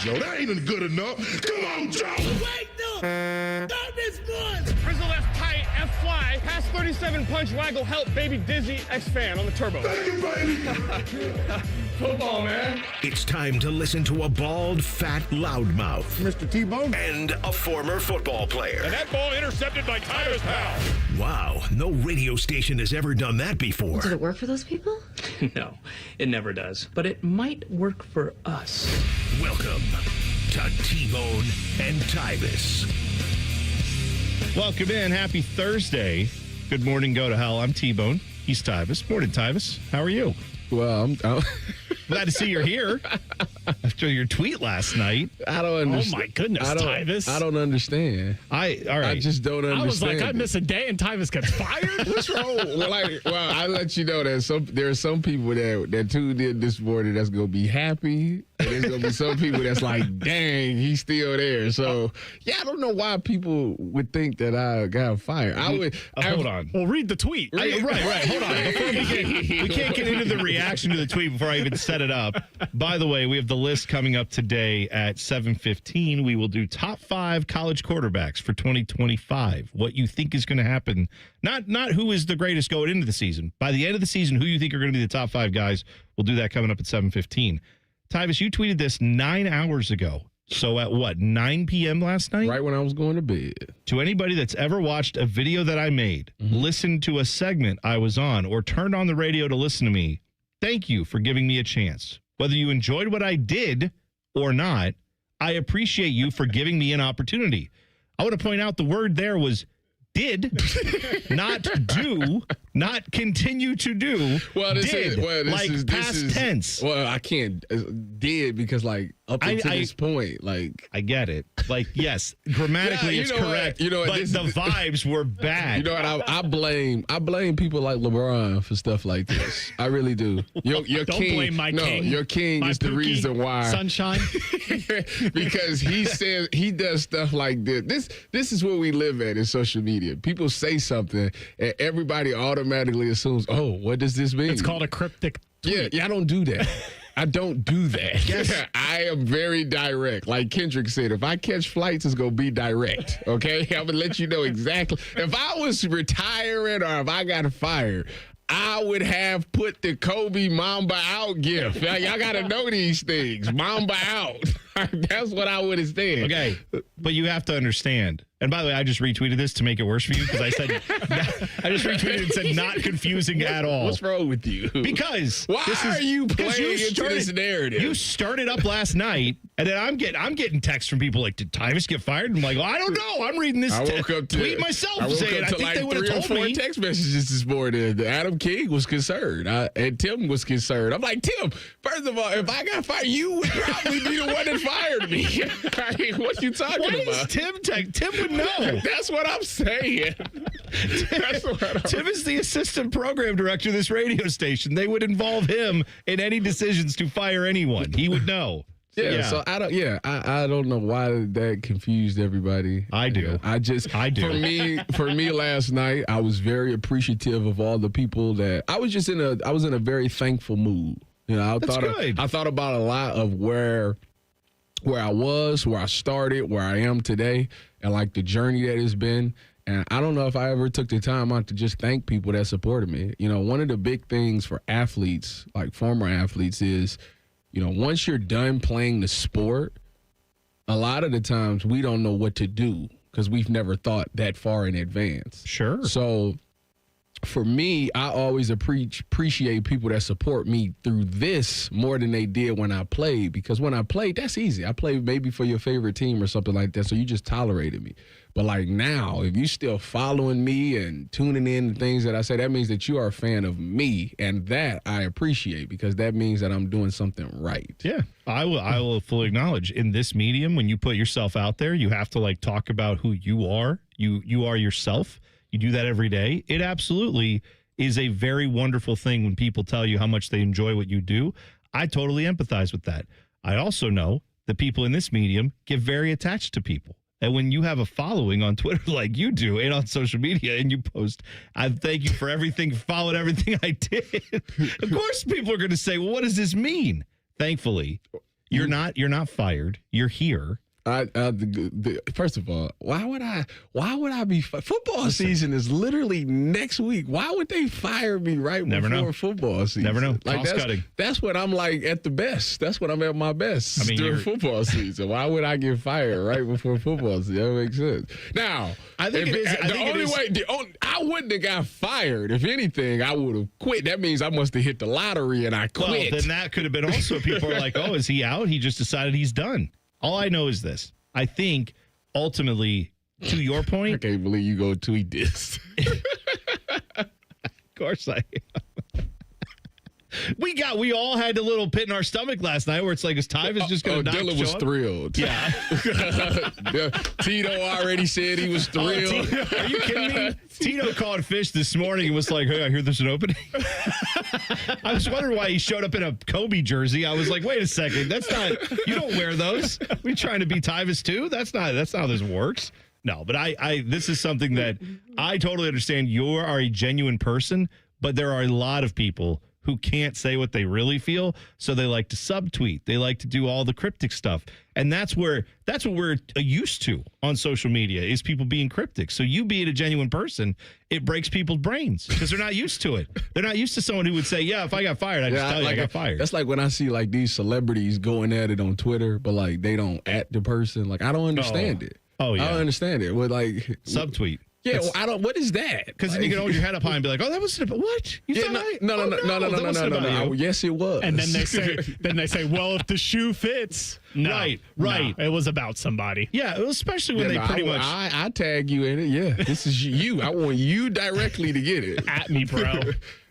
Joe. That ain't good enough. Come on, Joe. Wait, no. Stop this one. Frizzle left tight, F fly, pass 37 punch waggle, help baby dizzy, X fan on the turbo. Thank you, baby. Football, man. It's time to listen to a bald, fat loudmouth. Mr. T-Bone. And a former football player. And that ball intercepted by Tyvis pal. Wow, no radio station has ever done that before. Did it work for those people? No, it never does. But it might work for us. Welcome to T-Bone and Tyvis. Welcome in. Happy Thursday. Good morning, go to hell. I'm T-Bone. He's Tyvis. Morning, Tyvis. How are you? Well, I'm glad to see you're here after your tweet last night. I don't understand. Oh, my goodness, Tyvis. I don't understand. All right. I just don't understand. I was like, I miss a day and Tyvis gets fired? What's wrong? Well, I let you know that there are some people that tuned in this morning that's going to be happy. And there's going to be some people that's like, dang, he's still there. So, yeah, I don't know why people would think that I got fired. Hold on. Well, read the tweet. Right. Hold on. We can't get into the reaction to the tweet before I even set it up. By the way, we have the list coming up today at 7:15. We will do top 5 college quarterbacks for 2025. What you think is going to happen. Not who is the greatest going into the season. By the end of the season, who you think are going to be the top 5 guys. We'll do that coming up at 7:15. Tyvis, you tweeted this 9 hours ago. So at what, 9 p.m. last night? Right when I was going to bed. To anybody that's ever watched a video that I made, listened to a segment I was on, or turned on the radio to listen to me, thank you for giving me a chance. Whether you enjoyed what I did or not, I appreciate you for giving me an opportunity. I want to point out the word there was did, not do, not continue to do. Well, this is past tense. Well, I can't did because up until this point, I get it. Yes, grammatically it's correct. But the vibes were bad. You know what? I blame people like LeBron for stuff like this. I really do. Your Don't king, blame my king. Your king is the reason why. Sunshine. Because he does stuff like this. This is what we live at in social media. People say something and everybody automatically assumes, oh, what does this mean? It's called a cryptic tweet. Yeah, I don't do that. I don't do that. Yes. I am very direct. Like Kendrick said, if I catch flights, it's going to be direct. Okay? I'm going to let you know exactly. If I was retiring or if I got fired, I would have put the Kobe Mamba out gift. Y'all got to know these things. Mamba out. That's what I would have said. Okay, but you have to understand. And by the way, I just retweeted this to make it worse for you because I said I just retweeted and said not confusing at all. What's wrong with you? Because why are you playing into this narrative? You started up last night, and then I'm getting texts from people like, did Tyvis get fired? I'm like, well, I don't know. I'm reading this tweet myself saying I think they would have told me. 3 or 4 text messages this morning. Adam King was concerned, and Tim was concerned. I'm like, Tim, first of all, if I got fired, you would probably be the one that fired me. What you talking about? Is Tim would know. That's what I'm saying. Tim is the assistant program director of this radio station. They would involve him in any decisions to fire anyone. He would know. So I don't know why that confused everybody. I do. I do. For me last night, I was very appreciative of all the people that I was in a very thankful mood. I thought about a lot of where I was, where I started, where I am today, and the journey that it's been. And I don't know if I ever took the time out to just thank people that supported me. One of the big things for athletes, like former athletes, is, once you're done playing the sport, a lot of the times we don't know what to do because we've never thought that far in advance. Sure. So for me, I always appreciate people that support me through this more than they did when I played, because when I played, that's easy. I played maybe for your favorite team or something like that, so you just tolerated me. But now, if you still following me and tuning in to things that I say, that means that you are a fan of me, and that I appreciate because that means that I'm doing something right. Yeah, I will fully acknowledge in this medium, when you put yourself out there, you have to talk about who you are. You are yourself. You do that every day. It absolutely is a very wonderful thing when people tell you how much they enjoy what you do. I totally empathize with that. I also know that people in this medium get very attached to people. And when you have a following on Twitter like you do and on social media and you post, I thank you for everything, followed everything I did. Of course, people are going to say, well, what does this mean? Thankfully, You're not fired. You're here. First of all, why would I be football season is literally next week. Why would they fire me before football season? Never know. Like Cost cutting. That's when I'm like at the best. That's when I'm at my best. During football season. Why would I get fired right before football season? That makes sense. Now, I think I wouldn't have got fired. If anything, I would have quit. That means I must have hit the lottery and I quit. Well, then that could have been also people are like, oh, is he out? He just decided he's done. All I know is this. I think ultimately, to your point. I can't believe you go tweet this. Of course I am. We all had a little pit in our stomach last night where it's like, is Tyvis just going to not Dylan was thrilled. Yeah. Tito already said he was thrilled. Are you kidding me? Tito called Fish this morning and was like, hey, I hear there's an opening. I was wondering why he showed up in a Kobe jersey. I was like, wait a second. You don't wear those. We trying to be Tyvis too? That's not how this works. No, but this is something that I totally understand. You are a genuine person, but there are a lot of people who can't say what they really feel, so they like to subtweet. They like to do all the cryptic stuff. And that's what we're used to on social media is people being cryptic. So you being a genuine person, it breaks people's brains because they're not used to it. They're not used to someone who would say, yeah, if I got fired, I'd just tell you I got fired. That's like when I see like these celebrities going at it on Twitter, but like they don't at the person. Like I don't understand it. Oh, yeah. I don't understand it. With like subtweet. Yeah, well, I don't. What is that? Because then you can hold your head up high and be like, "Oh, that wasn't about what you thought." No. Yes, it was. And then they say, "Well, if the shoe fits." No, right. No, it was about somebody. Yeah, especially when they pretty much. I tag you in it. Yeah, this is you. I want you directly to get it. At me, bro.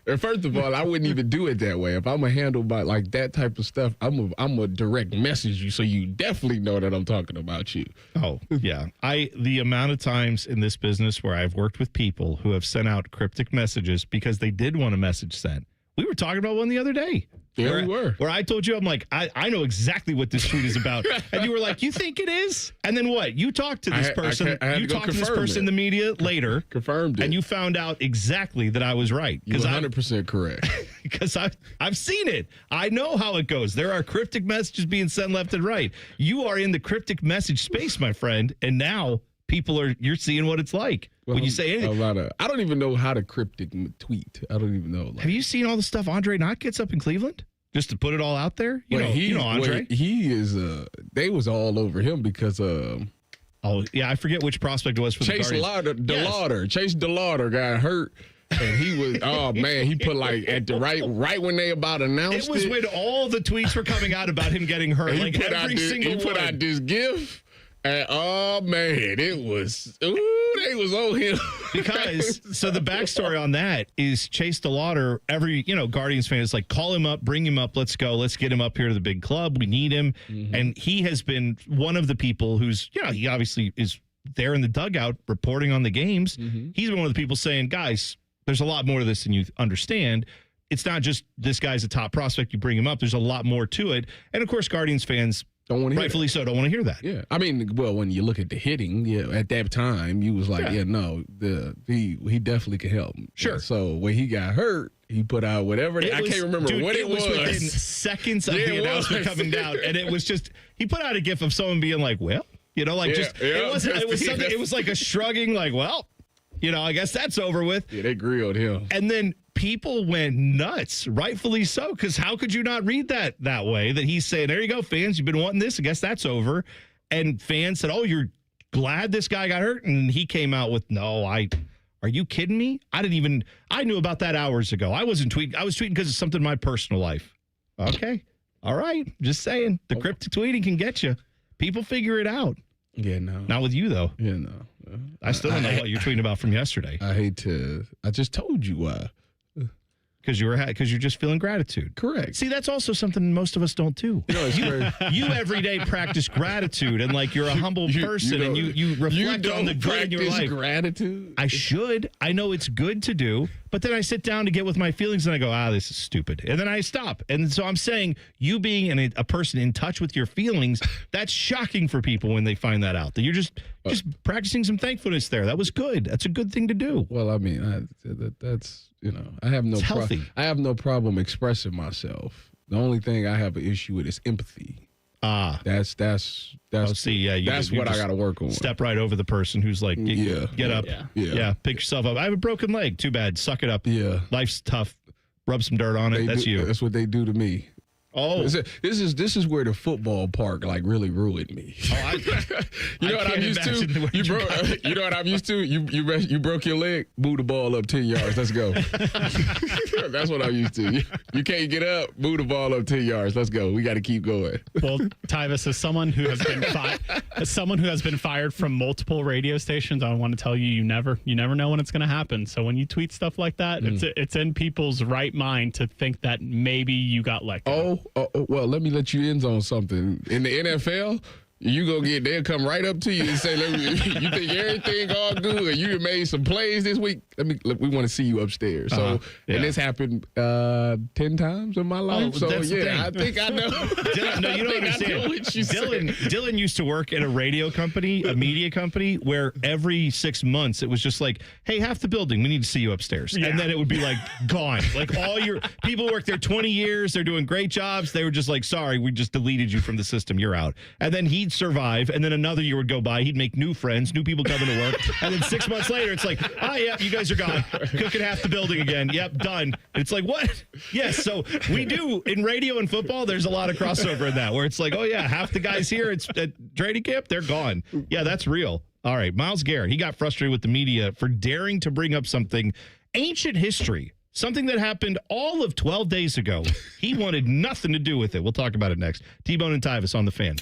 And first of all, I wouldn't even do it that way. If I'm a handle by like that type of stuff, I'm a direct message you, so you definitely know that I'm talking about you. Oh yeah, the amount of times in this business where I've worked with people who have sent out cryptic messages because they did want a message sent. We were talking about one the other day. Yeah, we were. Where I told you, I'm like, I know exactly what this tweet is about. And you were like, you think it is? And then what? You talked to this person. You talked to this person in the media later. Confirmed it. And you found out exactly that I was right. You're 100% correct. Because I've seen it. I know how it goes. There are cryptic messages being sent left and right. You are in the cryptic message space, my friend. And now you're seeing what it's like. Well, when you say anything. I don't even know how to cryptic tweet. I don't even know. Have you seen all the stuff Andre Knott gets up in Cleveland? Just to put it all out there? You know Andre. He is, they was all over him because oh, yeah, I forget which prospect it was for Chase the Guardians. Chase DeLauder got hurt. And he was, oh man, he put like at the right when they about announced it. It was when all the tweets were coming out about him getting hurt. Like every single one. He put out this GIF. And oh man, it was they was on him. Because so the backstory on that is Chase DeLauder, every Guardians fan is like, call him up, bring him up, let's go, let's get him up here to the big club. We need him. Mm-hmm. And he has been one of the people who's, he obviously is there in the dugout reporting on the games. Mm-hmm. He's one of the people saying, guys, there's a lot more to this than you understand. It's not just this guy's a top prospect, you bring him up. There's a lot more to it. And of course, Guardians fans don't want to rightfully so don't want to hear that. Yeah, I mean, well, when you look at the hitting, at that time, you was like, he definitely can help. Sure. Yeah, so when he got hurt, he put out whatever. I can't remember what it was. Within seconds of the announcement coming down, and it was just he put out a gif of someone being like, "Well," it wasn't. It was something. It was like a shrugging, like, "Well, I guess that's over with." Yeah, they grilled him, and then people went nuts, rightfully so, because how could you not read that way? That he's saying, there you go, fans, you've been wanting this. I guess that's over. And fans said, oh, you're glad this guy got hurt? And he came out with, no, are you kidding me? I knew about that hours ago. I wasn't tweeting. I was tweeting because it's something in my personal life. Okay. All right. Just saying. The cryptic tweeting can get you. People figure it out. Yeah, no. Not with you, though. Yeah, no. I still don't know what you're tweeting about from yesterday. I just told you why. Because you're just feeling gratitude. Correct. See, that's also something most of us don't do. You every day practice gratitude and like you're a humble person and you reflect on the good in your life. Gratitude. I should. I know it's good to do, but then I sit down to get with my feelings and I go, this is stupid. And then I stop. And so I'm saying you being a person in touch with your feelings, that's shocking for people when they find that out. That you're just practicing some thankfulness there. That was good. That's a good thing to do. Well, I mean, that's I have no problem expressing myself. The only thing I have an issue with is empathy. That's see, yeah, that's what I got to work on. Step right over the person who's like, get up. Yeah. Pick yourself up. I have a broken leg. Too bad. Suck it up. Yeah. Life's tough. Rub some dirt on it. That's you. That's what they do to me. Oh, this is where the football park like really ruined me. Oh, you know what I'm used to? You know what I'm used to? You broke your leg, move the ball up 10 yards. Let's go. That's what I'm used to. You can't get up, move the ball up 10 yards. Let's go. We got to keep going. Well, Tyvis, as someone who has been fired from multiple radio stations, I want to tell you, you never know when it's going to happen. So when you tweet stuff like that, it's in people's right mind to think that maybe you got let go. Well, let me let you in on something. In the NFL, they'll come right up to you and say, you think everything all good and you made some plays this week? We want to see you upstairs. So, and this happened 10 times in my life. So, I think I know. Dylan, no, you don't understand. Dylan used to work at a radio company, a media company, where every 6 months it was just like, hey, half the building, we need to see you upstairs. Yeah. And then it would be like gone. Like all your people worked there 20 years. They're doing great jobs. They were just like, sorry, we just deleted you from the system. You're out. And then he'd survive. And then another year would go by. He'd make new friends, new people coming to work. And then 6 months later, it's like, yeah, you guys are gone. Cooking half the building again. Yep, done. It's like, what? Yes, so we do in radio and football, there's a lot of crossover in that where it's like, oh yeah, half the guys here at training camp, they're gone. Yeah, that's real. All right, Myles Garrett, he got frustrated with the media for daring to bring up something ancient history, something that happened all of 12 days ago. He wanted nothing to do with it. We'll talk about it next. T-Bone and Tyvis on the Fan.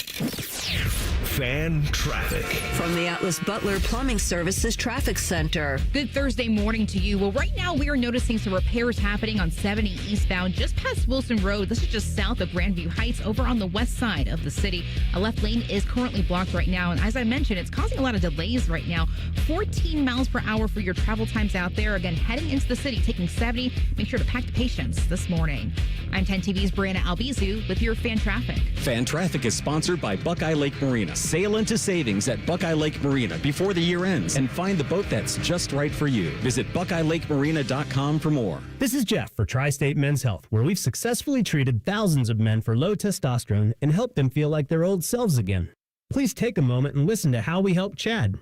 Fan traffic. From the Atlas Butler Plumbing Services Traffic Center. Good Thursday morning to you. Well, right now we are noticing some repairs happening on 70 eastbound just past Wilson Road. This is just south of Grandview Heights over on the west side of the city. A left lane is currently blocked right now. And as I mentioned, it's causing a lot of delays right now. 14 miles per hour for your travel times out there. Again, heading into the city, taking 70. Make sure to pack the patience this morning. I'm 10 TV's Brianna Albizu with your Fan Traffic. Fan Traffic is sponsored by Buckeye Lake Marina. Sail into savings at Buckeye Lake Marina before the year ends and find the boat that's just right for you. Visit BuckeyeLakeMarina.com for more. This is Jeff for Tri-State Men's Health, where we've successfully treated thousands of men for low testosterone and helped them feel like their old selves again. Please take a moment and listen to how we help Chad.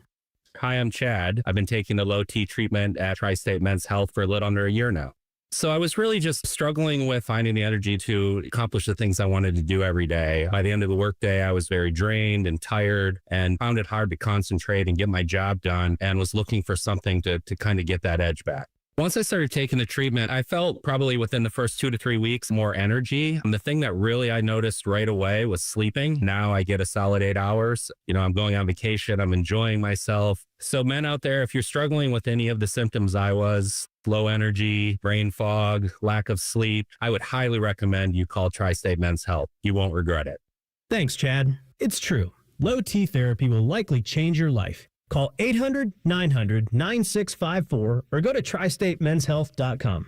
Hi, I'm Chad. I've been taking the low T treatment at Tri-State Men's Health for a little under a year now. So I was really just struggling with finding the energy to accomplish the things I wanted to do every day. By the end of the workday, I was very drained and tired and found it hard to concentrate and get my job done and was looking for something to kind of get that edge back. Once I started taking the treatment, I felt probably within the first 2 to 3 weeks more energy. And the thing that really I noticed right away was sleeping. Now I get a solid 8 hours. I'm going on vacation. I'm enjoying myself. So men out there, if you're struggling with any of the symptoms I was, low energy, brain fog, lack of sleep, I would highly recommend you call Tri-State Men's Health. You won't regret it. Thanks, Chad. It's true. Low T therapy will likely change your life. Call 800-900-9654 or go to tristatemenshealth.com.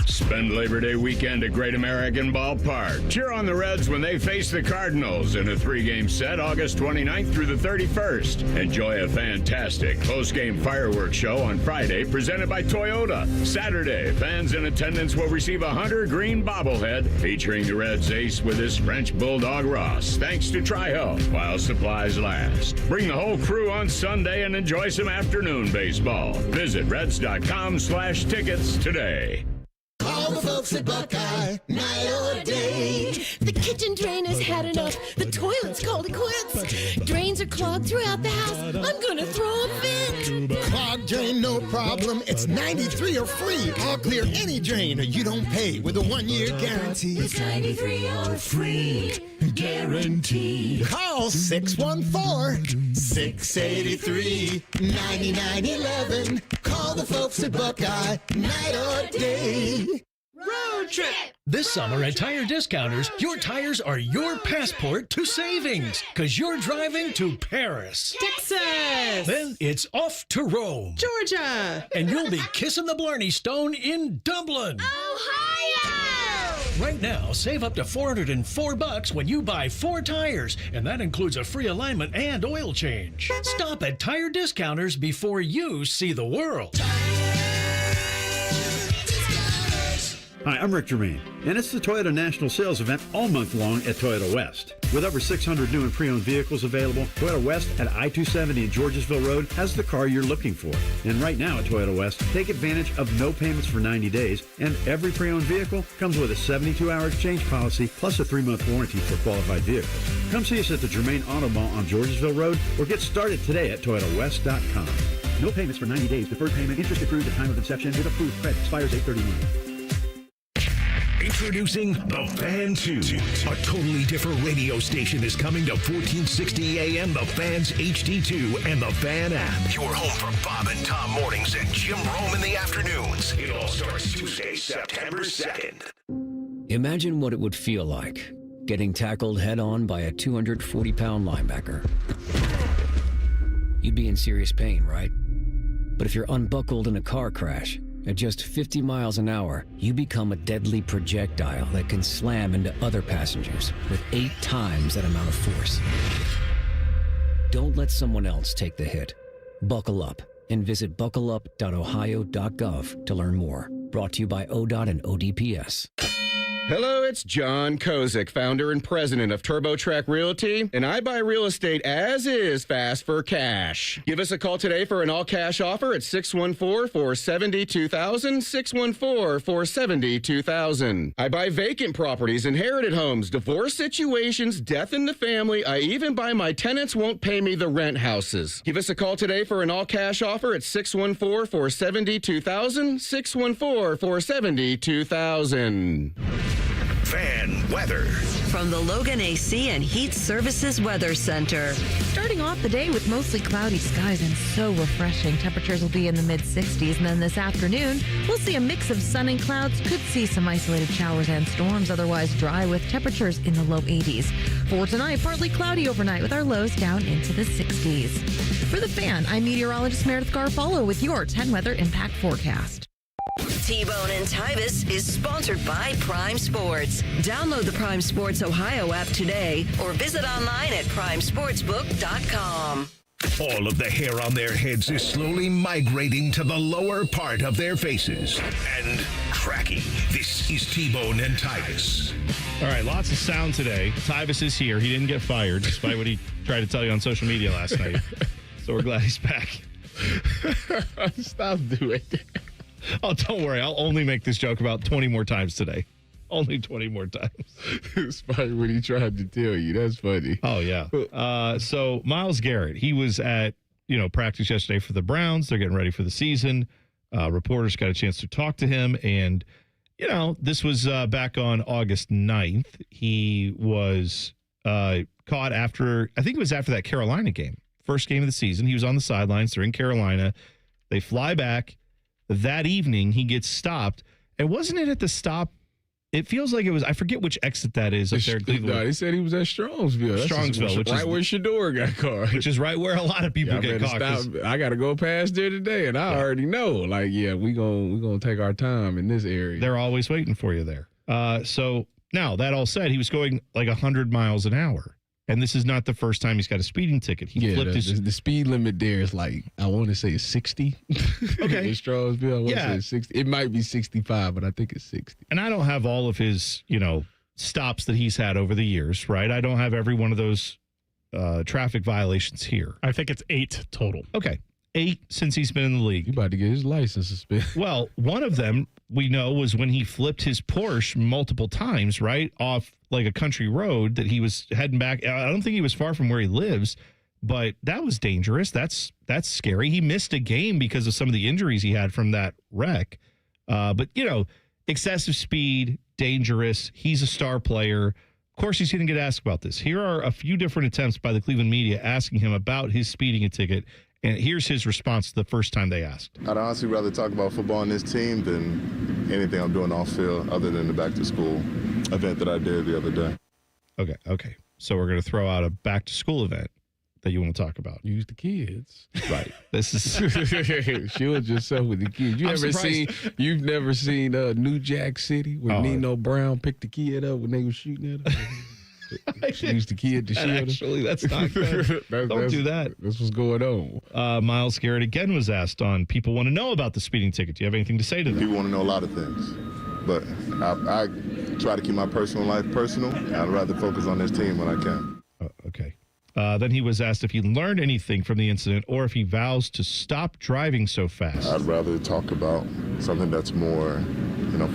Spend Labor Day weekend at Great American Ballpark. Cheer on the Reds when they face the Cardinals in a 3-game set August 29th through the 31st. Enjoy a fantastic post-game fireworks show on Friday presented by Toyota. Saturday, fans in attendance will receive a Hunter Green bobblehead featuring the Reds ace with his French Bulldog Ross, thanks to Tri-Health while supplies last. Bring the whole crew on Sunday and enjoy some afternoon baseball. Visit Reds.com/tickets today. Call the folks at Buckeye, night or day. The kitchen drain has had enough. The toilet's called it quits. Drains are clogged throughout the house. I'm gonna throw a fit. Clogged drain, no problem. It's 93 or free. I'll clear any drain or you don't pay with a 1-year guarantee. It's 93 or free. Guaranteed. Call 614-683-9911. Call the folks at Buckeye, night or day. Road trip. This summer at Tire Discounters, your tires are your passport to savings because you're driving to Paris, Texas, then it's off to Rome, Georgia, and you'll be kissing the Blarney Stone in Dublin, Ohio. Right now, save up to $404 when you buy 4 tires, and that includes a free alignment and oil change. Stop at Tire Discounters before you see the world. Hi, I'm Rick Germain, and it's the Toyota National Sales Event all month long at Toyota West. With over 600 new and pre-owned vehicles available, Toyota West at I-270 and Georgesville Road has the car you're looking for. And right now at Toyota West, take advantage of no payments for 90 days, and every pre-owned vehicle comes with a 72-hour exchange policy plus a 3-month warranty for qualified vehicles. Come see us at the Germain Auto Mall on Georgesville Road or get started today at ToyotaWest.com. No payments for 90 days. Deferred payment. Interest accrued at time of inception with approved credit. Expires 8/31. Introducing The Fan 2. A totally different radio station is coming to 1460 AM, The Fan's HD2, and The Fan app. Your home for Bob and Tom mornings and Jim Rome in the afternoons. It all starts Tuesday, September 2nd. Imagine what it would feel like getting tackled head-on by a 240-pound linebacker. You'd be in serious pain, right? But if you're unbuckled in a car crash, at just 50 miles an hour, you become a deadly projectile that can slam into other passengers with 8 times that amount of force. Don't let someone else take the hit. Buckle up and visit buckleup.ohio.gov to learn more. Brought to you by ODOT and ODPS. Hello, it's John Kozik, founder and president of TurboTrack Realty, and I buy real estate as is fast for cash. Give us a call today for an all-cash offer at 614-470-2000, 614-470-2000. I buy vacant properties, inherited homes, divorce situations, death in the family. I even buy my tenants won't pay me the rent houses. Give us a call today for an all-cash offer at 614-470-2000, 614-470-2000. Fan weather. From the Logan AC and Heat Services Weather Center. Starting off the day with mostly cloudy skies and so refreshing. Temperatures will be in the mid-60s, and then this afternoon, we'll see a mix of sun and clouds. Could see some isolated showers and storms, otherwise dry with temperatures in the low 80s. For tonight, partly cloudy overnight with our lows down into the 60s. For the Fan, I'm meteorologist Meredith Garfolo with your 10 Weather Impact Forecast. T-Bone and Tyvis is sponsored by Prime Sports. Download the Prime Sports Ohio app today or visit online at primesportsbook.com. All of the hair on their heads is slowly migrating to the lower part of their faces and cracking. This is T-Bone and Tyvis. All right, lots of sound today. Tyvis is here. He didn't get fired, despite what he tried to tell you on social media last night. So we're glad he's back. Stop doing that. Oh, don't worry. I'll only make this joke about 20 more times today. Only 20 more times. It's probably what he tried to tell you. That's funny. Oh, yeah. So Myles Garrett, he was at, practice yesterday for the Browns. They're getting ready for the season. Reporters got a chance to talk to him. And, this was back on August 9th. He was caught after that Carolina game. First game of the season. He was on the sidelines. They're in Carolina. They fly back. That evening, he gets stopped. And wasn't it at the stop? It feels like it was. I forget which exit that is up there in Cleveland. No, he said he was at Strongsville. Which is right where Shador got caught. Which is right where a lot of people get caught. I got to go past there today, and I already know. We gonna take our time in this area. They're always waiting for you there. So now that all said, he was going like 100 miles an hour. And this is not the first time he's got a speeding ticket. He flipped the speed limit there is I want to say it's 60. Okay. In Strongsville, I want to say it's 60. It might be 65, but I think it's 60. And I don't have all of his, stops that he's had over the years, right? I don't have every one of those traffic violations here. I think it's 8 total. Okay. 8 since he's been in the league. He's about to get his license suspended. Well, one of them we know was when he flipped his Porsche multiple times, right, off like a country road that he was heading back. I don't think he was far from where he lives, but that was dangerous. That's scary. He missed a game because of some of the injuries he had from that wreck. But, excessive speed, dangerous. He's a star player. Of course, he's going to get asked about this. Here are a few different attempts by the Cleveland media asking him about his speeding ticket. And here's his response the first time they asked. I'd honestly rather talk about football and this team than anything I'm doing off field other than the back-to-school event that I did the other day. Okay. So we're going to throw out a back-to-school event that you want to talk about. Use the kids. Right. This is... Shield yourself with the kids. You've never seen New Jack City where Nino Brown picked the kid up when they were shooting at him? She used the kid to shield him. Actually, that's not good. Don't do that. That's what's going on. Myles Garrett again was asked on people want to know about the speeding ticket. Do you have anything to say to them? People want to know a lot of things. But I try to keep my personal life personal. I'd rather focus on this team when I can. Okay. Then he was asked if he learned anything from the incident or if he vows to stop driving so fast. I'd rather talk about something that's more,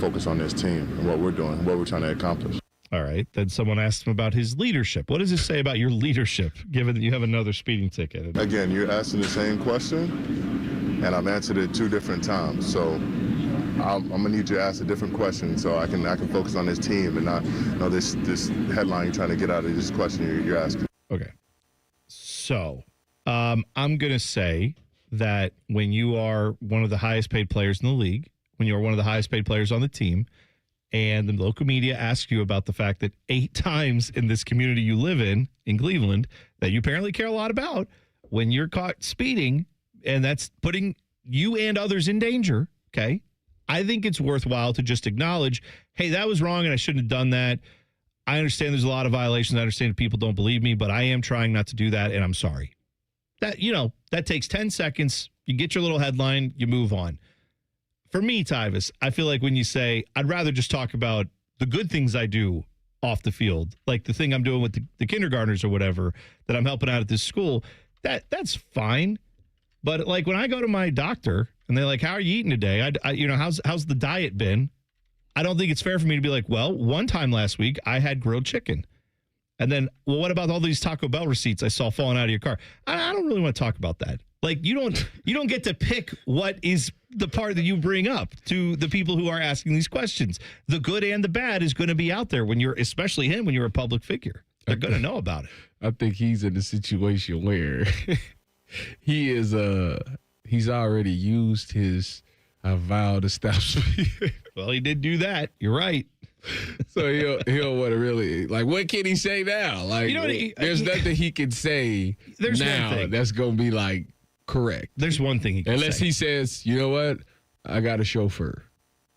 focused on this team and what we're doing, what we're trying to accomplish. All right. Then someone asked him about his leadership. What does this say about your leadership, given that you have another speeding ticket? Again, you're asking the same question, and I've answered it 2 different times. So I'm going to need you to ask a different question so I can focus on this team and not this headline you're trying to get out of this question you're asking. Okay. So I'm going to say that when you are one of the highest paid players in the league, when you're one of the highest paid players on the team, and the local media asks you about the fact that 8 times in this community you live in Cleveland, that you apparently care a lot about, when you're caught speeding, and that's putting you and others in danger, okay, I think it's worthwhile to just acknowledge, hey, that was wrong and I shouldn't have done that. I understand there's a lot of violations. I understand that people don't believe me, but I am trying not to do that, and I'm sorry. That takes 10 seconds. You get your little headline, you move on. For me, Tyvis, I feel like when you say, I'd rather just talk about the good things I do off the field, like the thing I'm doing with the kindergartners or whatever that I'm helping out at this school, that's fine. But like when I go to my doctor and they're like, how are you eating today? How's the diet been? I don't think it's fair for me to be like, well, one time last week I had grilled chicken. And then, well, what about all these Taco Bell receipts I saw falling out of your car? I don't really want to talk about that. Like you don't get to pick what is the part that you bring up to the people who are asking these questions. The good and the bad is going to be out there when especially him, when you're a public figure. They're going to know about it. I think he's in a situation where he's already used his I vow to stop speeding. Well, he did do that. You're right. So he'll want to really, like, what can he say now? Like, there's nothing he can say now that's going to be like correct. There's one thing he can Unless he says, you know what? I got a chauffeur.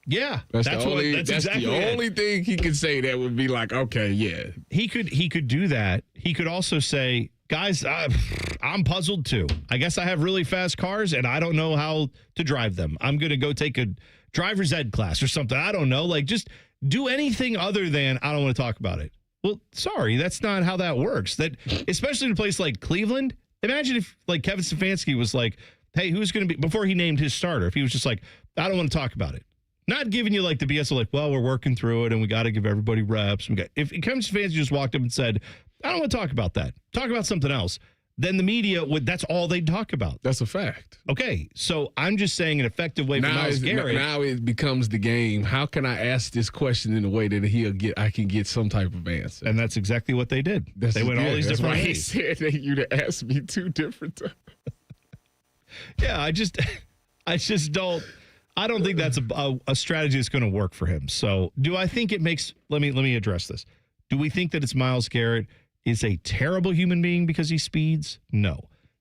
Yeah. That's the only thing he can say that would be like, okay, yeah. He could do that. He could also say, guys, I'm puzzled too. I guess I have really fast cars and I don't know how to drive them. I'm going to go take a driver's ed class or something. I don't know. Like, just do anything other than I don't want to talk about it. Well, sorry, that's not how that works. That, especially in a place like Cleveland. Imagine if like Kevin Stefanski was like, hey, who's going to be, before he named his starter, if he was just like, I don't want to talk about it. Not giving you like the BS of like, well, we're working through it and we got to give everybody reps. If Kevin Stefanski just walked up and said, I don't want to talk about that, talk about something else, then the media that's all they'd talk about. That's a fact. Okay, so I'm just saying an effective way for Myles Garrett. Now it becomes the game. How can I ask this question in a way that I can get some type of answer? And that's exactly what they did. They went all these different ways. He said that you'd asked me 2 different times. Yeah, I just don't. I don't think that's a strategy that's going to work for him. So, do I think it makes? Let me address this. Do we think that it's Myles Garrett is a terrible human being because he speeds? No.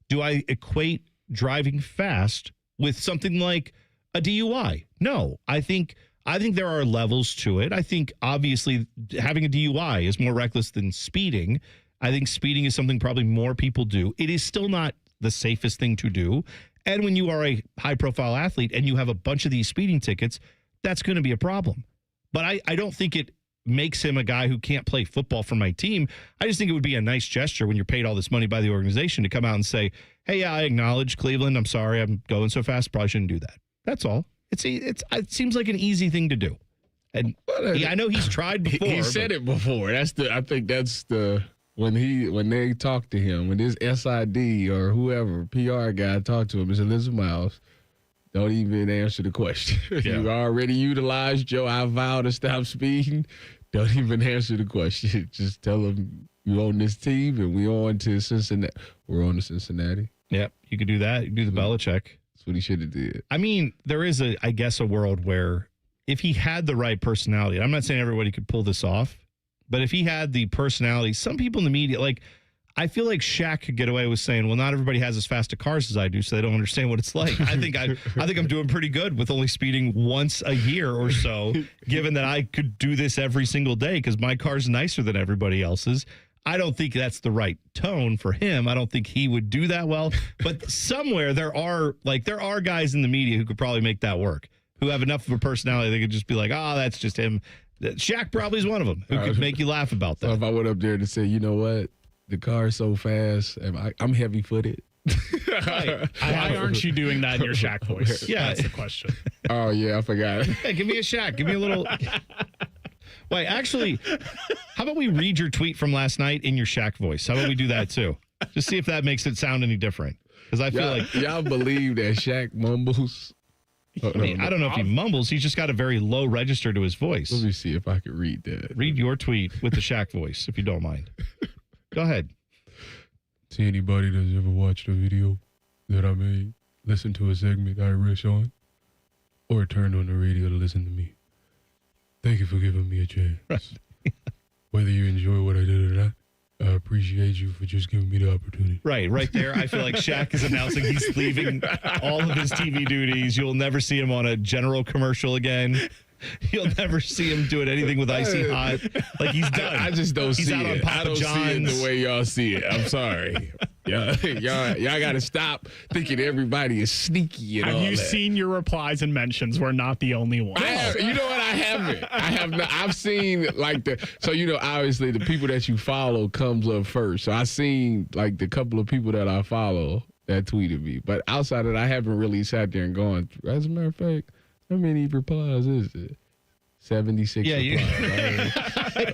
Do I equate driving fast with something like a DUI? No. I think there are levels to it. I think obviously having a DUI is more reckless than speeding. I think speeding is something probably more people do. It is still not the safest thing to do. And when you are a high-profile athlete and you have a bunch of these speeding tickets, that's going to be a problem. But I don't think it makes him a guy who can't play football for my team. I just think it would be a nice gesture when you're paid all this money by the organization to come out and say, hey, I acknowledge Cleveland. I'm sorry I'm going so fast. Probably shouldn't do that. That's all. It seems like an easy thing to do. And I know he's tried before. He said it before. I think that's the when they talk to him, when this SID or whoever, PR guy talked to him and said, listen, Myles, don't even answer the question. Yeah. You already utilized your I vow to stop speeding. Don't even answer the question. Just tell them you on this team and we on to Cincinnati. We're on to Cincinnati. Yep, you could do that. You could do the Belichick. That's what he should have did. I mean, there is a world where if he had the right personality, I'm not saying everybody could pull this off, but if he had the personality, some people in the media, like, I feel like Shaq could get away with saying, well, not everybody has as fast a cars as I do, so they don't understand what it's like. I think I'm doing pretty good with only speeding once a year or so, given that I could do this every single day because my car's nicer than everybody else's. I don't think that's the right tone for him. I don't think he would do that well. But somewhere there are guys in the media who could probably make that work. who have enough of a personality they could just be like, oh, that's just him. Shaq probably is one of them who could make you laugh about that. So if I went up there to say, you know what, the car is so fast, I'm heavy-footed. Right. Why aren't you doing that in your Shaq voice? Yeah, that's the question. Oh yeah, I forgot. Hey, give me a Shaq. Give me a little. Wait, actually, how about we read your tweet from last night in your Shaq voice? How about we do that too? Just see if that makes it sound any different. Because I feel like y'all believe that Shaq mumbles. I mean, I don't know if he mumbles. He's just got a very low register to his voice. Let me see if I can read that. Read your tweet with the Shaq voice, if you don't mind. Go ahead. To anybody that's ever watched a video that I made, listen to a segment I rish on, or turned on the radio to listen to me, thank you for giving me a chance. Right. Whether you enjoy what I did or not, I appreciate you for just giving me the opportunity. Right there. I feel like Shaq is announcing he's leaving all of his TV duties. You'll never see him on a General commercial again. You'll never see him doing anything with Icy Hot. Like, he's done. I just don't he's see out it. On Papa I don't John's. see it the way y'all see it. I'm sorry. Y'all got to stop thinking everybody is sneaky and Have all you that. seen your replies and mentions? We're not the only one. You know what? I haven't. I have not. I've seen like so obviously the people that you follow comes up first. So I seen like the couple of people that I follow that tweeted me. But outside of that, I haven't really sat there and gone, as a matter of fact, how many replies is it? 76 replies.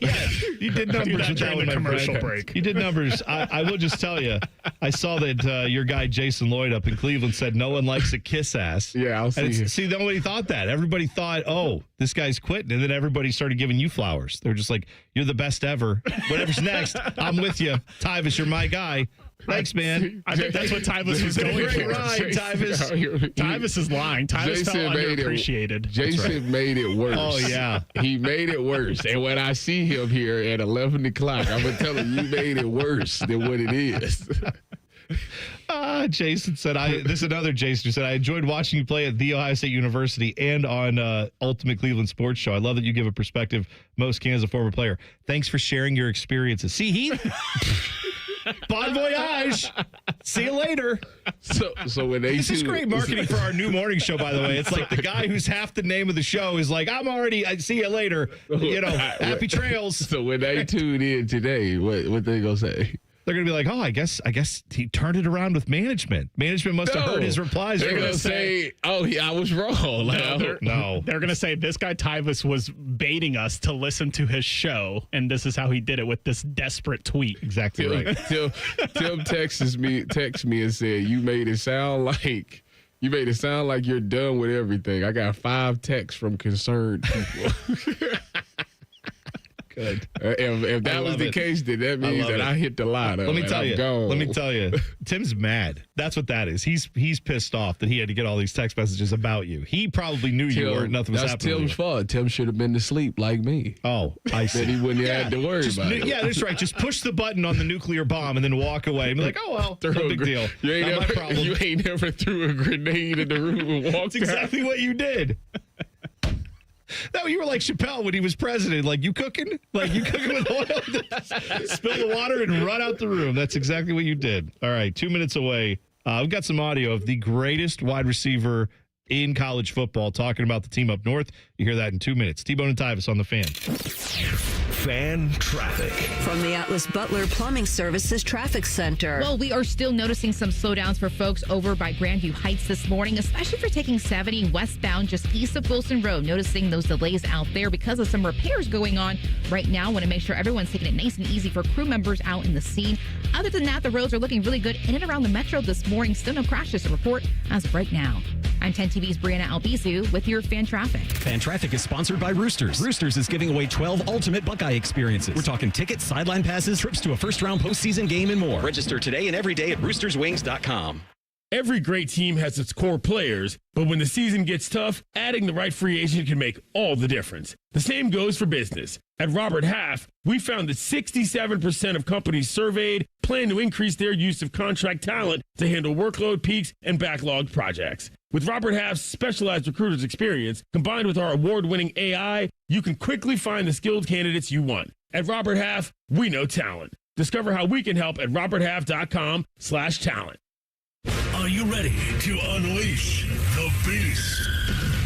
Yeah, you did numbers during the commercial break. You did numbers. I will just tell you, I saw that your guy Jason Lloyd up in Cleveland said no one likes a kiss ass. Yeah, I'll see. See, nobody thought that. Everybody thought, oh, this guy's quitting, and then everybody started giving you flowers. They're just like, you're the best ever. Whatever's next, I'm with you. Tyvis, you're my guy. Thanks, man. I think that's what Tyvis was going for. Great ride, Tyvis. Tyvis is lying. Tyvis felt underappreciated. Jason made it worse. Oh, yeah. He made it worse. And when I see him here at 11 o'clock, I'm going to tell him you made it worse than what it is. Jason said, this is another Jason who said, I enjoyed watching you play at The Ohio State University and on Ultimate Cleveland Sports Show. I love that you give a perspective most can as a former player. Thanks for sharing your experiences. See, he... Bon voyage. See you later. So when they this is great marketing for our new morning show, by the way. It's like the guy who's half the name of the show is like, I see you later. Happy trails. So when they tune in today, what they gonna say? They're going to be like, oh, I guess he turned it around with management. Management must have heard his replies. They're going to say, oh, I was wrong. No. They're going to say this guy Tyvis was baiting us to listen to his show, and this is how he did it with this desperate tweet. Exactly right. Tim texts me and said, you made it sound like you're done with everything. I got 5 texts from concerned people. Good. If that was the case, then that means that I hit the lotto. Let me tell you, Tim's mad. That's what that is. He's pissed off that he had to get all these text messages about you. He probably knew you weren't. Nothing was happening. That's Tim's fault. Tim should have been asleep like me. Oh, I see. Then he wouldn't have had to worry about it. Yeah, that's right. Just push the button on the nuclear bomb and then walk away and be like, oh, well, no big deal. Not my problem. You ain't never threw a grenade in the room and walked That's exactly what you did. No, you were like Chappelle when he was president. Like, you cooking? Like, you cooking with oil? Spill the water and run out the room. That's exactly what you did. All right, 2 minutes away. We've got some audio of the greatest wide receiver in college football talking about the team up north. You hear that in 2 minutes. T-Bone and Tyvis on the Fan. Fan traffic. From the Atlas Butler Plumbing Services Traffic Center. Well, we are still noticing some slowdowns for folks over by Grandview Heights this morning, especially for taking 70 westbound just east of Wilson Road. Noticing those delays out there because of some repairs going on right now. Want to make sure everyone's taking it nice and easy for crew members out in the scene. Other than that, the roads are looking really good in and around the metro this morning. Still no crashes to report as of right now. I'm 10 TV's Brianna Albizu with your Fan Traffic. Fan Traffic is sponsored by Roosters. Roosters is giving away 12 ultimate Buckeye experiences. We're talking tickets, sideline passes, trips to a first-round postseason game, and more. Register today and every day at roosterswings.com. Every great team has its core players, but when the season gets tough, adding the right free agent can make all the difference. The same goes for business. At Robert Half, we found that 67% of companies surveyed plan to increase their use of contract talent to handle workload peaks and backlogged projects. With Robert Half's specialized recruiters experience, combined with our award-winning AI, you can quickly find the skilled candidates you want. At Robert Half, we know talent. Discover how we can help at roberthalf.com/talent. Are you ready to unleash the beast?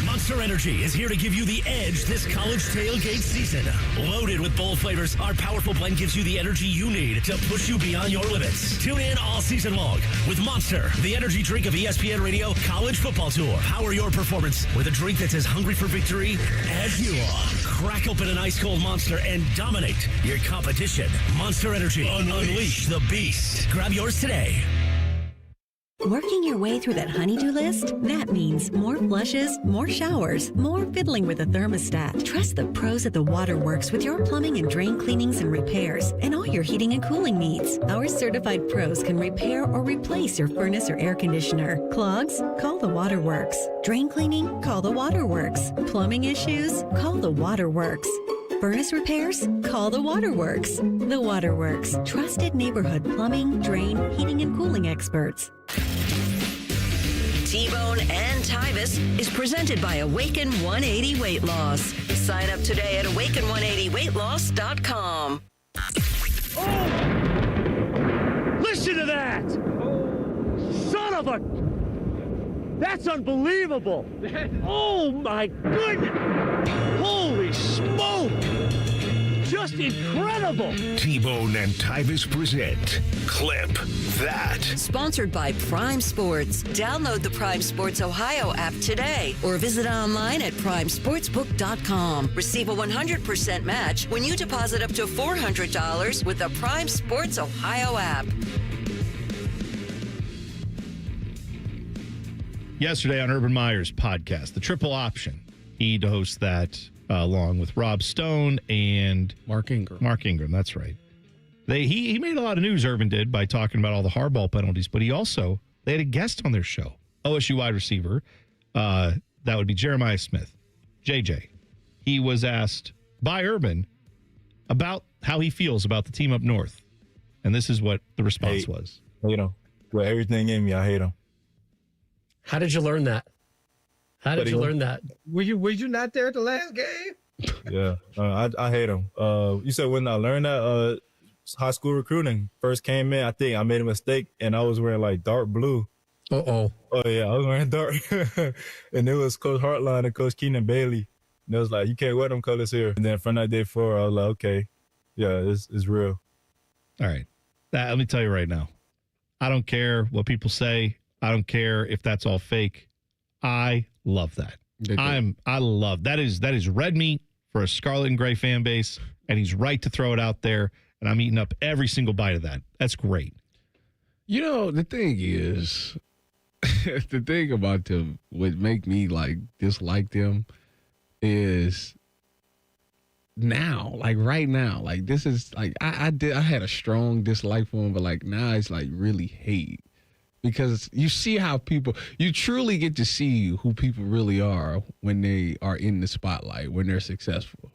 Monster Monster Energy is here to give you the edge this college tailgate season. Loaded with bold flavors, our powerful blend gives you the energy you need to push you beyond your limits. Tune in all season long with Monster, the energy drink of ESPN Radio College Football Tour. Power your performance with a drink that's as hungry for victory as you are. Crack open an ice-cold Monster and dominate your competition. Monster Energy. Unleash the beast. Grab yours today. Working your way through that honey-do list? That means more flushes, more showers, more fiddling with the thermostat. Trust the pros at the Waterworks with your plumbing and drain cleanings and repairs and all your heating and cooling needs. Our certified pros can repair or replace your furnace or air conditioner. Clogs? Call the Waterworks. Drain cleaning? Call the Waterworks. Plumbing issues? Call the Waterworks. Furnace repairs? Call the Waterworks. The Waterworks. Trusted neighborhood plumbing, drain, heating, and cooling experts. T-Bone and Tyvis is presented by Awaken 180 Weight Loss. Sign up today at awaken180weightloss.com. Listen to that! Son of a... That's unbelievable! Oh my goodness! Holy smoke! Just incredible! T-Bone and Tyvis present Clip That. Sponsored by Prime Sports. Download the Prime Sports Ohio app today or visit online at primesportsbook.com. Receive a 100% match when you deposit up to $400 with the Prime Sports Ohio app. Yesterday on Urban Meyer's podcast, The Triple Option, he hosts that along with Rob Stone and Mark Ingram. Mark Ingram, that's right. He made a lot of news, Urban did, by talking about all the hardball penalties, but they had a guest on their show, OSU wide receiver. That would be Jeremiah Smith, JJ. He was asked by Urban about how he feels about the team up north. And this is what the response was. Hate him. With everything in me, I hate him. How did you learn that? How did you learn that? Were you not there at the last game? Yeah, I hate him. You said when I learned that high school recruiting first came in, I think I made a mistake and I was wearing like dark blue. Oh yeah, I was wearing dark, and it was Coach Hartline and Coach Keenan Bailey, and it was like, you can't wear them colors here. And then from that day forward, I was like, okay, yeah, it's real. All right, let me tell you right now, I don't care what people say. I don't care if that's all fake. I love that. I love that is red meat for a Scarlet and Gray fan base, and he's right to throw it out there. And I'm eating up every single bite of that. That's great. You know, the thing is, the thing about them, what make me like dislike them is now, like right now, like this is like I had a strong dislike for them, but like now it's like really hate. Because you see how you truly get to see who people really are when they are in the spotlight, when they're successful.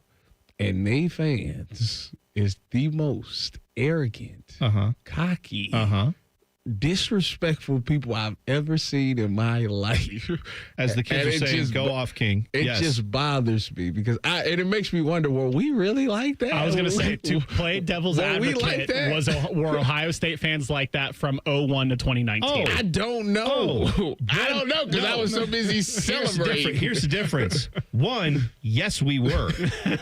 And they fans is the most arrogant, cocky, disrespectful people I've ever seen in my life. As the kids are saying, go off, King. It just bothers me because and it makes me wonder, were we really like that? I was going to say, to play devil's advocate, were Ohio State fans like that from 2001 to 2019? I don't know. I don't know because I was so busy celebrating. Here's the difference. One, yes, we were.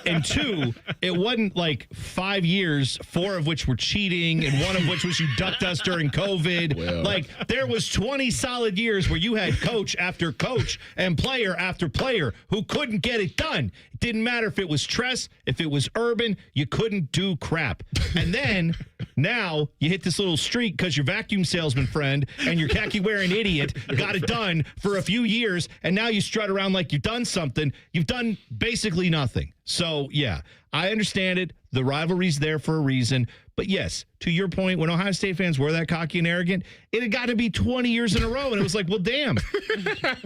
And two, it wasn't like 5 years, 4 of which were cheating and 1 of which was you ducked us during COVID. Well. Like there was 20 solid years where you had coach after coach and player after player who couldn't get it done. It didn't matter if it was Tress, if it was Urban, you couldn't do crap. And then now you hit this little streak because your vacuum salesman friend and your khaki wearing idiot got it done for a few years, and now you strut around like you've done something. You've done basically nothing. So yeah, I understand it. The rivalry's there for a reason. But yes, to your point, when Ohio State fans were that cocky and arrogant, it had got to be 20 years in a row. And it was like, well, damn,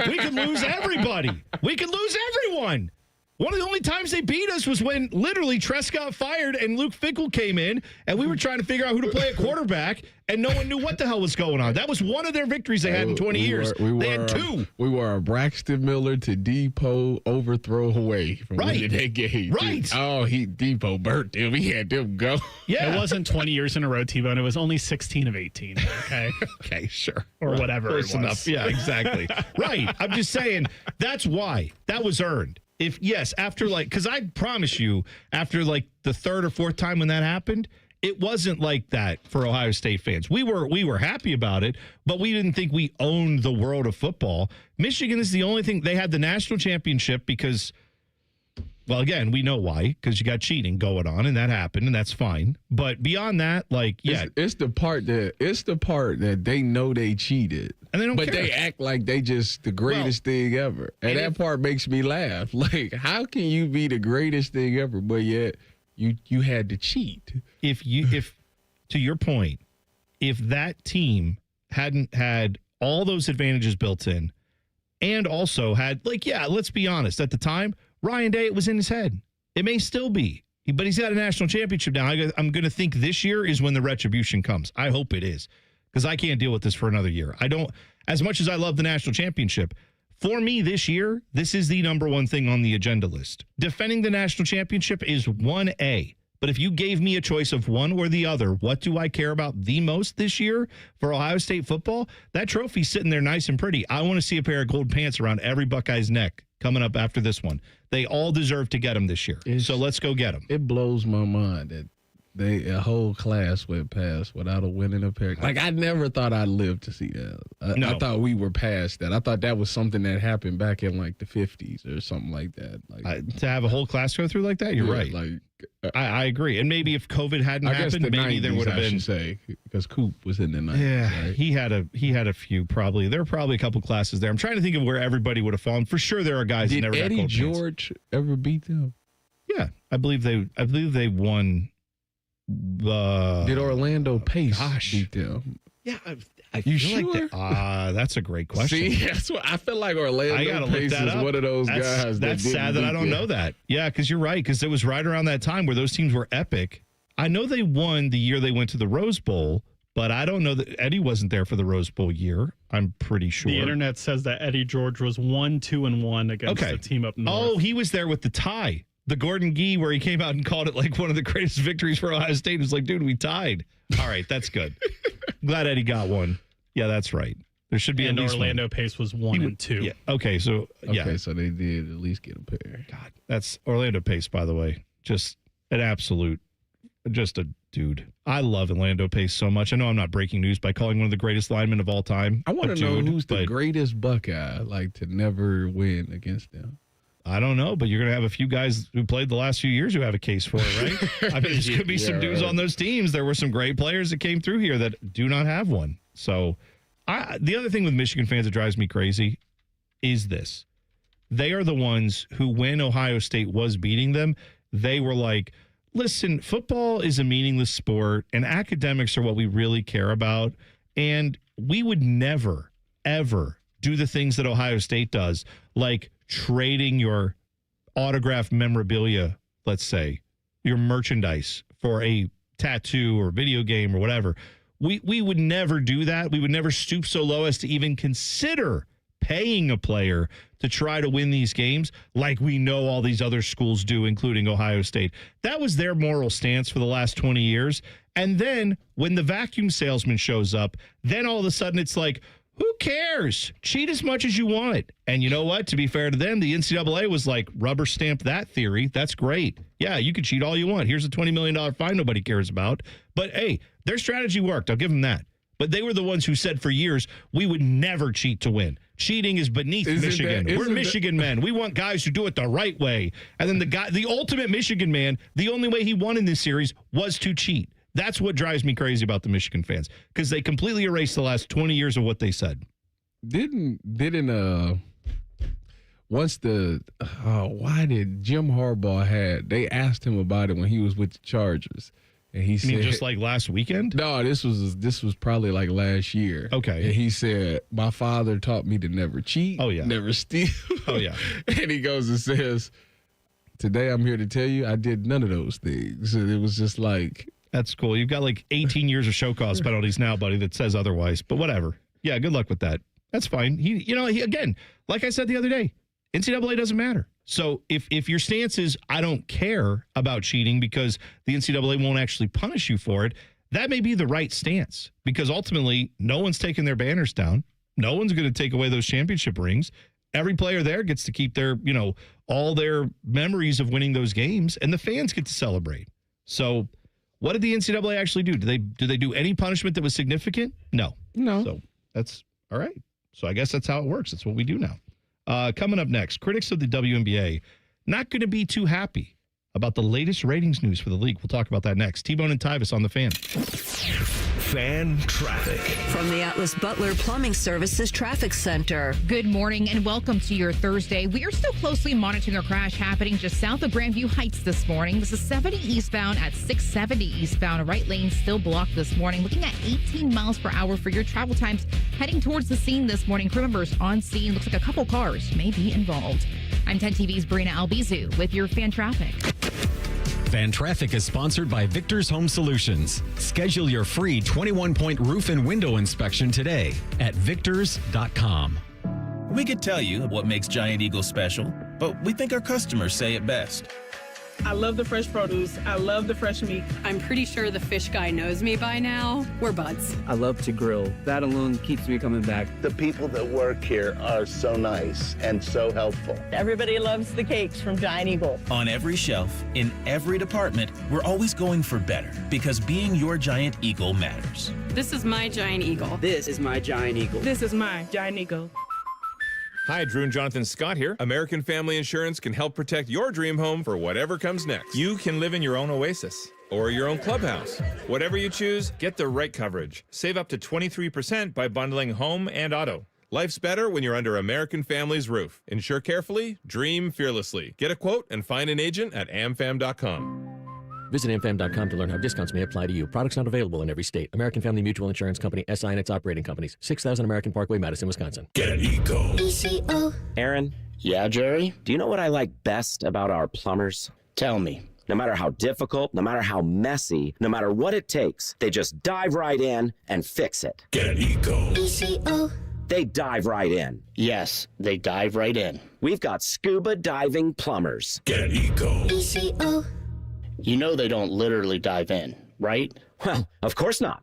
we could lose everybody. We could lose everyone. One of the only times they beat us was when literally Tress got fired and Luke Fickell came in, and we were trying to figure out who to play at quarterback, and no one knew what the hell was going on. That was one of their victories they had in 20 years. They had 2. We were a Braxton Miller to Depot overthrow away from winning that game. Right. Oh, Depot burnt them. He had them go. Yeah. It wasn't 20 years in a row, T-Bone. It was only 16 of 18. Okay. Okay, sure. Or whatever Close it was. enough. Yeah, exactly. Right. I'm just saying that's why. That was earned. After because I promise you, after the third or fourth time when that happened, it wasn't like that for Ohio State fans. We were happy about it, but we didn't think we owned the world of football. Michigan is the only thing. They had the national championship because, well, again, we know why, because you got cheating going on, and that happened, and that's fine. But beyond that, it's the part that they know they cheated. And they don't care. But they act like they just the greatest thing ever. And that part makes me laugh. Like, how can you be the greatest thing ever, but yet you had to cheat? If to your point, if that team hadn't had all those advantages built in and also had, let's be honest, at the time, Ryan Day, it was in his head. It may still be. But he's got a national championship now. I'm going to think this year is when the retribution comes. I hope it is. Because I can't deal with this for another year. I don't, as much as I love the national championship, for me this year, this is the number one thing on the agenda list. Defending the national championship is 1A. But if you gave me a choice of one or the other, what do I care about the most this year for Ohio State football? That trophy's sitting there nice and pretty. I want to see a pair of gold pants around every Buckeye's neck coming up after this one. They all deserve to get them this year. So let's go get them. It blows my mind that a whole class went past without a winning a pair. Like, I never thought I'd live to see that. I thought we were past that. I thought that was something that happened back in the 50s or something like that. To have a whole class go through like that, you're right. I agree. And maybe if COVID hadn't happened, maybe there would have been. I should say, because Coop was in the 90s. Yeah, right? he had a few probably. There were probably a couple classes there. I'm trying to think of where everybody would have fallen. For sure, there are guys that never got Eddie gold George pants. ever beat them? Yeah, I believe they won. Did Orlando Pace beat them? Yeah, I feel sure? That's a great question. See, that's what I feel like. Orlando Pace is one of those guys. That's sad that I don't know that. Yeah, because you're right. Because it was right around that time where those teams were epic. I know they won the year they went to the Rose Bowl, but I don't know that Eddie wasn't there for the Rose Bowl year. I'm pretty sure. The internet says that Eddie George was 1-2-1 against the team up north. Oh, he was there with the tie. The Gordon Gee, where he came out and called it one of the greatest victories for Ohio State. It was like, dude, we tied. All right, that's good. Glad Eddie got one. Yeah, that's right. There should be and at least Orlando one. Pace was 1 and 2. Yeah. Okay, so so they did at least get a pair. God, that's Orlando Pace, by the way. Just an absolute, just a dude. I love Orlando Pace so much. I know I'm not breaking news by calling one of the greatest linemen of all time. I want to know who's the greatest Buckeye to never win against them. I don't know, but you're going to have a few guys who played the last few years who have a case for it, right? I mean, there could be some dudes on those teams. There were some great players that came through here that do not have one. So the other thing with Michigan fans that drives me crazy is this. They are the ones who, when Ohio State was beating them, they were like, listen, football is a meaningless sport, and academics are what we really care about. And we would never, ever do the things that Ohio State does, like trading your autographed memorabilia, let's say, your merchandise for a tattoo or video game or whatever. We would never do that. We would never stoop so low as to even consider paying a player to try to win these games like we know all these other schools do, including Ohio State. That was their moral stance for the last 20 years. And then when the vacuum salesman shows up, then all of a sudden it's like, who cares? Cheat as much as you want. And you know what? To be fair to them, the NCAA was like, rubber stamp that theory. That's great. Yeah, you can cheat all you want. Here's a $20 million fine nobody cares about. But hey, their strategy worked. I'll give them that. But they were the ones who said for years, we would never cheat to win. Cheating is beneath Michigan. We're Michigan men. We want guys who do it the right way. And then the ultimate Michigan man, the only way he won in this series was to cheat. That's what drives me crazy about the Michigan fans, because they completely erased the last 20 years of what they said. Why did Jim Harbaugh they asked him about it when he was with the Chargers, and he said, just like last weekend? No, this was probably like last year. Okay, and he said, my father taught me to never cheat. Oh yeah, never steal. Oh yeah, and he goes and says, Today, I'm here to tell you I did none of those things. It was just like... That's cool. You've got like 18 years of show cause penalties now, buddy, that says otherwise. But whatever. Yeah, good luck with that. That's fine. He again, like I said the other day, NCAA doesn't matter. So if your stance is, I don't care about cheating because the NCAA won't actually punish you for it, that may be the right stance because ultimately no one's taking their banners down. No one's going to take away those championship rings. Every player there gets to keep their, all their memories of winning those games, and the fans get to celebrate. So what did the NCAA actually do? Do they do any punishment that was significant? No. So that's all right. So I guess that's how it works. That's what we do now. Coming up next, critics of the WNBA not going to be too happy about the latest ratings news for the league. We'll talk about that next. T-Bone and Tyvis on the Fan. Fan traffic. From the Atlas Butler Plumbing Services Traffic Center. Good morning and welcome to your Thursday. We are still closely monitoring a crash happening just south of Grandview Heights this morning. This is 70 eastbound at 670 eastbound. Right lane still blocked this morning. Looking at 18 miles per hour for your travel times. Heading towards the scene this morning. Crew members on scene. Looks like a couple cars may be involved. I'm 10 TV's Brina Albizu with your fan traffic. Fan Traffic is sponsored by Victor's Home Solutions. Schedule your free 21-point roof and window inspection today at victors.com. We could tell you what makes Giant Eagle special, but we think our customers say it best. I love the fresh produce. I love the fresh meat. I'm pretty sure the fish guy knows me by now. We're buds. I love to grill. That alone keeps me coming back. The people that work here are so nice and so helpful. Everybody loves the cakes from Giant Eagle. On every shelf, in every department, we're always going for better because being your Giant Eagle matters. This is my Giant Eagle. This is my Giant Eagle. This is my Giant Eagle. Hi, Drew and Jonathan Scott here. American Family Insurance can help protect your dream home for whatever comes next. You can live in your own oasis or your own clubhouse. Whatever you choose, get the right coverage. Save up to 23% by bundling home and auto. Life's better when you're under American Family's roof. Insure carefully, dream fearlessly. Get a quote and find an agent at amfam.com. Visit amfam.com to learn how discounts may apply to you. Products not available in every state. American Family Mutual Insurance Company, SI and its operating companies. 6000 American Parkway, Madison, Wisconsin. Get Eco. ECO. Aaron? Yeah, Jerry? Do you know what I like best about our plumbers? Tell me. No matter how difficult, no matter how messy, no matter what it takes, they just dive right in and fix it. Get Eco. ECO. They dive right in. Yes, they dive right in. We've got scuba diving plumbers. Get Eco. ECO. You know they don't literally dive in, right? Well, of course not.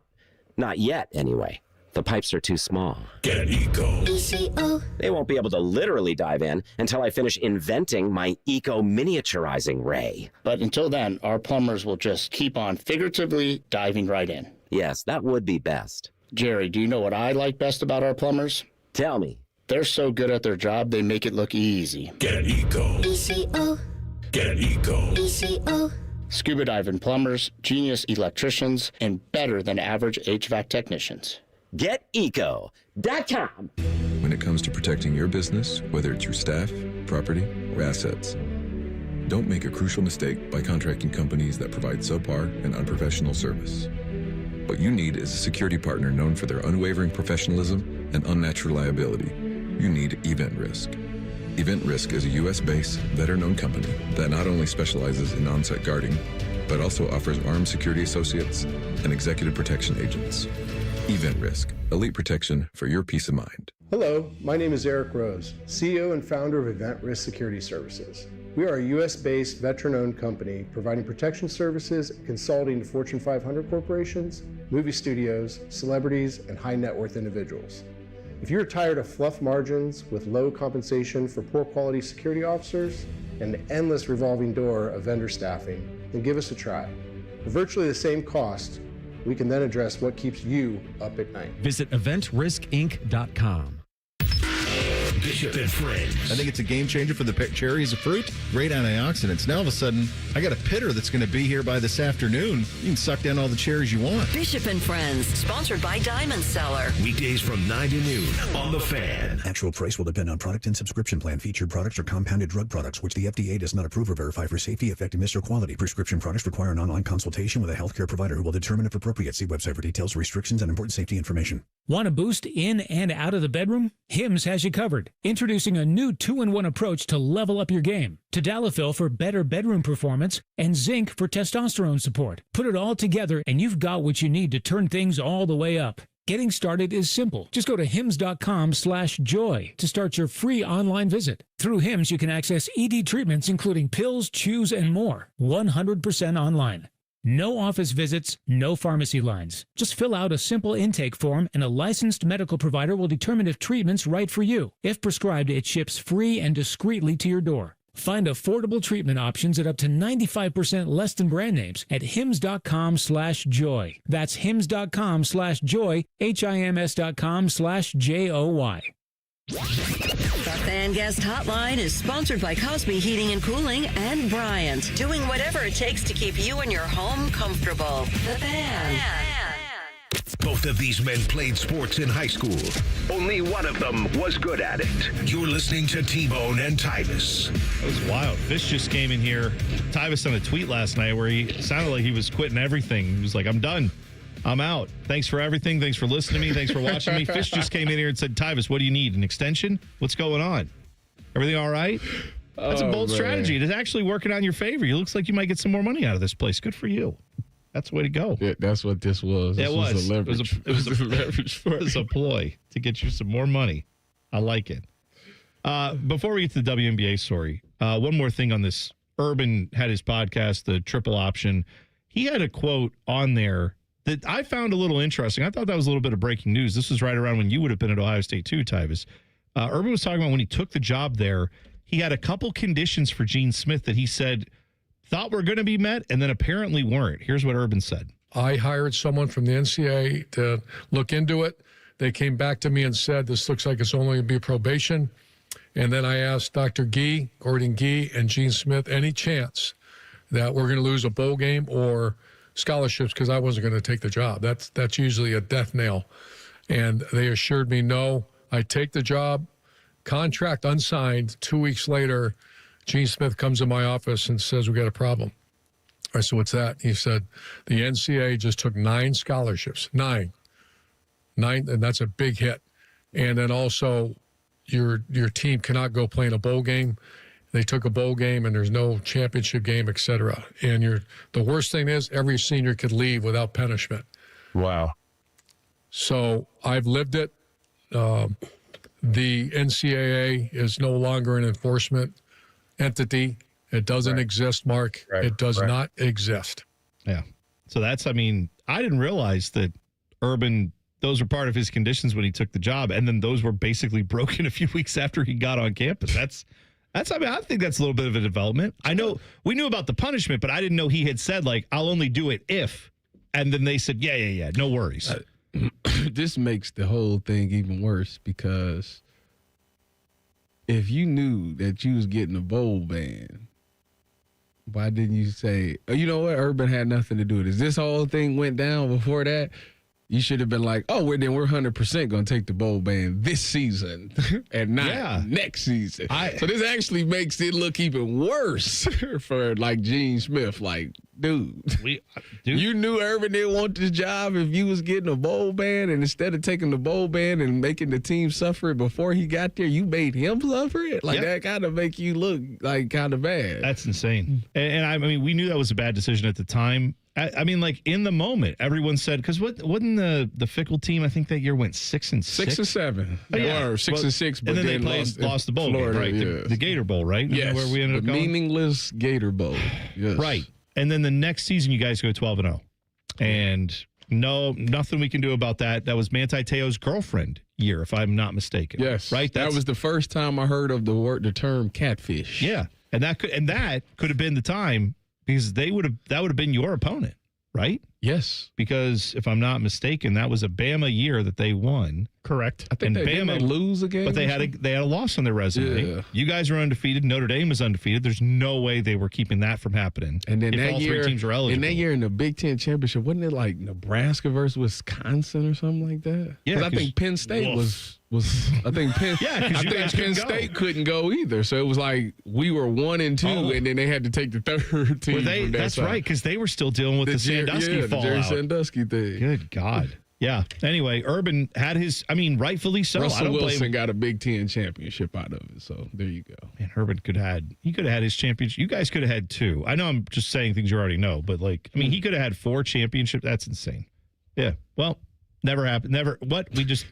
Not yet, anyway. The pipes are too small. Get Eco. ECO. They won't be able to literally dive in until I finish inventing my eco miniaturizing ray. But until then, our plumbers will just keep on figuratively diving right in. Yes, that would be best. Jerry, do you know what I like best about our plumbers? Tell me. They're so good at their job, they make it look easy. Get Eco. ECO. Get Eco. ECO. Scuba diving plumbers, genius electricians, and better than average HVAC technicians. GetEco.com. When it comes to protecting your business, whether it's your staff, property, or assets, don't make a crucial mistake by contracting companies that provide subpar and unprofessional service. What you need is a security partner known for their unwavering professionalism and unnatural liability. You need Event Risk. Event Risk is a U.S.-based, veteran-owned company that not only specializes in on-site guarding, but also offers armed security associates and executive protection agents. Event Risk, elite protection for your peace of mind. Hello, my name is Eric Rose, CEO and founder of Event Risk Security Services. We are a U.S.-based, veteran-owned company providing protection services and consulting to Fortune 500 corporations, movie studios, celebrities, and high-net-worth individuals. If you're tired of fluff margins with low compensation for poor quality security officers and the endless revolving door of vendor staffing, then give us a try. For virtually the same cost, we can then address what keeps you up at night. Visit eventriskinc.com. Bishop and Friends. I think it's a game changer for the cherry as a fruit. Great antioxidants. Now all of a sudden, I got a pitter that's going to be here by this afternoon. You can suck down all the cherries you want. Bishop and Friends, sponsored by Diamond Seller. Weekdays from 9 to noon on The Fan. Actual price will depend on product and subscription plan. Featured products are compounded drug products, which the FDA does not approve or verify for safety, effectiveness, or quality. Prescription products require an online consultation with a healthcare provider who will determine if appropriate. See website for details, restrictions, and important safety information. Want a boost in and out of the bedroom? Hims has you covered. Introducing a new 2-in-1 approach to level up your game. Tadalafil for better bedroom performance and zinc for testosterone support. Put it all together and you've got what you need to turn things all the way up. Getting started is simple. Just go to hims.com/joy to start your free online visit. Through Hims, you can access ED treatments including pills, chews, and more. 100% online. No office visits, no pharmacy lines. Just fill out a simple intake form and a licensed medical provider will determine if treatment's right for you. If prescribed, it ships free and discreetly to your door. Find affordable treatment options at up to 95% less than brand names at hims.com/joy. That's hims.com/joy, HIMS.com/JOY. The Fan Guest Hotline is sponsored by Cosby Heating and Cooling and Bryant, doing whatever it takes to keep you and your home comfortable. The Fan. Both of these men played sports in high school. Only one of them was good at it. You're listening to T-Bone and Tyvis. That was wild. Fish just came in here. Tyvis sent a tweet last night where he sounded like he was quitting everything. He was like, I'm done. I'm out. Thanks for everything. Thanks for listening to me. Thanks for watching me. Fish just came in here and said, Tyvis, what do you need? An extension? What's going on? Everything all right? That's a bold strategy. It is actually working on your favor. It looks like you might get some more money out of this place. Good for you. That's the way to go. Yeah, that's what this was. It was. A leverage. It was a leverage. It was a ploy to get you some more money. I like it. Before we get to the WNBA story, one more thing on this. Urban had his podcast, The Triple Option. He had a quote on there that I found a little interesting. I thought that was a little bit of breaking news. This was right around when you would have been at Ohio State too, Tyvis. Urban was talking about when he took the job there, he had a couple conditions for Gene Smith that he said thought were going to be met and then apparently weren't. Here's what Urban said. I hired someone from the NCAA to look into it. They came back to me and said, this looks like it's only going to be probation. And then I asked Dr. Gee, Gordon Gee, and Gene Smith, any chance that we're going to lose a bowl game or scholarships, because I wasn't going to take the job. That's usually a death nail. And they assured me, no, I take the job, contract unsigned. 2 weeks later, Gene Smith comes in my office and says, we got a problem. I said, what's that? He said, the NCAA just took 9 scholarships, 9, and that's a big hit. And then also your team cannot go play in a bowl game. They took a bowl game and there's no championship game, et cetera. And the worst thing is every senior could leave without punishment. Wow. So I've lived it. The NCAA is no longer an enforcement entity. It doesn't exist, Mark. It does not exist. Yeah. So I didn't realize that Urban, those were part of his conditions when he took the job. And then those were basically broken a few weeks after he got on campus. I think that's a little bit of a development. I know we knew about the punishment, but I didn't know he had said, like, I'll only do it if. And then they said, yeah, no worries. This makes the whole thing even worse because if you knew that you was getting a bowl ban, why didn't you say, oh, you know what, Urban had nothing to do with this? This whole thing went down before that. You should have been like, oh, we're 100% going to take the bowl ban this season and not next season. So this actually makes it look even worse for, like, Gene Smith. Like, dude, you knew Urban didn't want this job if you was getting a bowl ban, and instead of taking the bowl ban and making the team suffer it before he got there, you made him suffer it? Like, that kind of make you look, like, kind of bad. That's insane. And I mean, we knew that was a bad decision at the time. I mean, like, in the moment, everyone said, because wasn't the Fickle team, I think that year went 6-6? 6 or 7. Oh, yeah. Or 6-6, but and then they lost the bowl Florida, game, right? The Gator Bowl, right? Yes, where we ended up going? Meaningless Gator Bowl. Yes. Right. And then the next season, you guys go 12-0. And nothing we can do about that. That was Manti Te'o's girlfriend year, if I'm not mistaken. Yes. Right? That was the first time I heard of the term catfish. Yeah. And that could have been the time, because that would have been your opponent, right? Yes. Because if I'm not mistaken, that was a Bama year that they won. Correct. I think and they didn't lose a game. But they had a loss on their resume. Yeah. You guys are undefeated. Notre Dame is undefeated. There's no way they were keeping that from happening. And then if all three teams are eligible. And that year in the Big Ten championship, wasn't it like Nebraska versus Wisconsin or something like that? Yeah, I think Penn State was. I think Penn. Penn State couldn't go either. So it was like we were 1 and 2, and then they had to take the third team. That's right, because they were still dealing with the Sandusky fallout. The Jerry Sandusky thing. Good God. Yeah. Anyway, Urban had his, rightfully so. Russell Wilson got a Big Ten championship out of it. So there you go. Man, Urban could have had his championship. You guys could have had 2. I know I'm just saying things you already know, but he could have had 4 championships. That's insane. Yeah. Well, never happened. Never. What? We just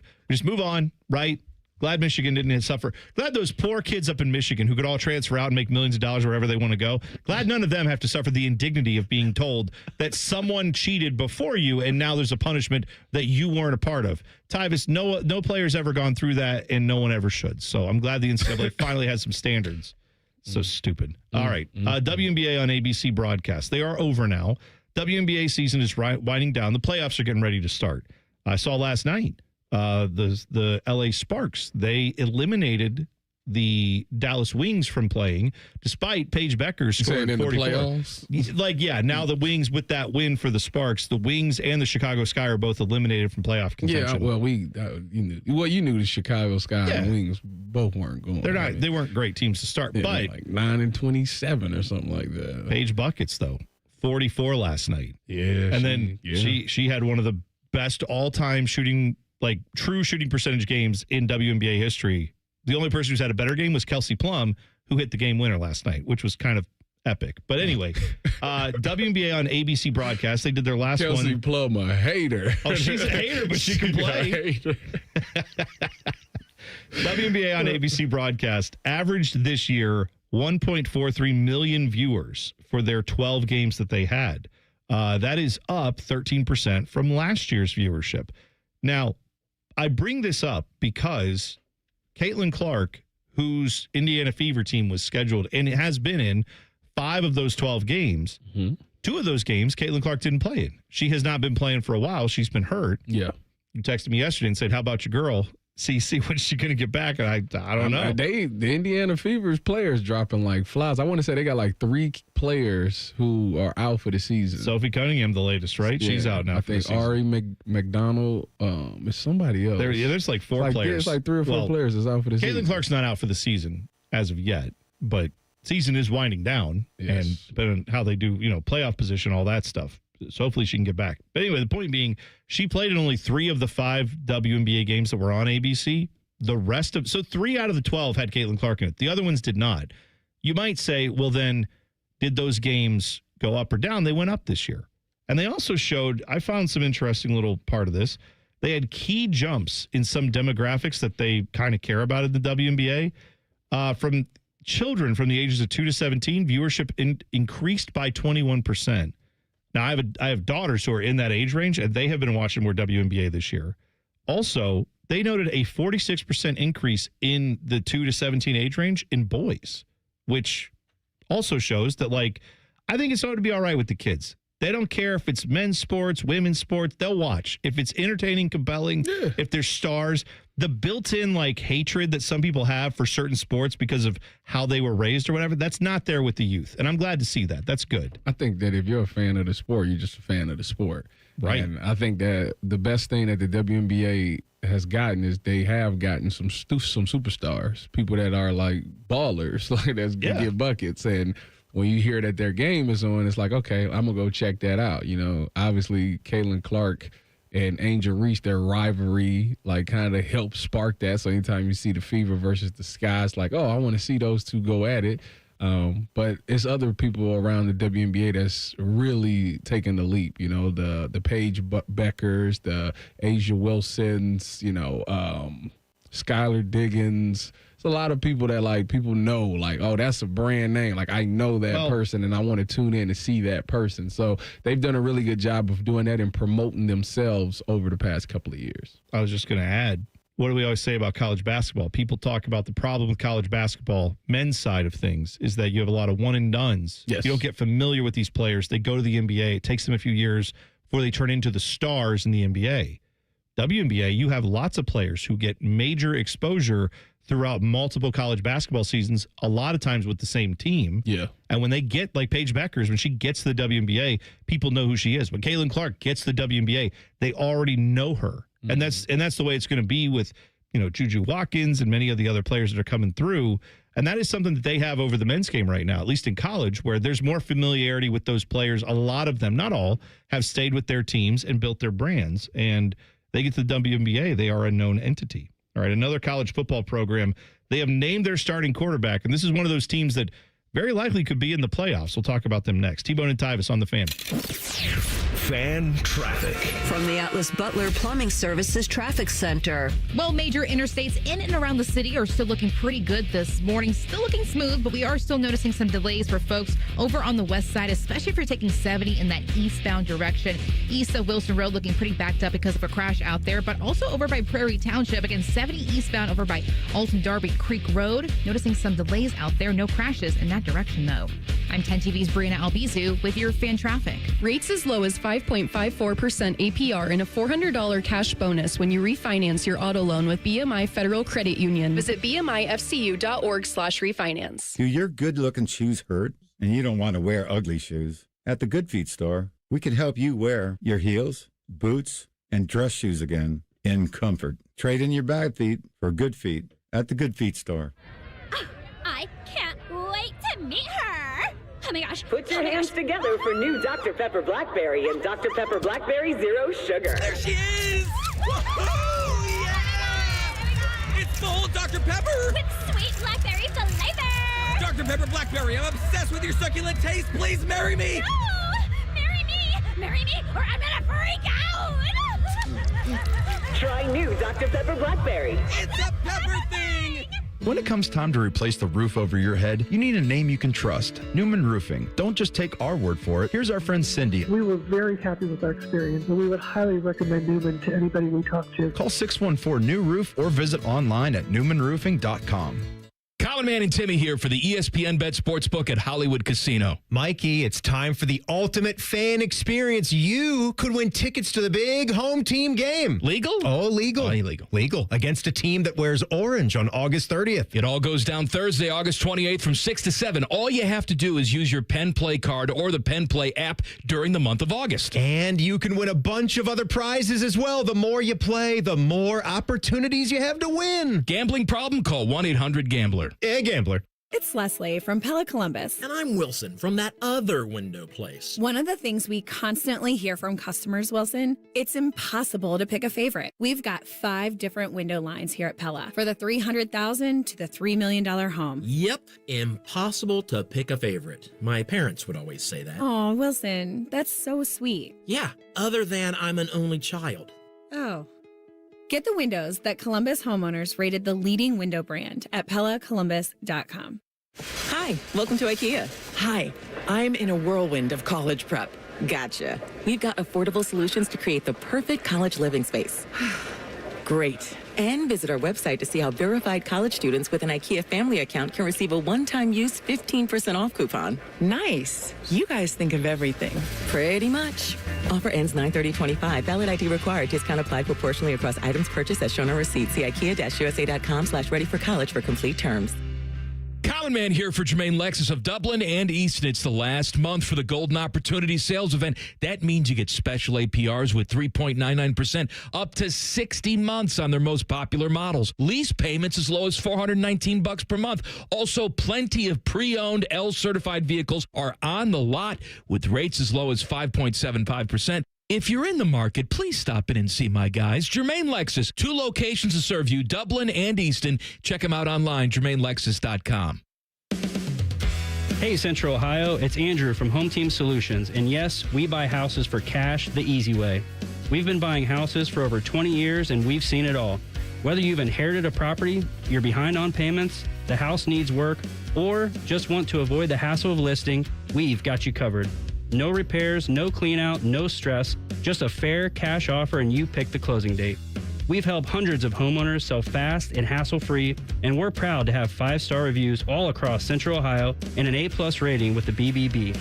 move on, right? Glad Michigan didn't suffer. Glad those poor kids up in Michigan who could all transfer out and make millions of dollars wherever they want to go. Glad none of them have to suffer the indignity of being told that someone cheated before you and now there's a punishment that you weren't a part of. Tyvis, no player's ever gone through that and no one ever should. So I'm glad the NCAA finally has some standards. So stupid. All right. WNBA on ABC broadcast. They are over now. WNBA season is winding down. The playoffs are getting ready to start. I saw last night. The LA Sparks, they eliminated the Dallas Wings from playing, despite Paige Becker scoring 44. In the playoffs? Now the Wings, with that win for the Sparks, the Wings and the Chicago Sky are both eliminated from playoff contention. Yeah, well, you knew the Chicago Sky and the Wings both weren't going. They weren't great teams to start, but like 9-27 or something like that. Paige buckets though, 44 last night. Yeah, and then she had one of the best all-time shooting. True shooting percentage games in WNBA history. The only person who's had a better game was Kelsey Plum, who hit the game winner last night, which was kind of epic. But anyway, WNBA on ABC broadcast. They did their last one. Kelsey Plum, a hater. Oh, she's a hater, but she can play. WNBA on ABC broadcast averaged this year 1.43 million viewers for their 12 games that they had. That is up 13% from last year's viewership. Now, I bring this up because Caitlin Clark, whose Indiana Fever team was scheduled and it has been in 5 of those 12 games, 2 of those games, Caitlin Clark didn't play in. She has not been playing for a while. She's been hurt. Yeah. You texted me yesterday and said, how about your girl? CC, when's she going to get back? And I don't know. The Indiana Fever's players dropping like flies. I want to say they got like 3 players who are out for the season. Sophie Cunningham, the latest, right? Yeah, she's out now. I think Ari McDonald, it's somebody else. There's like 4 players. There's like 3 or 4 players that's out for the season. Caitlin Clark's not out for the season as of yet, but season is winding down. Yes. And depending on how they do, playoff position, all that stuff. So hopefully she can get back. But anyway, the point being, she played in only 3 of the 5 WNBA games that were on ABC. The rest of 3 out of the 12 had Caitlin Clark in it. The other ones did not. You might say, well, then did those games go up or down? They went up this year. And they also showed, I found some interesting little part of this. They had key jumps in some demographics that they kind of care about in the WNBA. From children from the ages of 2 to 17, viewership increased by 21%. Now, I have daughters who are in that age range, and they have been watching more WNBA this year. Also, they noted a 46% increase in the 2 to 17 age range in boys, which also shows that, I think it's going to be all right with the kids. They don't care if it's men's sports, women's sports. They'll watch. If it's entertaining, compelling, if there's stars, the built-in, hatred that some people have for certain sports because of how they were raised or whatever, that's not there with the youth. And I'm glad to see that. That's good. I think that if you're a fan of the sport, you're just a fan of the sport. Right. And I think that the best thing that the WNBA has gotten is they have gotten some superstars, people that are ballers, that's get buckets. And when you hear that their game is on, it's like, okay, I'm going to go check that out. Obviously, Caitlin Clark and Angel Reese, their rivalry, kind of helped spark that. So anytime you see the Fever versus the Sky, it's like, oh, I want to see those two go at it. But it's other people around the WNBA that's really taking the leap. The Paige Beckers, the Asia Wilsons, Skylar Diggins. It's a lot of people that people know, oh, that's a brand name. I know that person and I want to tune in to see that person. So they've done a really good job of doing that and promoting themselves over the past couple of years. I was just going to add, what do we always say about college basketball? People talk about the problem with college basketball, men's side of things, is that you have a lot of one and dones. Yes. You don't get familiar with these players. They go to the NBA. It takes them a few years before they turn into the stars in the NBA. WNBA, you have lots of players who get major exposure throughout multiple college basketball seasons, a lot of times with the same team. Yeah. And when they get, like Paige Beckers, when she gets to the WNBA, people know who she is. When Caitlin Clark gets to the WNBA, they already know her. And that's the way it's going to be with, Juju Watkins and many of the other players that are coming through. And that is something that they have over the men's game right now, at least in college, where there's more familiarity with those players. A lot of them, not all, have stayed with their teams and built their brands. And they get to the WNBA, they are a known entity. All right, another college football program. They have named their starting quarterback, and this is one of those teams that very likely could be in the playoffs. We'll talk about them next. T-Bone and Tyvis on the Fan. Fan traffic. From the Atlas Butler Plumbing Services Traffic Center. Well, major interstates in and around the city are still looking pretty good this morning. Still looking smooth, but we are still noticing some delays for folks over on the west side, especially if you're taking 70 in that eastbound direction. East of Wilson Road looking pretty backed up because of a crash out there, but also over by Prairie Township. Again, 70 eastbound over by Alton Darby Creek Road. Noticing some delays out there. No crashes in that direction, though. I'm 10 TV's Brianna Albizu with your fan traffic. Rates as low as 5.54% APR and a $400 cash bonus when you refinance your auto loan with BMI Federal Credit Union. Visit bmifcu.org/refinance. Do your good-looking shoes hurt and you don't want to wear ugly shoes? At the Good Feet store, we can help you wear your heels, boots, and dress shoes again in comfort. Trade in your bad feet for good feet at the Good Feet store. I can't wait to meet her. Oh my gosh. Put your hands together for new Dr. Pepper Blackberry and Dr. Pepper Blackberry Zero Sugar. There she is! Woohoo! Yeah! It's full Dr. Pepper! With sweet blackberry flavor! Dr. Pepper Blackberry, I'm obsessed with your succulent taste. Please marry me! No! Marry me! Marry me, or I'm gonna freak out! Try new Dr. Pepper Blackberry. It's a pepper thing! When it comes time to replace the roof over your head, you need a name you can trust. Newman Roofing. Don't just take our word for it. Here's our friend Cindy. We were very happy with our experience, and we would highly recommend Newman to anybody we talk to. Call 614-NEW-ROOF or visit online at newmanroofing.com. Common Man and Timmy here for the ESPN Bet Sportsbook at Hollywood Casino. Mikey, it's time for the ultimate fan experience. You could win tickets to the big home team game. Legal? Oh, legal. Why illegal? Legal. Against a team that wears orange on August 30th. It all goes down Thursday, August 28th from 6 to 7. All you have to do is use your Penn Play card or the Penn Play app during the month of August. And you can win a bunch of other prizes as well. The more you play, the more opportunities you have to win. Gambling problem? Call 1-800-GAMBLER. Gambler. It's Leslie from Pella Columbus. And I'm Wilson from that other window place. One of the things we constantly hear from customers, Wilson, it's impossible to pick a favorite. We've got 5 different window lines here at Pella for the $300,000 to the $3 million home. Yep, impossible to pick a favorite. My parents would always say that. Oh, Wilson, that's so sweet. Yeah, other than I'm an only child. Oh. Get the windows that Columbus homeowners rated the leading window brand at PellaColumbus.com. Hi, welcome to IKEA. Hi, I'm in a whirlwind of college prep. Gotcha. We've got affordable solutions to create the perfect college living space. Great. And visit our website to see how verified college students with an IKEA family account can receive a one-time use 15% off coupon. Nice. You guys think of everything. Pretty much. Offer ends 9/30/25. Valid ID required. Discount applied proportionally across items purchased as shown on receipt. See IKEA-USA.com/ready-for-college for complete terms. Common Man here for Jermaine Lexus of Dublin and Easton. It's the last month for the Golden Opportunity Sales Event. That means you get special APRs with 3.99% up to 60 months on their most popular models. Lease payments as low as $419 per month. Also, plenty of pre-owned L-certified vehicles are on the lot with rates as low as 5.75%. If you're in the market, please stop in and see my guys. Jermaine Lexus, 2 locations to serve you, Dublin and Easton. Check them out online, jermainelexus.com. Hey, Central Ohio, it's Andrew from Home Team Solutions. And yes, we buy houses for cash the easy way. We've been buying houses for over 20 years, and we've seen it all. Whether you've inherited a property, you're behind on payments, the house needs work, or just want to avoid the hassle of listing, we've got you covered. No repairs, no clean out, no stress, just a fair cash offer and you pick the closing date. We've helped hundreds of homeowners sell fast and hassle-free, and we're proud to have 5-star reviews all across Central Ohio and an A+ rating with the BBB.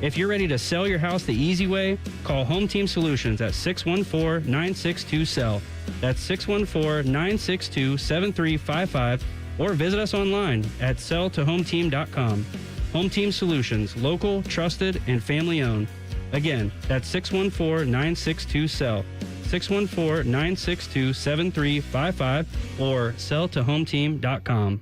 If you're ready to sell your house the easy way, call Home Team Solutions at 614-962-SELL. That's 614-962-7355, or visit us online at selltohometeam.com. Home Team Solutions, local, trusted, and family owned. Again, that's 614-962-SELL. 614-962-7355 or selltohometeam.com.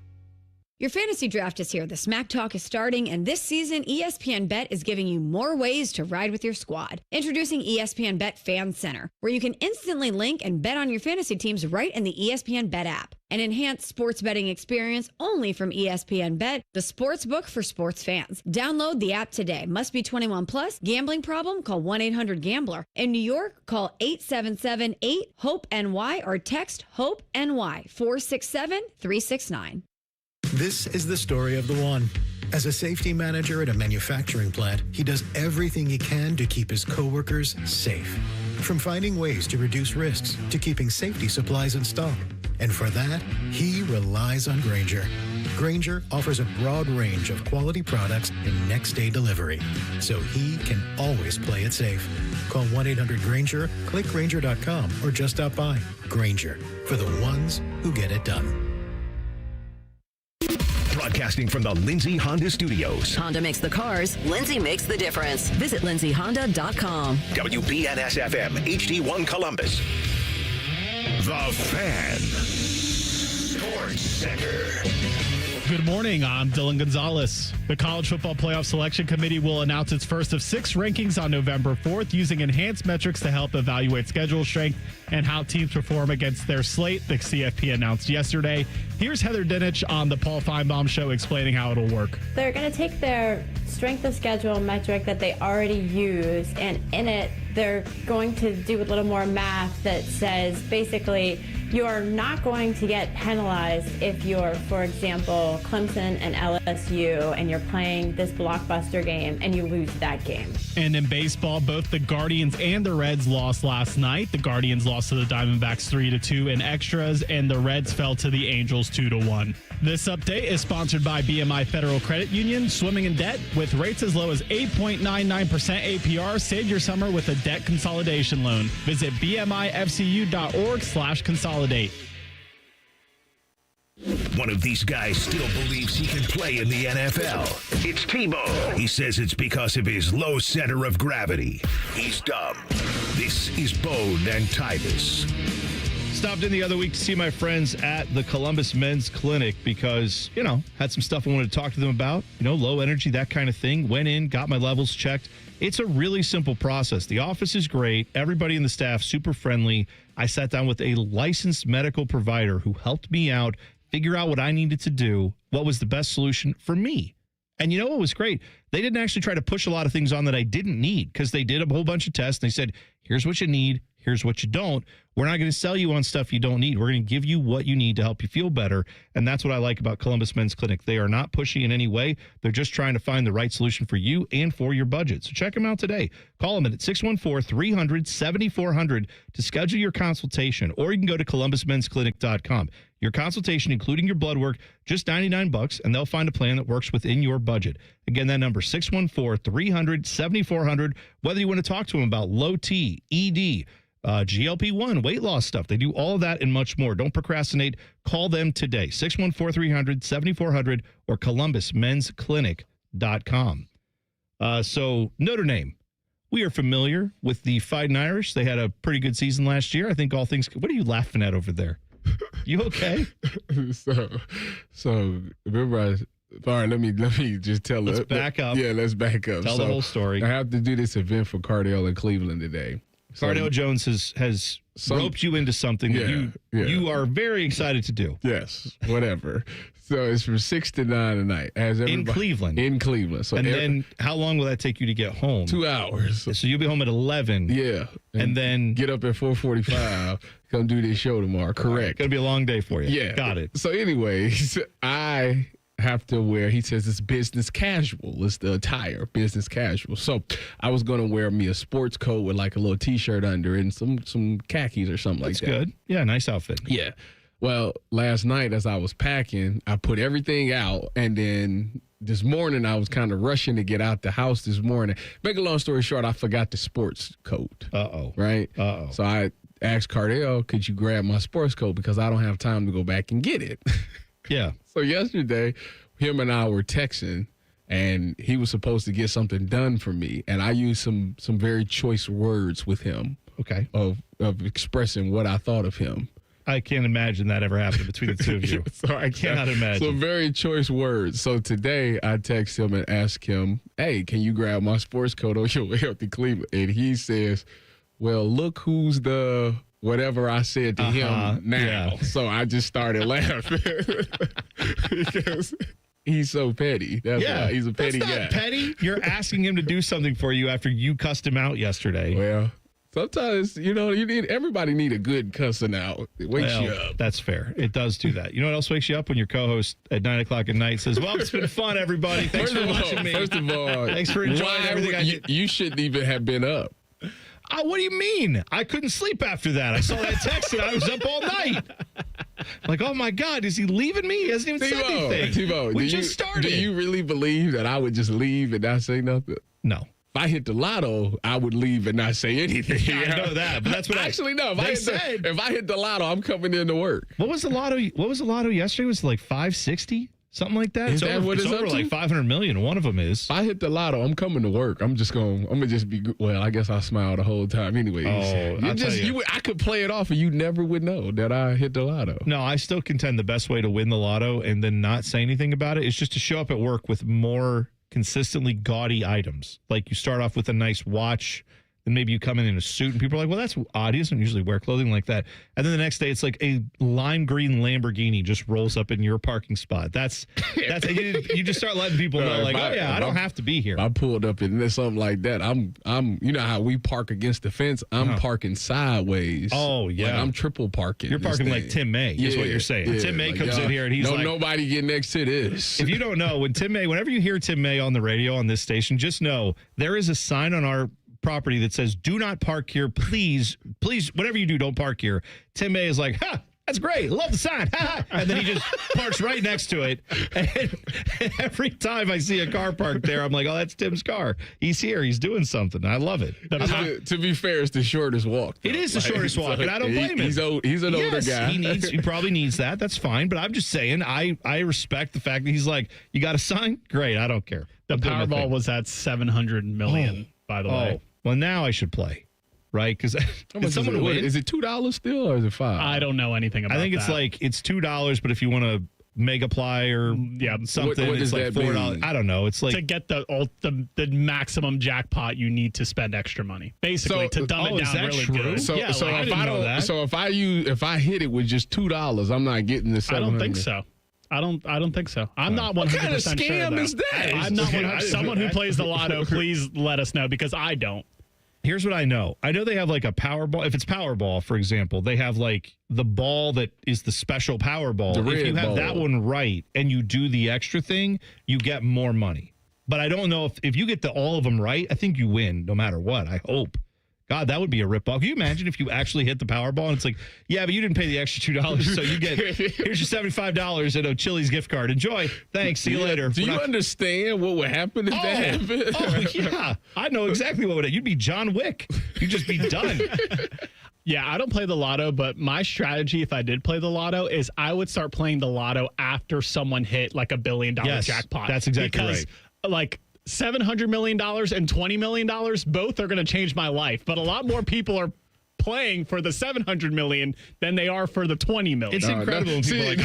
Your fantasy draft is here. The Smack Talk is starting, and this season, ESPN Bet is giving you more ways to ride with your squad. Introducing ESPN Bet Fan Center, where you can instantly link and bet on your fantasy teams right in the ESPN Bet app. An enhanced sports betting experience only from ESPN Bet, the sports book for sports fans. Download the app today. Must be 21 plus. Gambling problem? Call 1-800-GAMBLER. In New York, call 877-8-HOPE-NY or text HOPE-NY 467-369. This is the story of the one. As a safety manager at a manufacturing plant, he does everything he can to keep his coworkers safe. From finding ways to reduce risks to keeping safety supplies in stock. And for that, he relies on Grainger. Grainger offers a broad range of quality products and next-day delivery, so he can always play it safe. Call 1-800-GRAINGER, click Grainger.com, or just stop by. Grainger, for the ones who get it done. Broadcasting from the Lindsay Honda Studios. Honda makes the cars. Lindsay makes the difference. Visit lindsayhonda.com. WBNS-FM, HD1 Columbus. The Fan. Sports Center. Good morning. I'm Dylan Gonzalez. The College Football Playoff Selection Committee will announce its first of 6 rankings on November 4th using enhanced metrics to help evaluate schedule strength and how teams perform against their slate, the CFP announced yesterday. Here's Heather Dinich on the Paul Feinbaum Show explaining how it'll work. They're going to take their strength of schedule metric that they already use, and in it, they're going to do a little more math that says basically you are not going to get penalized if you're, for example, Clemson and LSU, and you're playing this blockbuster game and you lose that game. And in baseball, both the Guardians and the Reds lost last night. The Guardians lost to the Diamondbacks 3-2 in extras, and the Reds fell to the Angels 2-1. This update is sponsored by BMI Federal Credit Union. Swimming in debt with rates as low as 8.99% APR. Save your summer with a debt consolidation loan. Visit bmifcu.org/consolidate. One of these guys still believes he can play in the NFL. It's Tebow. He says it's because of his low center of gravity. He's dumb. This is Bone and Tyvis. Stopped in the other week to see my friends at the Columbus Men's Clinic because, had some stuff I wanted to talk to them about. Low energy, that kind of thing. Went in, got my levels checked. It's a really simple process. The office is great. Everybody in the staff, super friendly. I sat down with a licensed medical provider who helped me out, figure out what I needed to do, what was the best solution for me. And you know what was great? They didn't actually try to push a lot of things on that I didn't need because they did a whole bunch of tests. And they said, here's what you need. Here's what you don't. We're not going to sell you on stuff you don't need. We're going to give you what you need to help you feel better. And that's what I like about Columbus Men's Clinic. They are not pushing in any way. They're just trying to find the right solution for you and for your budget. So check them out today. Call them at 614-300-7400 to schedule your consultation, or you can go to columbusmensclinic.com. Your consultation, including your blood work, just $99, and they'll find a plan that works within your budget. Again, that number, 614-300-7400, whether you want to talk to them about low T, ED, GLP-1, weight loss stuff. They do all of that and much more. Don't procrastinate. Call them today, 614-300-7400 or columbusmensclinic.com. So Notre Dame, we are familiar with the Fighting Irish. They had a pretty good season last year. I think all things. What are you laughing at over there? You okay? So remember, all right, let me just tell. Let's back up. Yeah, let's back up. Tell the whole story. I have to do this event for Cardale in Cleveland today. Cardale Jones has roped you into something that you are very excited to do. Yes, whatever. So it's from 6 to 9 tonight. In Cleveland. In Cleveland. So then how long will that take you to get home? 2 hours. So you'll be home at 11. Yeah. And then get up at 4:45. Come do this show tomorrow. Correct. It's going to be a long day for you. Yeah. Got it. So anyways, I have to wear, he says it's business casual. It's the attire, business casual. So I was going to wear me a sports coat with like a little T-shirt under and some khakis or something like that. That's good. Yeah, nice outfit. Yeah. Well, last night as I was packing, I put everything out, and then this morning I was kind of rushing to get out the house this morning. Make a long story short, I forgot the sports coat. Right? So I asked Cardell, could you grab my sports coat because I don't have time to go back and get it. Yeah. So yesterday, him and I were texting, and he was supposed to get something done for me, and I used some very choice words with him. Okay. Of expressing what I thought of him. I can't imagine that ever happened between the two of you. So I cannot imagine. So very choice words. So today I text him and ask him, hey, can you grab my sports coat on your way up to Cleveland? And he says, well, look who's the whatever I said to him now. Yeah. So I just started laughing because he's so petty. That's why he's a petty guy. That's not petty. You're asking him to do something for you after you cussed him out yesterday. Well, sometimes, everybody need a good cussing out. It wakes you up. That's fair. It does do that. You know what else wakes you up? When your co-host at 9 o'clock at night says, well, it's been fun, everybody. Thanks for watching me. First of all, thanks for enjoying everything I did. You shouldn't even have been up. What do you mean? I couldn't sleep after that. I saw that text and I was up all night. Like, oh my God, is he leaving me? He hasn't even said anything. T-Bo, we just started. Do you really believe that I would just leave and not say nothing? No. If I hit the lotto, I would leave and not say anything. Yeah, I know that, but that's what actually no. If I hit the lotto, I'm coming into work. What was the lotto? What was the lotto yesterday? Was it like 560? Something like that. Is that what it's over up like to? 500 million. One of them is. If I hit the lotto, I'm coming to work. I'm gonna just be. Well, I guess I smile the whole time anyway. I could play it off, and you never would know that I hit the lotto. No, I still contend the best way to win the lotto and then not say anything about it is just to show up at work with more consistently gaudy items. Like you start off with a nice watch, then maybe you come in a suit, and people are like, well, that's odd. He doesn't usually wear clothing like that. And then the next day, it's like a lime green Lamborghini just rolls up in your parking spot. That's you just start letting people know, like, I don't have to be here. I pulled up in something like that. I'm you know how we park against the fence? I'm parking sideways. Oh, yeah. Like I'm triple parking. You're parking like Tim May, is what you're saying. Yeah, Tim May comes in here and he's like, nobody get next to this. If you don't know, whenever you hear Tim May on the radio on this station, just know there is a sign on our property that says, do not park here, please, whatever you do, don't park here. Tim May is like, that's great, love the sign, and then he just parks right next to it, and every time I see a car parked there, I'm like, oh, that's Tim's car, he's here, he's doing something. I love it. To be fair, it's the shortest walk, though. It is the shortest walk, and I don't blame him. He's an older guy. He probably needs that. That's fine, but I'm just saying, I respect the fact that he's like, you got a sign? Great, I don't care. The Powerball was at 700 million, by the way. Well, now I should play, right? Because someone win. Is it $2 still, or is it $5? I don't know anything about that. I think it's $2, but if you want to mega apply or something, what it's like $4. Mean? I don't know. It's like to get the maximum jackpot, you need to spend extra money, basically, to dumb it down really good. So if I hit it with just $2, I'm not getting the $700. I don't think so. I don't think so. I'm not 100% sure. What kind of scam is that? I'm not 100%. Someone who plays the lotto, please let us know, because I don't. Here's what I know. I know they have like a Powerball. If it's Powerball, for example, they have like the ball that is the special Powerball. If you have that one right and you do the extra thing, you get more money. But I don't know if you get all of them right, I think you win no matter what. I hope. God, that would be a ripoff. Can you imagine if you actually hit the Powerball and it's like, yeah, but you didn't pay the extra $2, so you get, here's your $75 and a Chili's gift card. Enjoy. Thanks. See you later. Do you understand what would happen if that happened? Oh, yeah. I know exactly what would happen. You'd be John Wick. You'd just be done. Yeah, I don't play the lotto, but my strategy, if I did play the lotto, is I would start playing the lotto after someone hit like $1 billion jackpot. That's exactly right. Because, like, $700 million and $20 million, both are going to change my life. But a lot more people are playing for the $700 million than they are for the $20 million. It's incredible when people are like,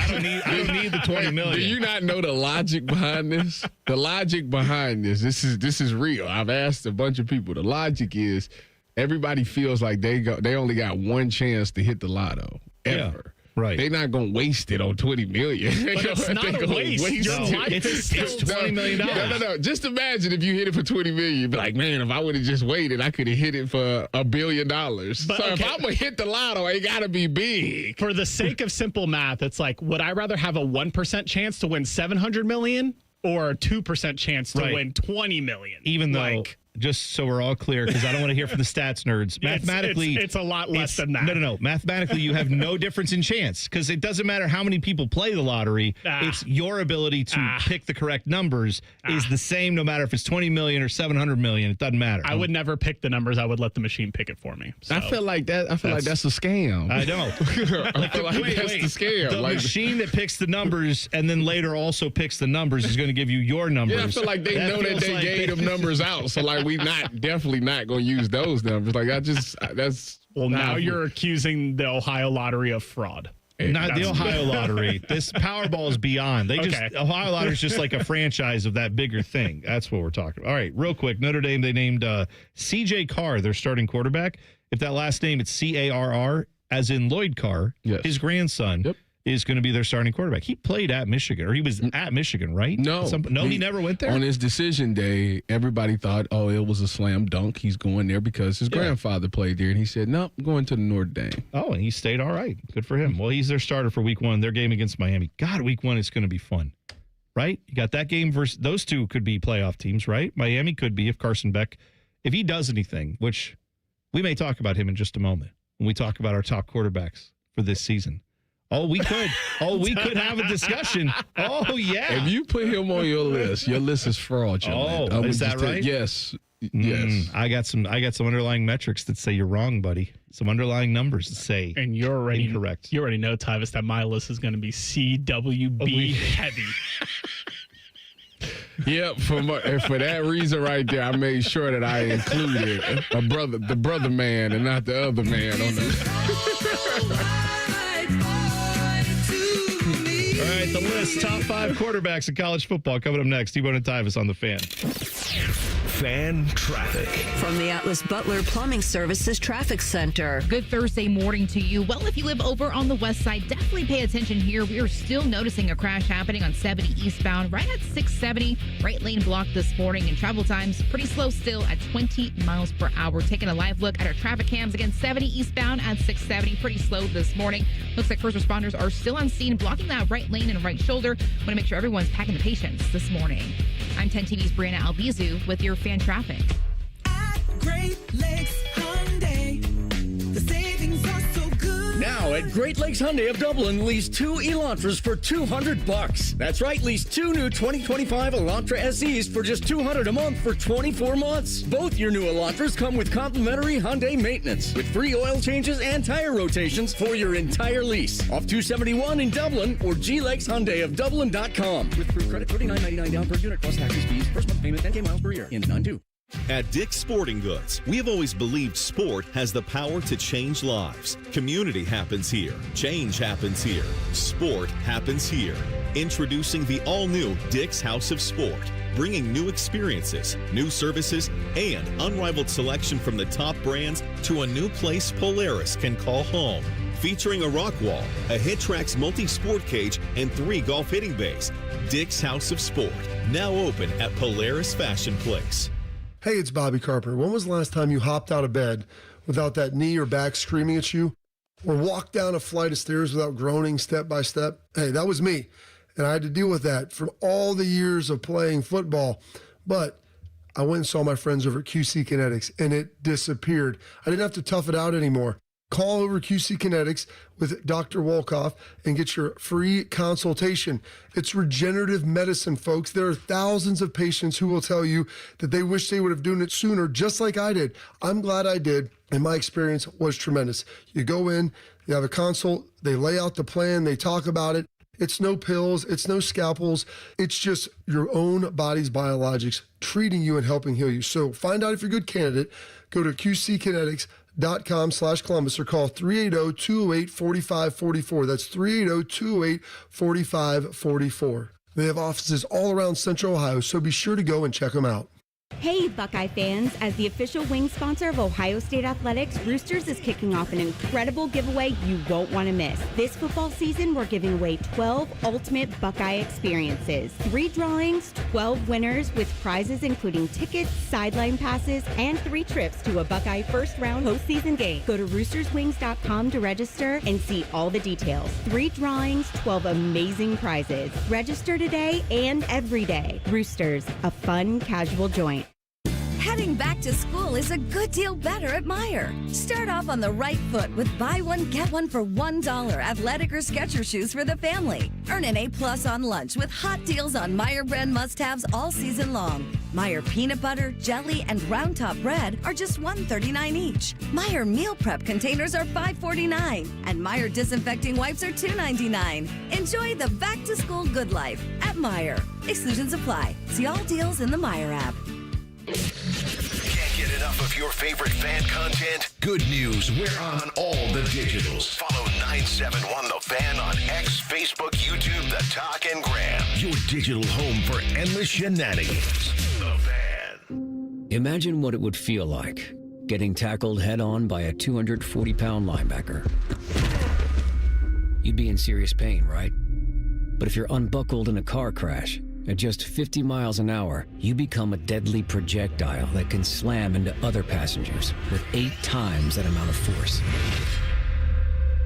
I don't need the $20 million. Do you not know the logic behind this? The logic behind this is real. I've asked a bunch of people. The logic is everybody feels like they only got one chance to hit the lotto ever. Yeah. Right. They're not going to waste it on $20 million. But it's not a waste. It's $20 million. No. Just imagine if you hit it for $20 million. You'd be like, man, if I would have just waited, I could have hit it for $1 billion. If I'm going to hit the lotto, it got to be big. For the sake of simple math, it's like, would I rather have a 1% chance to win $700 million or a 2% chance to win $20 million? Even though Just so we're all clear, because I don't want to hear from the stats nerds. Mathematically, it's a lot less than that. No. Mathematically, you have no difference in chance, because it doesn't matter how many people play the lottery. It's your ability to pick the correct numbers is the same, no matter if it's 20 million or 700 million. It doesn't matter. I would never pick the numbers. I would let the machine pick it for me. So. I feel like that's a scam. I know. That's the scam. The machine that picks the numbers and then later also picks the numbers is going to give you your numbers. Yeah, I feel like they know that they gave them numbers out. So like we definitely not going to use those numbers. Like that's now you're accusing the Ohio Lottery of fraud. Not the Ohio Lottery. This Powerball is beyond. Ohio Lottery is just like a franchise of that bigger thing. That's what we're talking about. All right, real quick. Notre Dame, they named C.J. Carr their starting quarterback. If that last name, it's C-A-R-R, as in Lloyd Carr, his grandson, is going to be their starting quarterback. He played at Michigan, or he was at Michigan, right? No. He never went there? On his decision day, everybody thought, it was a slam dunk. He's going there because his grandfather played there. And he said, no, I'm going to the Notre Dame. Oh, and he stayed all right. Good for him. Well, he's their starter for week 1, their game against Miami. God, week 1 is going to be fun, right? You got that game versus those two could be playoff teams, right? Miami could be if Carson Beck, if he does anything, which we may talk about him in just a moment when we talk about our top quarterbacks for this season. Oh, we could have a discussion. Oh, yeah. If you put him on your list is fraudulent. Oh, is that right? Yes. Yes. I got some underlying metrics that say you're wrong, buddy. Some underlying numbers that say and you're already incorrect. You already know, Tyvis, that my list is going to be CWB heavy. Yep, for that reason right there, I made sure that I included the brother man and not the other man on the All right, the list, top 5 quarterbacks in college football coming up next. T-Bone and Tyvis on the Fan. Fan traffic. From the Atlas Butler Plumbing Services Traffic Center. Good Thursday morning to you. Well, if you live over on the west side, definitely pay attention here. We are still noticing a crash happening on 70 eastbound, right at 670. Right lane blocked this morning, and travel times pretty slow still at 20 miles per hour. Taking a live look at our traffic cams again, 70 eastbound at 670. Pretty slow this morning. Looks like first responders are still on scene, blocking that right lane and right shoulder. Want to make sure everyone's packing the patience this morning. I'm 10 TV's Brianna Albizu with your fan traffic. At Great Lakes Hyundai, the savings are so good. Now at Great Lakes Hyundai of Dublin, lease 2 Elantras for $200. That's right, lease 2 new 2025 Elantra SEs for just $200 a month for 24 months. Both your new Elantras come with complimentary Hyundai maintenance, with free oil changes and tire rotations for your entire lease. Off 271 in Dublin or glexhyundaiofdublin.com. With approved credit, $39.99 down per unit plus taxes, fees, first month payment, 10K miles per year. In 92. At Dick's Sporting Goods, we have always believed sport has the power to change lives. Community happens here. Change happens here. Sport happens here. Introducing the all-new Dick's House of Sport, bringing new experiences, new services, and unrivaled selection from the top brands to a new place Polaris can call home. Featuring a rock wall, a HitTrax multi-sport cage, and 3 golf hitting bays. Dick's House of Sport, now open at Polaris Fashion Place. Hey, it's Bobby Carpenter. When was the last time you hopped out of bed without that knee or back screaming at you? Or walked down a flight of stairs without groaning step by step? Hey, that was me. And I had to deal with that from all the years of playing football. But I went and saw my friends over at QC Kinetics, and it disappeared. I didn't have to tough it out anymore. Call over QC Kinetics with Dr. Wolkoff and get your free consultation. It's regenerative medicine, folks. There are thousands of patients who will tell you that they wish they would have done it sooner, just like I did. I'm glad I did, and my experience was tremendous. You go in, you have a consult, they lay out the plan, they talk about it. It's no pills, it's no scalpels. It's just your own body's biologics treating you and helping heal you. So find out if you're a good candidate. Go to QCkinetics.com/Columbus or call 380-208-4544. That's 380-208-4544. They have offices all around Central Ohio, so be sure to go and check them out. Hey, Buckeye fans. As the official wing sponsor of Ohio State Athletics, Roosters is kicking off an incredible giveaway you won't want to miss. This football season, we're giving away 12 ultimate Buckeye experiences. 3 drawings, 12 winners with prizes including tickets, sideline passes, and 3 trips to a Buckeye first-round postseason game. Go to roosterswings.com to register and see all the details. 3 drawings, 12 amazing prizes. Register today and every day. Roosters, a fun, casual joint. Heading back to school is a good deal better at Meyer. Start off on the right foot with buy one, get one for $1 athletic or Skechers shoes for the family. Earn an A+ on lunch with hot deals on Meyer brand must-haves all season long. Meyer peanut butter, jelly, and round top bread are just $1.39 each. Meyer meal prep containers are $5.49. And Meyer disinfecting wipes are $2.99. Enjoy the back-to-school good life at Meyer. Exclusions apply. See all deals in the Meyer app. Can't get enough of your favorite fan content? Good news, we're on all the digitals. Follow 971 The Fan on X, Facebook, YouTube, The Talk, and Gram. Your digital home for endless shenanigans. The Fan. Imagine what it would feel like getting tackled head-on by a 240-pound linebacker. You'd be in serious pain, right? But if you're unbuckled in a car crash, at just 50 miles an hour, you become a deadly projectile that can slam into other passengers with 8 times that amount of force.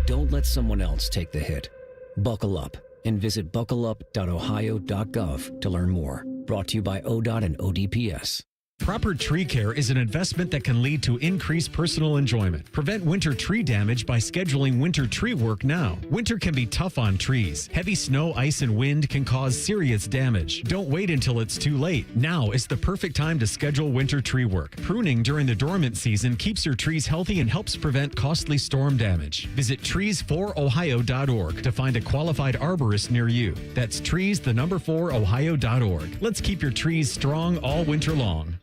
Don't let someone else take the hit. Buckle up and visit buckleup.ohio.gov to learn more. Brought to you by ODOT and ODPS. Proper tree care is an investment that can lead to increased personal enjoyment. Prevent winter tree damage by scheduling winter tree work now. Winter can be tough on trees. Heavy snow, ice, and wind can cause serious damage. Don't wait until it's too late. Now is the perfect time to schedule winter tree work. Pruning during the dormant season keeps your trees healthy and helps prevent costly storm damage. Visit trees4ohio.org to find a qualified arborist near you. That's trees4ohio.org. Let's keep your trees strong all winter long.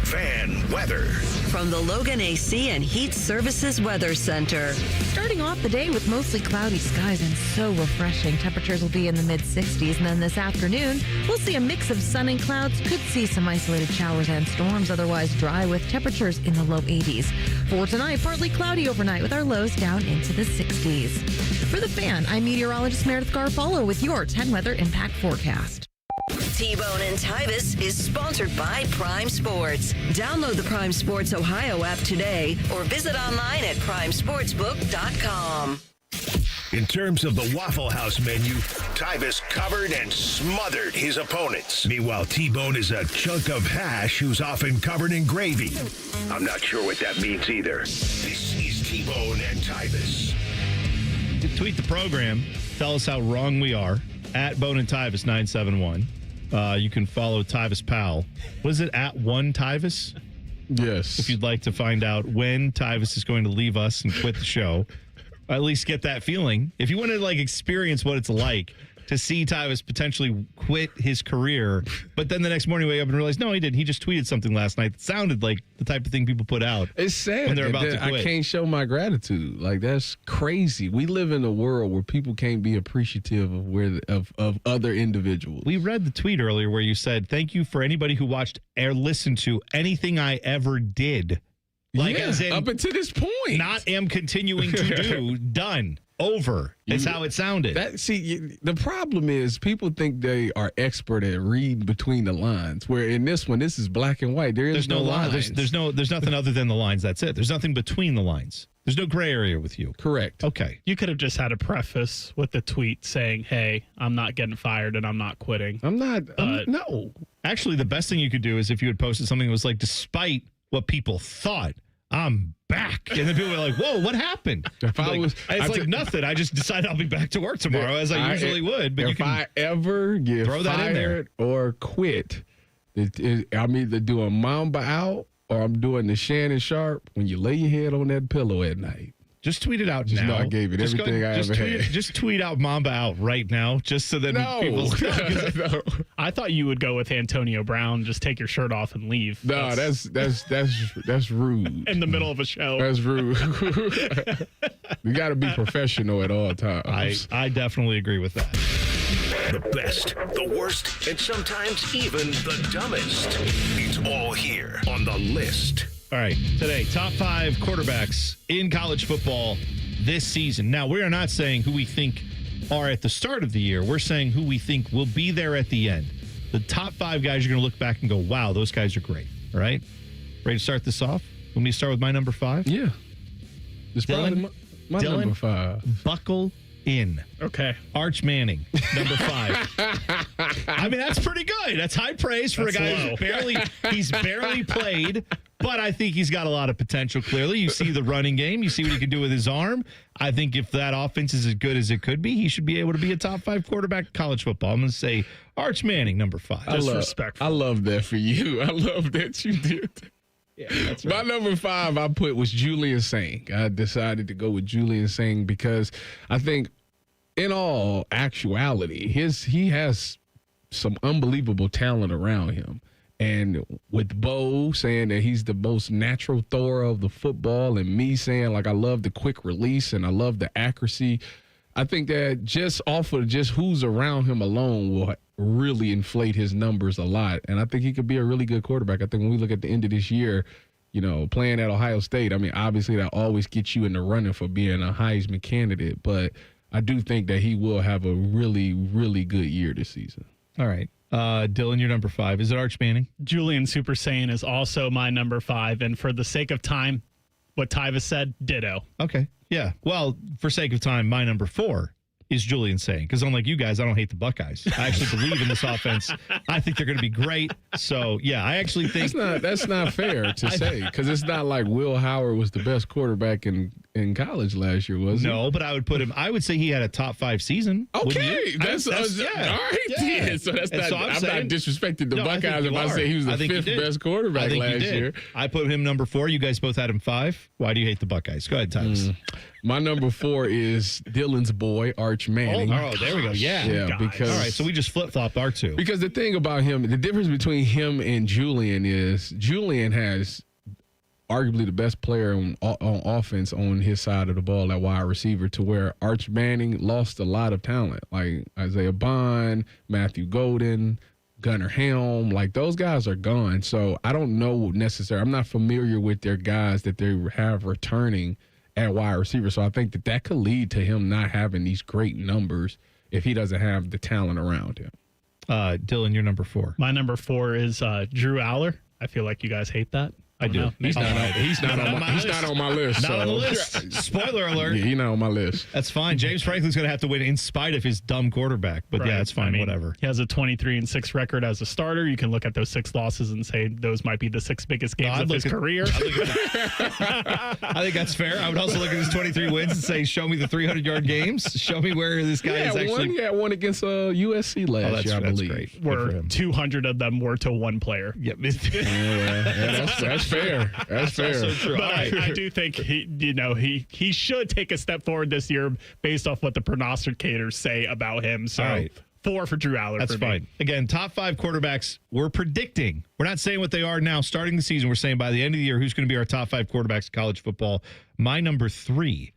Fan weather. From the Logan AC and Heat Services Weather Center. Starting off the day with mostly cloudy skies and so refreshing. Temperatures will be in the mid-60s. And then this afternoon, we'll see a mix of sun and clouds. Could see some isolated showers and storms. Otherwise dry with temperatures in the low 80s. For tonight, partly cloudy overnight with our lows down into the 60s. For the Fan, I'm meteorologist Meredith Garfolo with your 10 Weather Impact Forecast. T-Bone and Tyvis is sponsored by Prime Sports. Download the Prime Sports Ohio app today or visit online at primesportsbook.com. In terms of the Waffle House menu, Tyvis covered and smothered his opponents. Meanwhile, T-Bone is a chunk of hash who's often covered in gravy. I'm not sure what that means either. This is T-Bone and Tyvis. Tweet the program. Tell us how wrong we are. At Bone and Tyvis 971. You can follow Tyvis Powell. Was it at one Tyvis? Yes. If you'd like to find out when Tyvis is going to leave us and quit the show, at least get that feeling. If you want to experience what it's like to see Tyvis potentially quit his career, but then the next morning wake up and realize, no, he didn't. He just tweeted something last night that sounded like the type of thing people put out. It's sad when they're about to quit. I can't show my gratitude. That's crazy. We live in a world where people can't be appreciative of other individuals. We read the tweet earlier where you said, thank you for anybody who watched or listened to anything I ever did. As in, up until this point. Not am continuing to do. Done. Over. That's how it sounded. The problem is people think they are expert at reading between the lines. Where in this one, this is black and white. There's no lines. There's nothing other than the lines. That's it. There's nothing between the lines. There's no gray area with you. Correct. Okay. You could have just had a preface with the tweet saying, hey, I'm not getting fired and I'm not quitting. No. Actually, the best thing you could do is if you had posted something that was despite what people thought, I'm back. And then people were like, whoa, what happened? It's nothing. I just decided I'll be back to work tomorrow as I usually would. But if I ever get fired or quit, I'm either doing Mamba out or I'm doing the Shannon Sharp when you lay your head on that pillow at night. Just tweet it out just now. Know I gave it everything I ever had. Just tweet out Mamba out right now, just so that people... No. I thought you would go with Antonio Brown, just take your shirt off and leave. No, that's rude. In the middle of a show. That's rude. You got to be professional at all times. I definitely agree with that. The best, the worst, and sometimes even the dumbest. It's all here on the list. All right, today, top 5 quarterbacks in college football this season. Now, we are not saying who we think are at the start of the year. We're saying who we think will be there at the end. The top 5 guys you're going to look back and go, wow, those guys are great. All right? Ready to start this off? Want me to start with my number 5? Yeah. It's probably my number 5. Buckle in. Okay. Arch Manning, number 5. I mean, that's pretty good. That's high praise for a guy who's barely played, but I think he's got a lot of potential, clearly. You see the running game. You see what he can do with his arm. I think if that offense is as good as it could be, he should be able to be a top 5 quarterback in college football. I'm going to say Arch Manning, number 5. Disrespectful. I love that for you. I love that you did. Yeah, that's right. My number 5 I put was Julian Saint. I decided to go with Julian Saint because I think in all actuality, he has some unbelievable talent around him. And with Bo saying that he's the most natural thrower of the football and me saying, like, I love the quick release and I love the accuracy, I think that just off of just who's around him alone will really inflate his numbers a lot. And I think he could be a really good quarterback. I think when we look at the end of this year, you know, playing at Ohio State, I mean, obviously that always gets you in the running for being a Heisman candidate. But I do think that he will have a really, really good year this season. All right. Dylan, your number 5. Is it Arch Manning? Julian Super Saiyan is also my number 5. And for the sake of time, what Tyvis said, ditto. Okay. Yeah. Well, for sake of time, my number 4 is Julian Saint. Because unlike you guys, I don't hate the Buckeyes. I actually believe in this offense. I think they're going to be great. So, yeah, I actually think... That's not fair to say. Because it's not like Will Howard was the best quarterback in college last year, was he? No, but I would put him... I would say he had a top 5 season. Okay. That's all right. Yeah. So that's not... I'm not disrespecting the Buckeyes if I say he was the 5th best quarterback last year. I put him number 4. You guys both had him 5. Why do you hate the Buckeyes? Go ahead, Tyvis. My number 4 is Dylan's boy, Arch Manning. Oh, there we go. Yeah. Because, all right, so we just flip-flopped our 2. Because the thing about him, the difference between him and Julian is Julian has arguably the best player on offense on his side of the ball at wide receiver, to where Arch Manning lost a lot of talent, like Isaiah Bond, Matthew Golden, Gunnar Helm. Like, those guys are gone. So I don't know necessarily. I'm not familiar with their guys that they have returning at wide receiver. So I think that could lead to him not having these great numbers if he doesn't have the talent around him. Dylan, your number 4. My number 4 is Drew Aller. I feel like you guys hate that. I do. He's not on my list. Not on the list. Spoiler alert. Yeah, he's not on my list. That's fine. James Franklin's going to have to win in spite of his dumb quarterback. But yeah, it's fine. Whatever. He has a 23-6 record as a starter. You can look at those 6 losses and say those might be the 6 biggest games of his career. I think that's fair. I would also look at his 23 wins and say, show me the 300-yard games. Show me where this guy is actually. He had one against USC last year, I believe. Great. Where 200 of them were to one player. Yep. That's fair. That's fair. Also true. But I do think he should take a step forward this year based off what the prognosticators say about him. So, all right. 4 for Drew Aller. That's fine. Again, top 5 quarterbacks we're predicting. We're not saying what they are now starting the season. We're saying by the end of the year, who's going to be our top 5 quarterbacks in college football. My number 3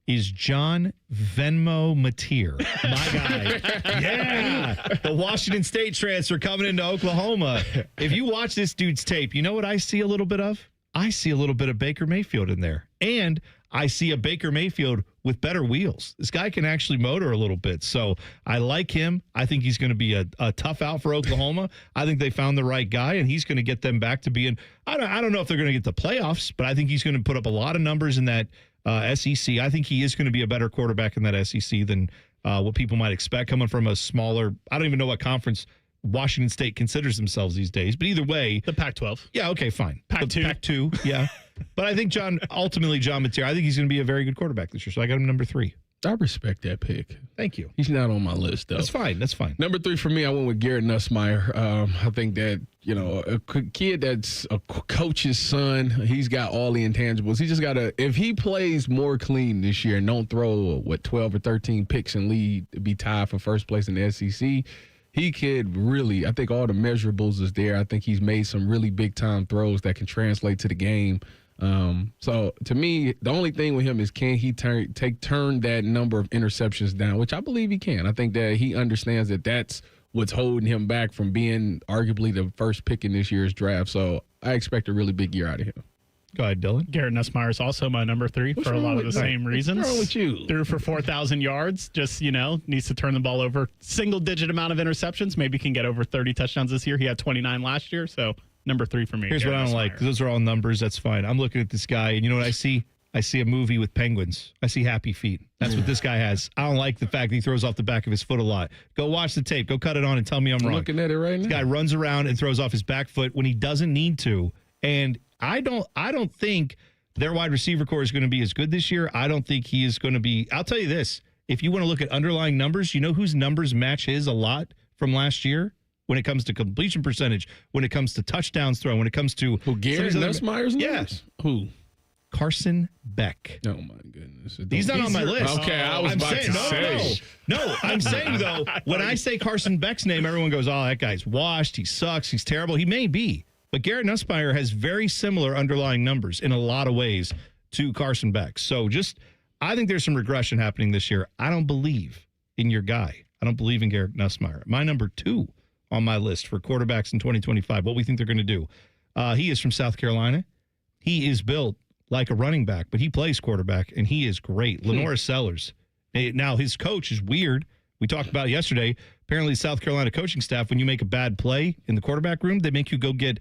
is John Venmo Mateer. My guy. Yeah. The Washington State transfer coming into Oklahoma. If you watch this dude's tape, you know what I see a little bit of? I see a little bit of Baker Mayfield in there. And I see a Baker Mayfield with better wheels. This guy can actually motor a little bit. So I like him. I think he's going to be a tough out for Oklahoma. I think they found the right guy, and he's going to get them back to being, I don't know if they're going to get the playoffs, but I think he's going to put up a lot of numbers in that SEC. I think he is going to be a better quarterback in that SEC than what people might expect coming from a smaller, I don't even know what conference Washington State considers themselves these days. But either way. The Pac-12. Yeah, okay, fine. Pac-2. Pac-2, yeah. But I think John Mateer, I think he's going to be a very good quarterback this year. So I got him number 3. I respect that pick. Thank you. He's not on my list, though. That's fine. Number 3 for me, I went with Garrett Nussmeier. I think that, a kid that's a coach's son, he's got all the intangibles. He just got to, if he plays more clean this year and don't throw, 12 or 13 picks and lead to be tied for first place in the SEC, he could really, I think all the measurables is there. I think he's made some really big-time throws that can translate to the game. So to me, the only thing with him is, can he turn that number of interceptions down, which I believe he can. I think that he understands that that's what's holding him back from being arguably the first pick in this year's draft. So I expect a really big year out of him. Go ahead, Dylan. Garrett Nussmeier is also my number 3 for a lot of the same reasons. What's wrong with you? Threw for 4,000 yards. Just, needs to turn the ball over. Single-digit amount of interceptions. Maybe can get over 30 touchdowns this year. He had 29 last year, so number 3 for me. Here's Garrett what I don't like. Those are all numbers. That's fine. I'm looking at this guy, and you know what I see? I see a movie with penguins. I see happy feet. That's what this guy has. I don't like the fact that he throws off the back of his foot a lot. Go watch the tape. Go cut it on and tell me I'm wrong. Looking at it right now. This guy runs around and throws off his back foot when he doesn't need to. And I don't think their wide receiver core is going to be as good this year. I don't think he is going to be. I'll tell you this. If you want to look at underlying numbers, you know whose numbers match his a lot from last year? When it comes to completion percentage, when it comes to touchdowns thrown, when it comes to Garrett Nussmeier's yes. Who? Carson Beck. Oh my goodness. He's not on my list. Okay, I was about to say. No, I'm saying though, when I say Carson Beck's name, everyone goes, "Oh, that guy's washed. He sucks. He's terrible." He may be, but Garrett Nussmeier has very similar underlying numbers in a lot of ways to Carson Beck. So I think there's some regression happening this year. I don't believe in your guy. I don't believe in Garrett Nussmeier. My number 2 on my list for quarterbacks in 2025, what we think they're going to do. He is from South Carolina. He is built like a running back, but he plays quarterback, and he is great. Lenora Sellers. Now, his coach is weird. We talked about it yesterday. Apparently, South Carolina coaching staff, when you make a bad play in the quarterback room, they make you go get,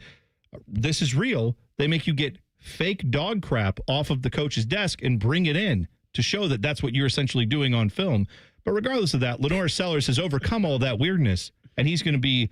this is real, they make you get fake dog crap off of the coach's desk and bring it in to show that that's what you're essentially doing on film. But regardless of that, Lenora Sellers has overcome all that weirdness, and he's going to be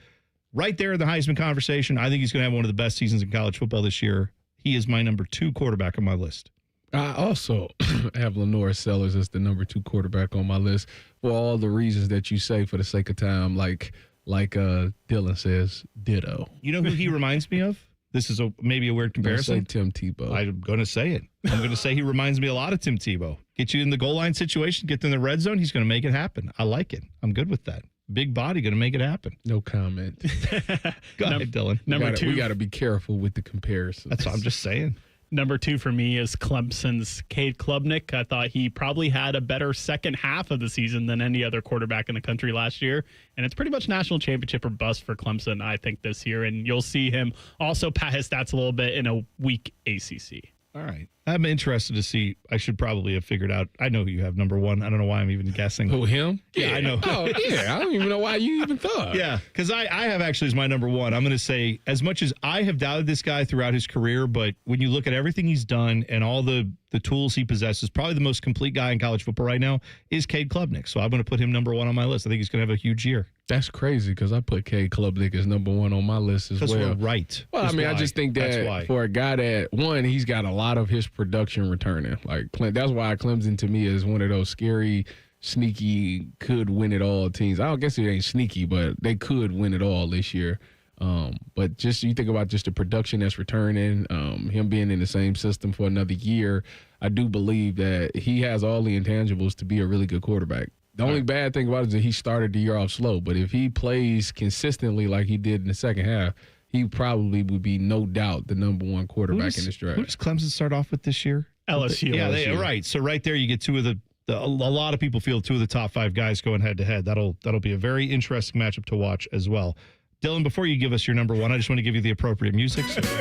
right there in the Heisman conversation. I think he's going to have one of the best seasons in college football this year. He is my number 2 quarterback on my list. I also have Lenora Sellers as the number 2 quarterback on my list for all the reasons that you say for the sake of time, like Dylan says, ditto. You know who he reminds me of? This is maybe a weird comparison. Don't say Tim Tebow. I'm going to say it. I'm going to say he reminds me a lot of Tim Tebow. Get you in the goal line situation, get in the red zone, he's going to make it happen. I like it. I'm good with that. Big body going to make it happen. No comment. Go ahead, Dylan. Number 2. We got to be careful with the comparisons. That's what I'm just saying. Number 2 for me is Clemson's Cade Klubnik. I thought he probably had a better second half of the season than any other quarterback in the country last year. And it's pretty much national championship or bust for Clemson, I think, this year. And you'll see him also pat his stats a little bit in a weak ACC. All right. I'm interested to see. I should probably have figured out. I know who you have number 1. I don't know why I'm even guessing. Who, him? Yeah, I know. Oh, yeah. I don't even know why you even thought. Yeah, because I have actually as my number 1. I'm going to say, as much as I have doubted this guy throughout his career, but when you look at everything he's done and all the tools he possesses, probably the most complete guy in college football right now is Cade Klubnik. So I'm going to put him number 1 on my list. I think he's going to have a huge year. That's crazy because I put Cade Klubnik as number 1 on my list as well. Because we're right. Well, That's I mean, why. I just think that for a guy that, one, he's got a lot of his production returning. Like, that's why Clemson to me is one of those scary, sneaky, could win it all teams. I don't guess it ain't sneaky, but they could win it all this year. But just you think about just the production that's returning, him being in the same system for another year, I do believe that he has all the intangibles to be a really good quarterback. The only bad thing about it is that he started the year off slow. But if he plays consistently like he did in the second half, he probably would be no doubt the number 1 quarterback in this draft. Who does Clemson start off with this year? LSU. Yeah, right. So right there, you get 2 of a lot of people feel 2 of the top 5 guys going head to head. That'll be a very interesting matchup to watch as well. Dylan, before you give us your number 1, I just want to give you the appropriate music. So. He's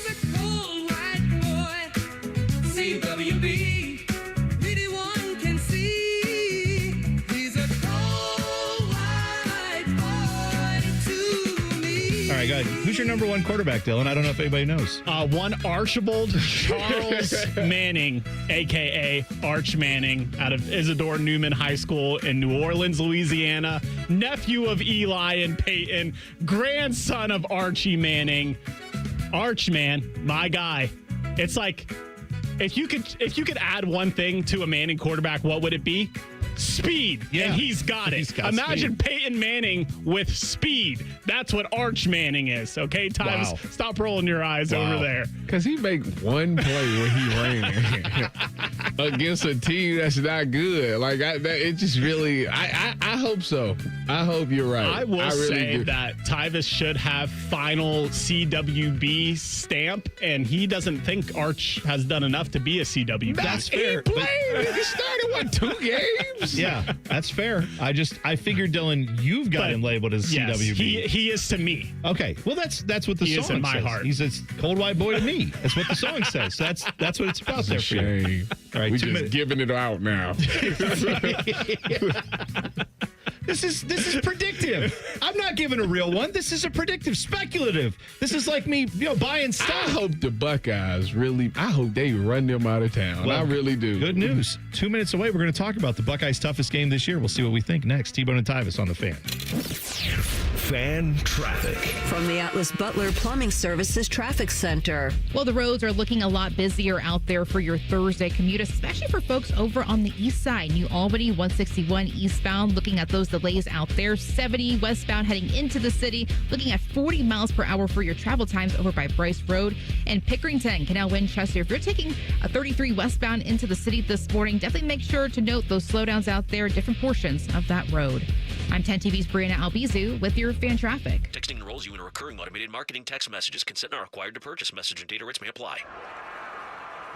a cold white boy, CWB. Anyone can see he's a cold white boy to me. All right, guys. Who's your number 1 quarterback, Dylan? I don't know if anybody knows. One Archibald Charles Manning, a.k.a. Arch Manning, out of Isidore Newman High School in New Orleans, Louisiana. Nephew of Eli and Peyton, grandson of Archie Manning. Arch, man, my guy. It's like, if you could add one thing to a Manning quarterback, what would it be? Speed. Yeah. And he's got it. Imagine speed. Peyton Manning with speed. That's what Arch Manning is. Okay, Tyvis, stop rolling your eyes over there. Because he make one play when he ran against a team that's not good. Like, it just really, I hope so. I hope you're right. I will say that Tyvis should have final CWB stamp, and he doesn't think Arch has done enough to be a CWB. That's fair. He started, 2 games? Yeah, that's fair. I figured, Dylan, you've got him labeled as yes, CWB. He is to me. Okay, well that's what the song is in my says. heart. He's a cold white boy to me. That's what the song says. That's what it's about there for you. All right, we're 2 just minutes. giving it out now. This is predictive. I'm not giving a real one. This is a predictive, speculative. This is like me, buying stock. I hope the Buckeyes I hope they run them out of town. Well, I really do. Good news. 2 minutes away, we're going to talk about the Buckeyes' toughest game this year. We'll see what we think next. T-Bone and Tyvis on the Fan. Fan traffic. From the Atlas Butler Plumbing Services Traffic Center. Well, the roads are looking a lot busier out there for your Thursday commute, especially for folks over on the east side. New Albany, 161 eastbound, looking at those delays out there. 70 westbound heading into the city, looking at 40 miles per hour for your travel times over by Bryce Road. And Pickerington, Canal Winchester, if you're taking a 33 westbound into the city this morning, definitely make sure to note those slowdowns out there at different portions of that road. I'm 10 TV's Brianna Albizu with your fan traffic. Texting enrolls you in a recurring automated marketing text messages. Consent not required to purchase. Message and data rates may apply.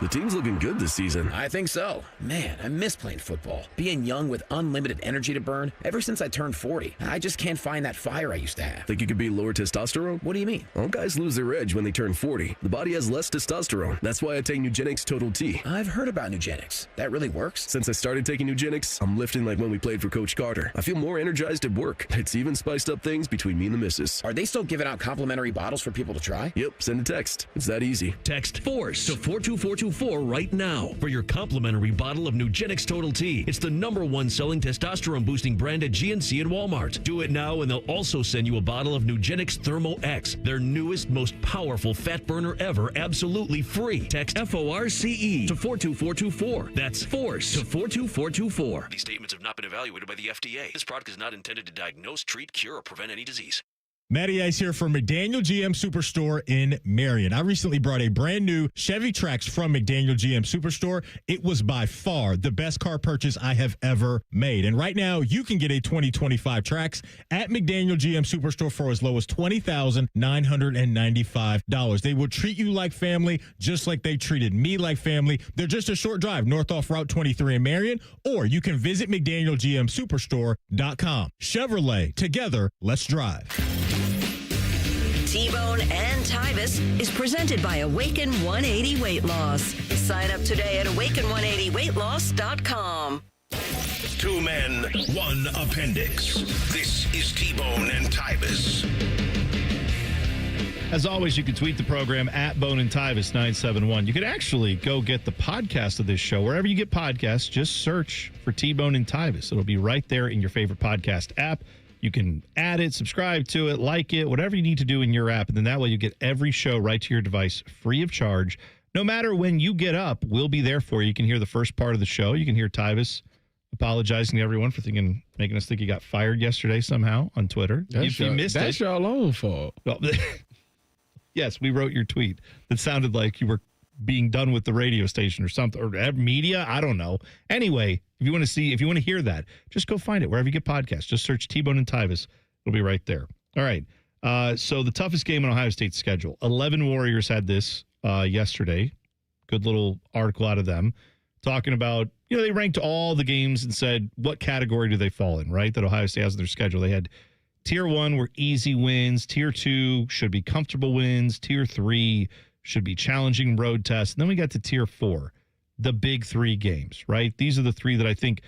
The team's looking good this season. I think so. Man, I miss playing football. Being young with unlimited energy to burn. Ever since I turned 40, I just can't find that fire I used to have. Think you could beat lower testosterone? What do you mean? All guys lose their edge when they turn 40. The body has less testosterone. That's why I take Nugenix Total T. I've heard about Nugenix. That really works? Since I started taking Nugenix, I'm lifting like when we played for Coach Carter. I feel more energized at work. It's even spiced up things between me and the missus. Are they still giving out complimentary bottles for people to try? Yep, send a text. It's that easy. Text FORCE to 42424 right now for your complimentary bottle of Nugenix Total T. It's the #1 selling testosterone boosting brand at GNC and Walmart. Do it now and they'll also send you a bottle of Nugenix Thermo X, their newest, most powerful fat burner ever, absolutely free. Text FORCE to 42424. That's FORCE to 42424. These statements have not been evaluated by the FDA. This product is not intended to diagnose, treat, cure, or prevent any disease. Matty Ice here from McDaniel GM Superstore in Marion. I recently brought a brand new Chevy Trax from McDaniel GM Superstore. It was by far the best car purchase I have ever made. And right now, you can get a 2025 Trax at McDaniel GM Superstore for as low as $20,995. They will treat you like family, just like they treated me like family. They're just a short drive north off Route 23 in Marion, or you can visit McDanielGMSuperstore.com. Chevrolet, together, let's drive. T-Bone and Tyvis is presented by Awaken 180 Weight Loss. Sign up today at awaken180weightloss.com. 2 men, 1 appendix. This is T-Bone and Tyvis. As always, you can tweet the program at Bone and Tyvis 971. You can actually go get the podcast of this show. Wherever you get podcasts, just search for T-Bone and Tyvis. It'll be right there in your favorite podcast app. You can add it, subscribe to it, like it, whatever you need to do in your app. And then that way you get every show right to your device free of charge. No matter when you get up, we'll be there for you. You can hear the first part of the show. You can hear Tyvis apologizing to everyone for making us think he got fired yesterday somehow on Twitter. If you missed it. That's y'all own fault. Well, yes, we wrote your tweet that sounded like you were being done with the radio station or something, or media. I don't know. Anyway, if you want to hear that, just go find it wherever you get podcasts. Just search T-Bone and Tyvis. It'll be right there. All right. So the toughest game on Ohio State's schedule. 11 Warriors had this yesterday. Good little article out of them talking about, they ranked all the games and said, what category do they fall in, right? That Ohio State has in their schedule. They had Tier 1 were easy wins. Tier 2 should be comfortable wins. Tier 3 should be challenging road tests. And then we got to Tier 4, the big 3 games, right? These are the 3 that I think,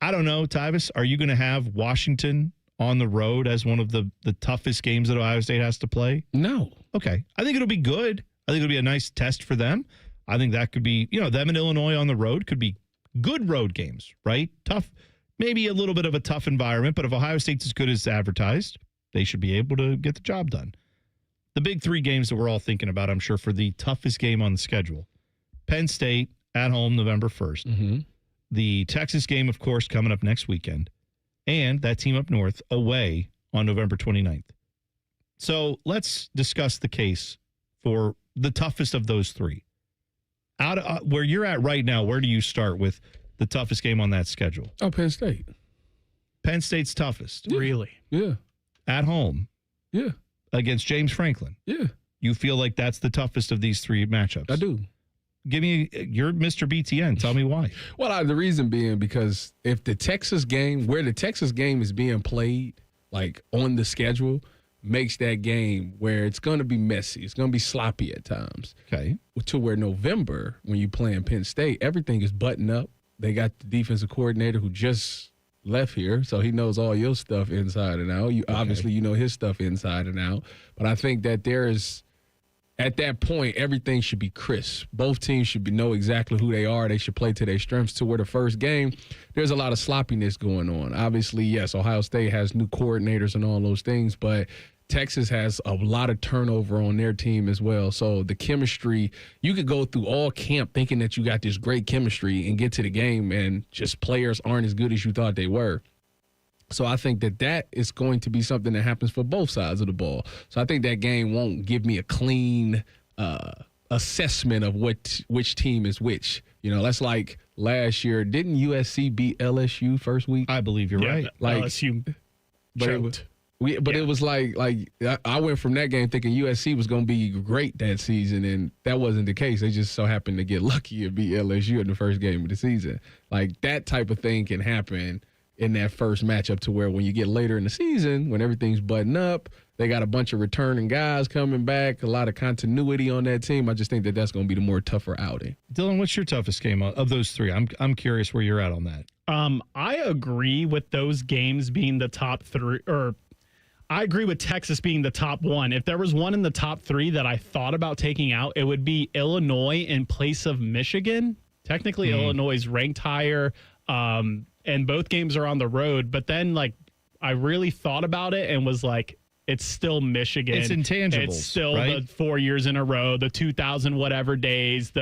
I don't know, Tyvis, are you going to have Washington on the road as one of the toughest games that Ohio State has to play? No. Okay. I think it'll be good. I think it'll be a nice test for them. I think that could be, them and Illinois on the road could be good road games, right? Tough, maybe a little bit of a tough environment, but if Ohio State's as good as advertised, they should be able to get the job done. The big 3 games that we're all thinking about, I'm sure, for the toughest game on the schedule. Penn State at home November 1st. Mm-hmm. The Texas game, of course, coming up next weekend. And that team up north away on November 29th. So let's discuss the case for the toughest of those 3. Out of, where you're at right now, where do you start with the toughest game on that schedule? Oh, Penn State. Penn State's toughest. Yeah. Really? Yeah. At home. Yeah. Against James Franklin. Yeah. You feel like that's the toughest of these 3 matchups? I do. Give me your Mr. BTN. Tell me why. Well, the reason being because if the Texas game, where the Texas game is being played, like on the schedule, makes that game where it's going to be messy. It's going to be sloppy at times. Okay. To where November, when you play in Penn State, everything is buttoned up. They got the defensive coordinator who just left here, so he knows all your stuff inside and out. Obviously, you know his stuff inside and out. But I think that at that point, everything should be crisp. Both teams should know exactly who they are. They should play to their strengths. To where the first game, there's a lot of sloppiness going on. Obviously, yes, Ohio State has new coordinators and all those things, but Texas has a lot of turnover on their team as well. So the chemistry, you could go through all camp thinking that you got this great chemistry and get to the game and just players aren't as good as you thought they were. So I think that is going to be something that happens for both sides of the ball. So I think that game won't give me a clean assessment of which team is which. You know, that's like last year. Didn't USC beat LSU first week? I believe you're right. Like LSU choked. It was like I went from that game thinking USC was going to be great that season, and that wasn't the case. They just so happened to get lucky and beat LSU in the first game of the season. Like, that type of thing can happen in that first matchup, to where when you get later in the season, when everything's buttoned up, they got a bunch of returning guys coming back, a lot of continuity on that team. I just think that that's going to be the more tougher outing. Dylan, what's your toughest game of those three? I'm curious where you're at on that. I agree with those games being the top three, or I agree with Texas being the top one. If there was one in the top three that I thought about taking out, it would be Illinois in place of Michigan. Technically, Illinois is ranked higher, and both games are on the road. But then, like, I really thought about it and was like, it's still Michigan. It's intangibles. It's still right? the 4 years in a row, the 2000 whatever days.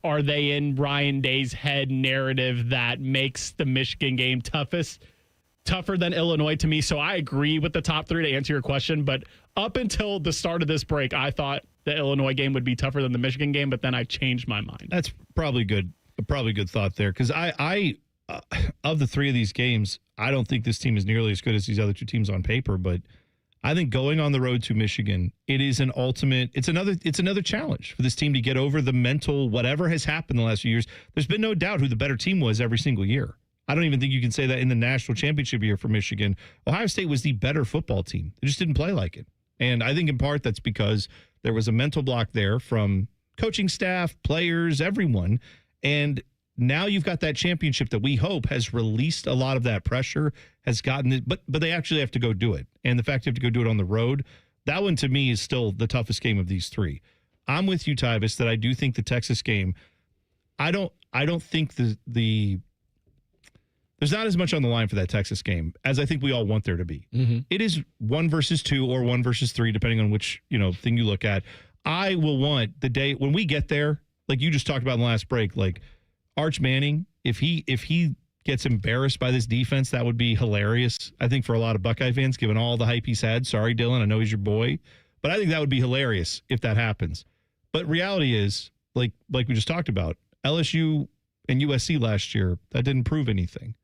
Are they in Ryan Day's head narrative that makes the Michigan game tougher than Illinois to me? So I agree with the top three, to answer your question. But up until the start of this break, I thought the Illinois game would be tougher than the Michigan game, but then I changed my mind. That's probably good. Probably good thought there, because I of the three of these games, I don't think this team is nearly as good as these other two teams on paper. But I think going on the road to Michigan, it's another challenge for this team to get over the mental whatever has happened the last few years. There's been no doubt who the better team was every single year. I don't even think you can say that in the national championship year for Michigan. Ohio State was the better football team. They just didn't play like it. And I think in part that's because there was a mental block there from coaching staff, players, everyone. And now you've got that championship that we hope has released a lot of that pressure, has gotten it, but they actually have to go do it. And the fact you have to go do it on the road, that one to me is still the toughest game of these three. I'm with you, Tyvis, that I do think the Texas game, I don't think the there's not as much on the line for that Texas game as I think we all want there to be. Mm-hmm. It is 1 versus 2 or 1 versus 3, depending on which thing you look at. I will want the day when we get there, like you just talked about in the last break, like Arch Manning, if he gets embarrassed by this defense, that would be hilarious, I think, for a lot of Buckeye fans, given all the hype he's had. Sorry, Dylan, I know he's your boy, but I think that would be hilarious if that happens. But reality is, like we just talked about, LSU and USC last year, that didn't prove anything.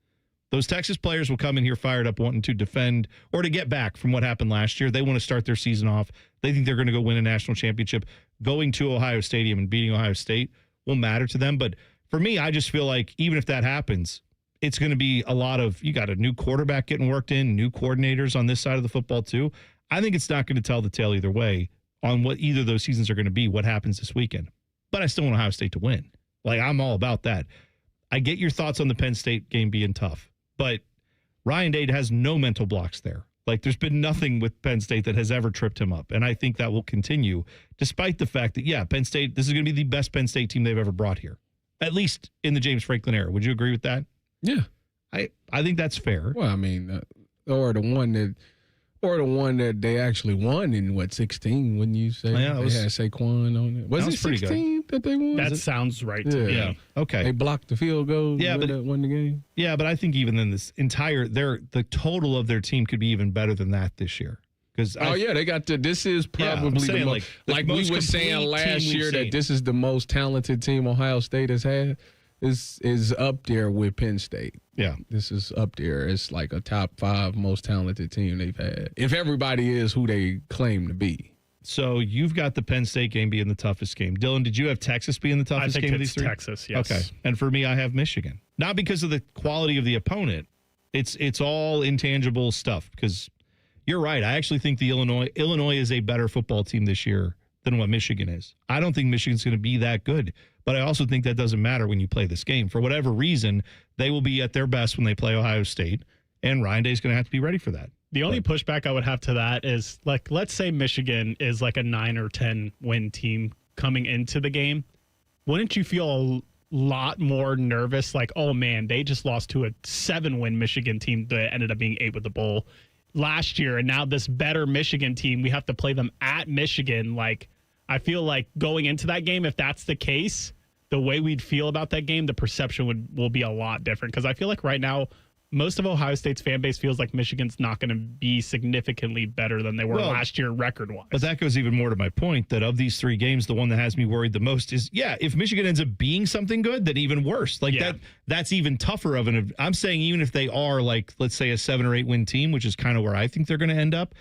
Those Texas players will come in here fired up, wanting to defend or to get back from what happened last year. They want to start their season off. They think they're going to go win a national championship. Going to Ohio Stadium and beating Ohio State will matter to them. But for me, I just feel like even if that happens, it's going to be a lot of, you got a new quarterback getting worked in, new coordinators on this side of the football too. I think it's not going to tell the tale either way on what either of those seasons are going to be, what happens this weekend. But I still want Ohio State to win. Like, I'm all about that. I get your thoughts on the Penn State game being tough. But Ryan Day has no mental blocks there. Like, there's been nothing with Penn State that has ever tripped him up. And I think that will continue, despite the fact that, Penn State, this is going to be the best Penn State team they've ever brought here, at least in the James Franklin era. Would you agree with that? Yeah. I think that's fair. Well, I mean, or the one that they actually won in, 16, wouldn't you say? Yeah, they had Saquon on it. Was it 16 that they won? That sounds right to me. Yeah. Okay. They blocked the field goal. Yeah, but won the game. Yeah, but I think even then the total of their team could be even better than that this year. They got this is probably the most, like we were saying last year that this is the most talented team Ohio State has had. Is up there with Penn State. Yeah. This is up there. It's like a top 5 most talented team they've had, if everybody is who they claim to be. So you've got the Penn State game being the toughest game. Dylan, did you have Texas being the toughest game of these three? Texas, yes. Okay. And for me, I have Michigan. Not because of the quality of the opponent. It's all intangible stuff, because you're right. I actually think the Illinois is a better football team this year than what Michigan is. I don't think Michigan's going to be that good, but I also think that doesn't matter when you play this game. For whatever reason, they will be at their best when they play Ohio State, and Ryan Day's going to have to be ready for that. The only pushback I would have to that is, like, let's say Michigan is like a 9 or 10 win team coming into the game. Wouldn't you feel a lot more nervous? Like, oh man, they just lost to a 7-win Michigan team that ended up being 8 with the bowl last year. And now this better Michigan team, we have to play them at Michigan. Like, I feel like going into that game, if that's the case, the way we'd feel about that game, the perception will be a lot different. Because I feel like right now, most of Ohio State's fan base feels like Michigan's not going to be significantly better than they were last year record-wise. But that goes even more to my point that of these 3 games, the one that has me worried the most is, if Michigan ends up being something good, then even worse. Like that's even tougher of an. I'm saying even if they are, like, let's say a 7 or 8 win team, which is kind of where I think they're going to end up,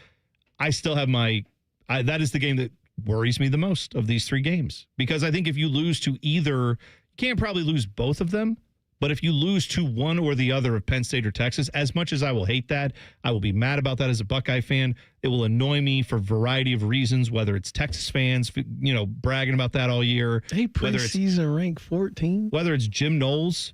I still have that is the game that worries me the most of these 3 games. Because I think if you lose to either, you can't probably lose both of them. But if you lose to one or the other of Penn State or Texas, as much as I will hate that, I will be mad about that as a Buckeye fan. It will annoy me for a variety of reasons, whether it's Texas fans, bragging about that all year. They preseason rank 14. Whether it's Jim Knowles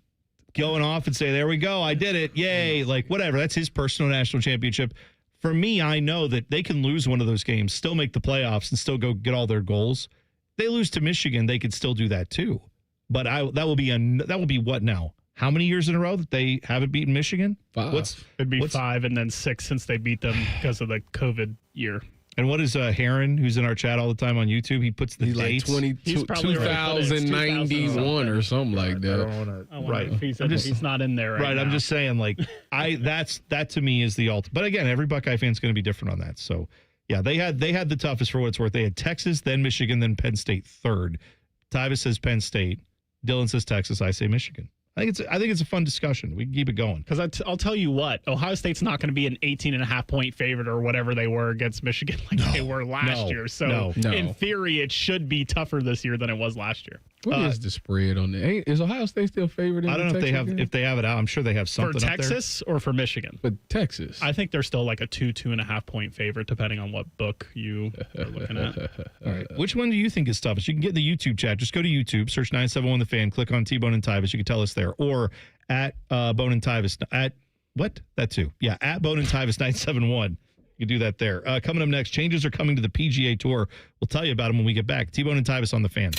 going off and say, there we go, I did it, yay, like whatever. That's his personal national championship. For me, I know that they can lose one of those games, still make the playoffs, and still go get all their goals. They lose to Michigan, they could still do that too. But that will be what now? How many years in a row that they haven't beaten Michigan? 5. It'd be 5 and then 6 since they beat them because of the COVID year. And what is Heron, who's in our chat all the time on YouTube? He puts the dates. Like 2091 or something like that. Right. He's not in there right now. I'm just saying, like, that to me is the ultimate. But again, every Buckeye fan is going to be different on that. So, yeah, they had the toughest for what it's worth. They had Texas, then Michigan, then Penn State third. Tyvis says Penn State. Dylan says Texas. I say Michigan. I think it's a fun discussion. We can keep it going. Because I'll tell you what, Ohio State's not going to be an 18.5-point favorite or whatever they were against Michigan they were last year. So in theory, it should be tougher this year than it was last year. What is the spread on that? Is Ohio State still favored? I don't know if they have it out. I'm sure they have something for Texas or for Michigan. But Texas, I think they're still like a 2.5 point favorite, depending on what book you are looking at. All right, which one do you think is toughest? You can get in the YouTube chat. Just go to YouTube, search 971 The Fan, click on T-Bone and Tyvis. You can tell us there, or at Bone and Tyvis at what? That too. Yeah, at Bone and Tyvis 971. You can do that there. Coming up next, changes are coming to the PGA Tour. We'll tell you about them when we get back. T-Bone and Tyvis on The Fan.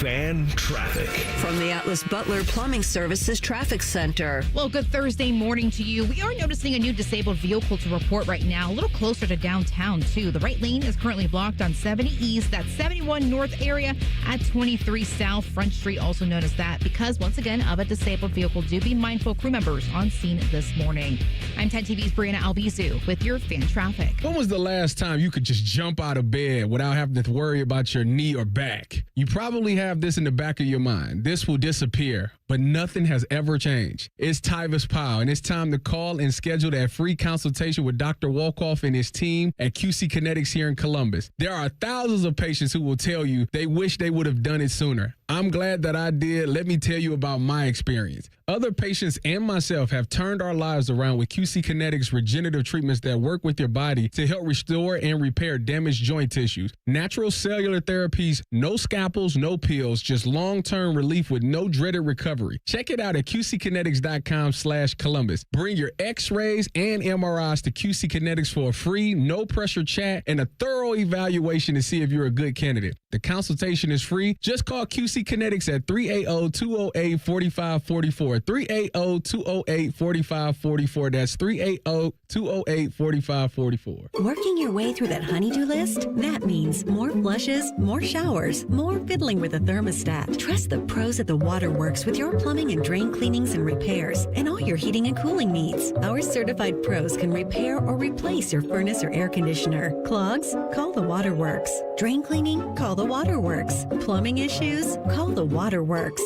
Fan traffic. From the Atlas Butler Plumbing Services Traffic Center. Well, good Thursday morning to you. We are noticing a new disabled vehicle to report right now, a little closer to downtown, too. The right lane is currently blocked on 70 East, that 71 North area at 23 South. Front Street also noticed that because, once again, of a disabled vehicle. Do be mindful, crew members on scene this morning. I'm 10 TV's Brianna Albizu with your fan traffic. When was the last time you could just jump out of bed without having to worry about your knee or back? You probably have this in the back of your mind. This will disappear, but nothing has ever changed. It's Tyvis Powell, and it's time to call and schedule that free consultation with Dr. Wolkoff and his team at QC Kinetics here in Columbus. There are thousands of patients who will tell you they wish they would have done it sooner. I'm glad that I did. Let me tell you about my experience. Other patients and myself have turned our lives around with QC Kinetics regenerative treatments that work with your body to help restore and repair damaged joint tissues. Natural cellular therapies, no scalpels, no pills, just long-term relief with no dreaded recovery. Check it out at qckinetics.com/Columbus. Bring your x-rays and MRIs to QC Kinetics for a free, no-pressure chat and a thorough evaluation to see if you're a good candidate. The consultation is free. Just call QC Kinetics at 380-208-4544. 380-208-4544. That's 380-208-4544. Working your way through that honey-do list? That means more flushes, more showers, more fiddling with a thermostat. Trust the pros at the Waterworks with your plumbing and drain cleanings and repairs and all your heating and cooling needs. Our certified pros can repair or replace your furnace or air conditioner. Clogs? Call the Waterworks. Drain cleaning? Call the Waterworks. Plumbing issues? Call the Waterworks.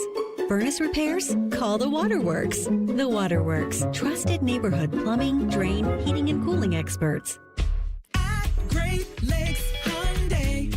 Furnace repairs? Call the Waterworks. The Waterworks. Trusted neighborhood plumbing, drain, heating, and cooling experts. Great Lakes Hyundai.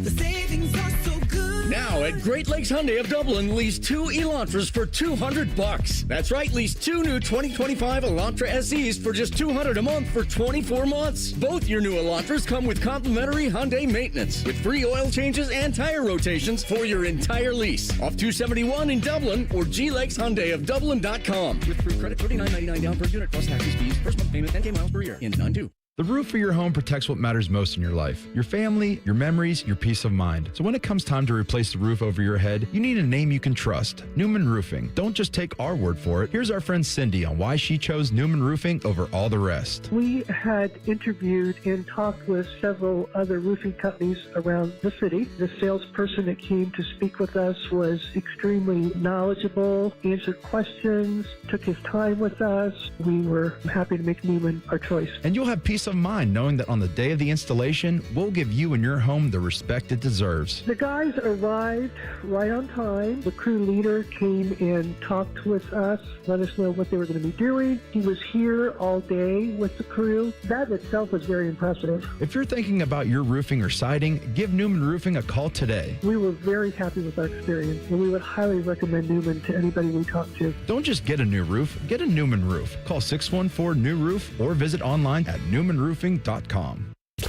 The savings are so good. Now at Great Lakes Hyundai of Dublin. Lease 2 Elantras for $200. That's right, lease 2 new 2025 Elantra SEs for just $200 a month for 24 months. Both your new Elantras come with complimentary Hyundai maintenance with free oil changes and tire rotations for your entire lease. Off 271 in Dublin or glakeshyundaiofdublin.com. With free credit, $39.99 down per unit plus taxes, fees, first month payment, 10K miles per year. In 9-2. The roof of your home protects what matters most in your life. Your family, your memories, your peace of mind. So when it comes time to replace the roof over your head, you need a name you can trust. Newman Roofing. Don't just take our word for it. Here's our friend Cindy on why she chose Newman Roofing over all the rest. We had interviewed and talked with several other roofing companies around the city. The salesperson that came to speak with us was extremely knowledgeable, answered questions, took his time with us. We were happy to make Newman our choice. And you'll have peace of mind knowing that on the day of the installation, we'll give you and your home the respect it deserves. The guys arrived right on time. The crew leader came and talked with us, let us know what they were going to be doing. He was here all day with the crew. That itself was very impressive. If you're thinking about your roofing or siding, give Newman Roofing a call today. We were very happy with our experience, and we would highly recommend Newman to anybody we talk to. Don't just get a new roof, get a Newman roof. Call 614-NEW-ROOF or visit online at newmanroofing.com.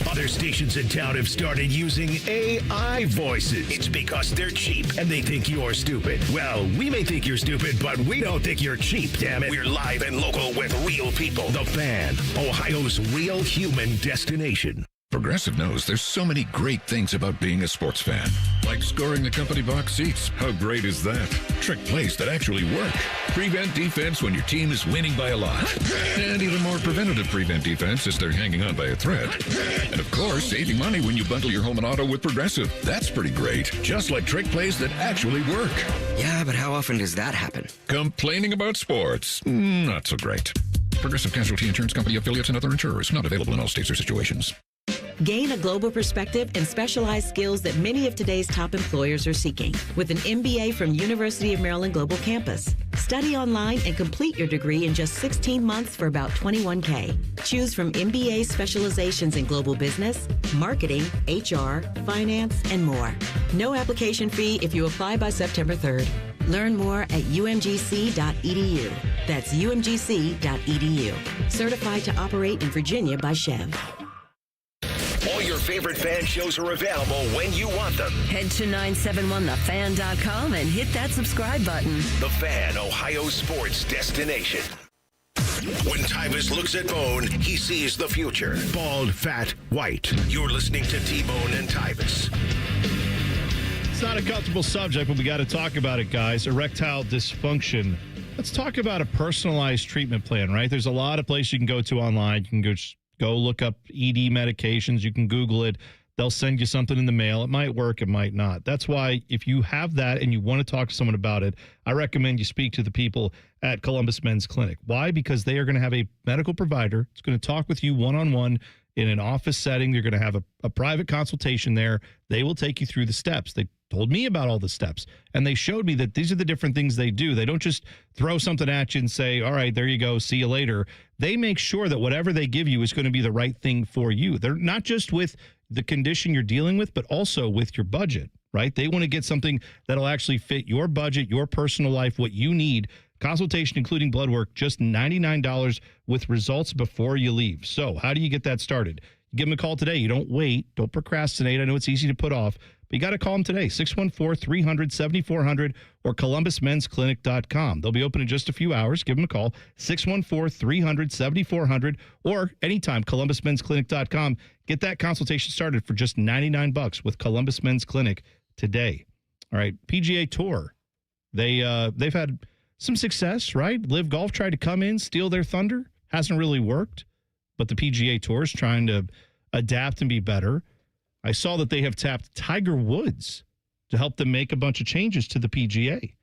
Other stations in town have started using AI voices. It's because they're cheap and they think you're stupid. Well, we may think you're stupid, but we don't think you're cheap, damn it. We're live and local with real people. The Fan, Ohio's real human destination. Progressive knows there's so many great things about being a sports fan. Like scoring the company box seats. How great is that? Trick plays that actually work. Prevent defense when your team is winning by a lot. And even more preventative prevent defense as they're hanging on by a thread. And of course, saving money when you bundle your home and auto with Progressive. That's pretty great. Just like trick plays that actually work. Yeah, but how often does that happen? Complaining about sports. Not so great. Progressive Casualty Insurance Company affiliates and other insurers. Not available in all states or situations. Gain a global perspective and specialized skills that many of today's top employers are seeking with an MBA from University of Maryland Global Campus. Study online and complete your degree in just 16 months for about $21K. Choose from MBA specializations in global business, marketing, HR, finance, and more. No application fee if you apply by September 3rd. Learn more at umgc.edu. That's umgc.edu. Certified to operate in Virginia by Chev. All your favorite fan shows are available when you want them. Head to 971thefan.com and hit that subscribe button. The Fan, Ohio sports destination. When Tyvis looks at Bone, he sees the future. Bald, fat, white. You're listening to T-Bone and Tyvis. It's not a comfortable subject, but we got to talk about it, guys. Erectile dysfunction. Let's talk about a personalized treatment plan, right? There's a lot of places you can go to online. You can go look up ED medications. You can Google it. They'll send you something in the mail. It might work. It might not. That's why if you have that and you want to talk to someone about it, I recommend you speak to the people at Columbus Men's Clinic. Why? Because they are going to have a medical provider. It's going to talk with you one-on-one in an office setting. They're going to have a private consultation there. They will take you through the steps. They told me about all the steps, and they showed me that these are the different things they do. They don't just throw something at you and say, all right, there you go, see you later. They make sure that whatever they give you is going to be the right thing for you. They're not just with the condition you're dealing with, but also with your budget, right? They want to get something that'll actually fit your budget, your personal life, what you need. Consultation, including blood work, just $99 with results before you leave. So how do you get that started? Give them a call today. You don't wait. Don't procrastinate. I know it's easy to put off, but you got to call them today, 614-300-7400 or columbusmensclinic.com. They'll be open in just a few hours. Give them a call, 614-300-7400 or anytime, columbusmensclinic.com. Get that consultation started for just $99 with Columbus Men's Clinic today. All right, PGA Tour. They've had some success, right? Live Golf tried to come in, steal their thunder. Hasn't really worked, but the PGA Tour is trying to adapt and be better. I saw that they have tapped Tiger Woods to help them make a bunch of changes to the PGA.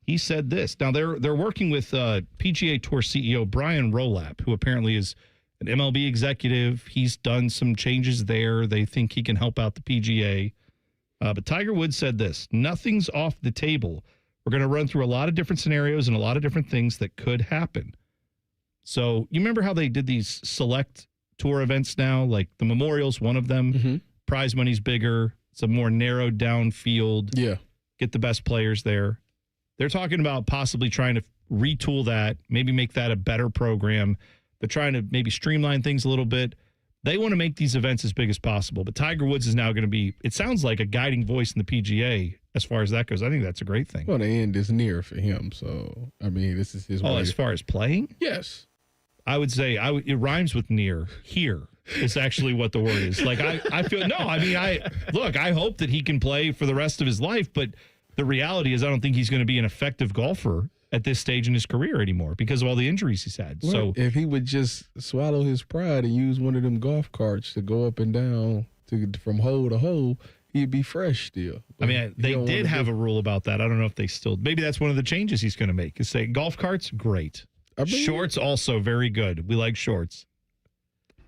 He said this. Now, they're working with PGA Tour CEO Brian Rolap, who apparently is an MLB executive. He's done some changes there. They think he can help out the PGA. But Tiger Woods said this, nothing's off the table. We're going to run through a lot of different scenarios and a lot of different things that could happen. So you remember how they did these select tour events now? Like the Memorial's one of them. Mm-hmm. Prize money's bigger. It's a more narrowed down field. Yeah. get the best players there. They're talking about possibly trying to retool that, maybe make that a better program. They're trying to maybe streamline things a little bit. They want to make these events as big as possible. But Tiger Woods is now going to be, it sounds like, a guiding voice in the PGA as far as that goes. I think that's a great thing. Well, the end is near for him. So, I mean, this is his way. As far as playing? Yes. I would say it rhymes with near. Here is actually what the word is. Like, I feel, no, I mean, I hope that he can play for the rest of his life. But the reality is I don't think he's going to be an effective golfer at this stage in his career anymore because of all the injuries he's had. Well, so if he would just swallow his pride and use one of them golf carts to go up and down from hole to hole, he'd be fresh still. But I mean, they did have a rule about that. I don't know if they still, maybe that's one of the changes he's going to make is say golf carts, great. Shorts also very good. We like shorts.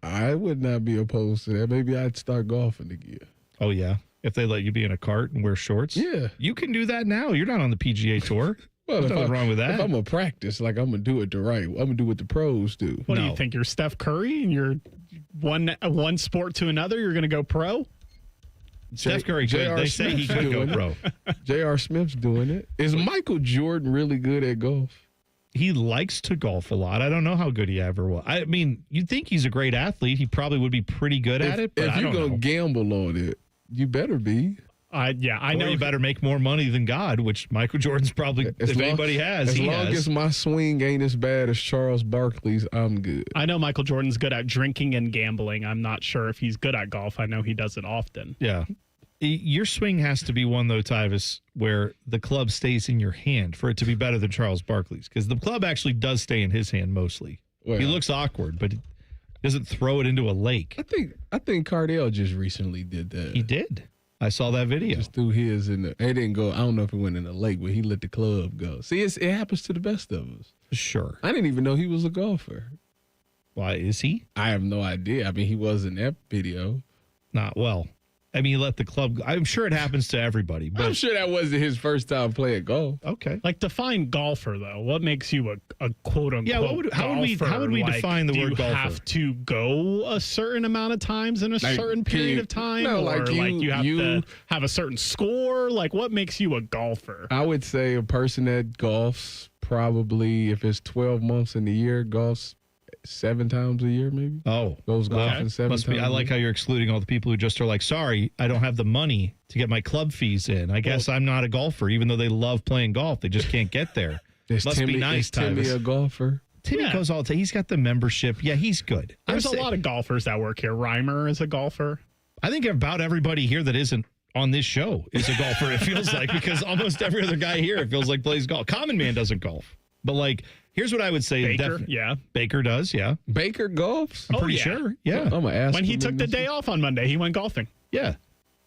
I would not be opposed to that. Maybe I'd start golfing again. Oh, yeah. If they let you be in a cart and wear shorts? Yeah. You can do that now. You're not on the PGA Tour. Well, there's nothing wrong with that. If I'm going to practice, like I'm going to do it the right way. I'm going to do what the pros do. What do you think? You're Steph Curry and you're one sport to another? You're going to go pro? Steph Curry could. They say he could go pro. J.R. Smith's doing it. Is Michael Jordan really good at golf? He likes to golf a lot. I don't know how good he ever was. I mean, you'd think he's a great athlete. He probably would be pretty good at it, but if you're going to gamble on it, you better be. I know you better make more money than God, which Michael Jordan's probably, anybody has, As long as my swing ain't as bad as Charles Barkley's, I'm good. I know Michael Jordan's good at drinking and gambling. I'm not sure if he's good at golf. I know he does it often. Yeah. Your swing has to be one, though, Tyvis, where the club stays in your hand for it to be better than Charles Barkley's, because the club actually does stay in his hand mostly. Well, he looks awkward, but he doesn't throw it into a lake. I think Cardell just recently did that. He did. I saw that video. Just threw his in the. It didn't go. I don't know if it went in the lake, but he let the club go. See, it happens to the best of us. Sure. I didn't even know he was a golfer. Why is he? I have no idea. I mean, he was in that video. Not well. I mean, he let the club. I'm sure it happens to everybody. But I'm sure that wasn't his first time playing golf. Okay. Like, define golfer, though. What makes you a quote unquote? Yeah. How would we define the word golfer? Do you have to go a certain amount of times in a certain period of time, or you have to have a certain score? Like, what makes you a golfer? I would say a person that golfs probably, if it's 12 months in the year, golfs 7 times a year, maybe. Oh, goes golfing 7 Must times. Be. I like how you're excluding all the people who just are like, sorry, I don't have the money to get my club fees in. I guess I'm not a golfer, even though they love playing golf. They just can't get there. Must be nice. Is Timmy a golfer? Timmy goes all the time. He's got the membership. Yeah, he's good. There's a lot of golfers that work here. Reimer is a golfer. I think about everybody here that isn't on this show is a golfer. It feels like, because almost every other guy here, it feels like, plays golf. Common Man doesn't golf, but like. Here's what I would say. Baker, Baker does, yeah. Baker golfs? I'm pretty sure, yeah. I'm going to ask when he took the day off on Monday, he went golfing. Yeah.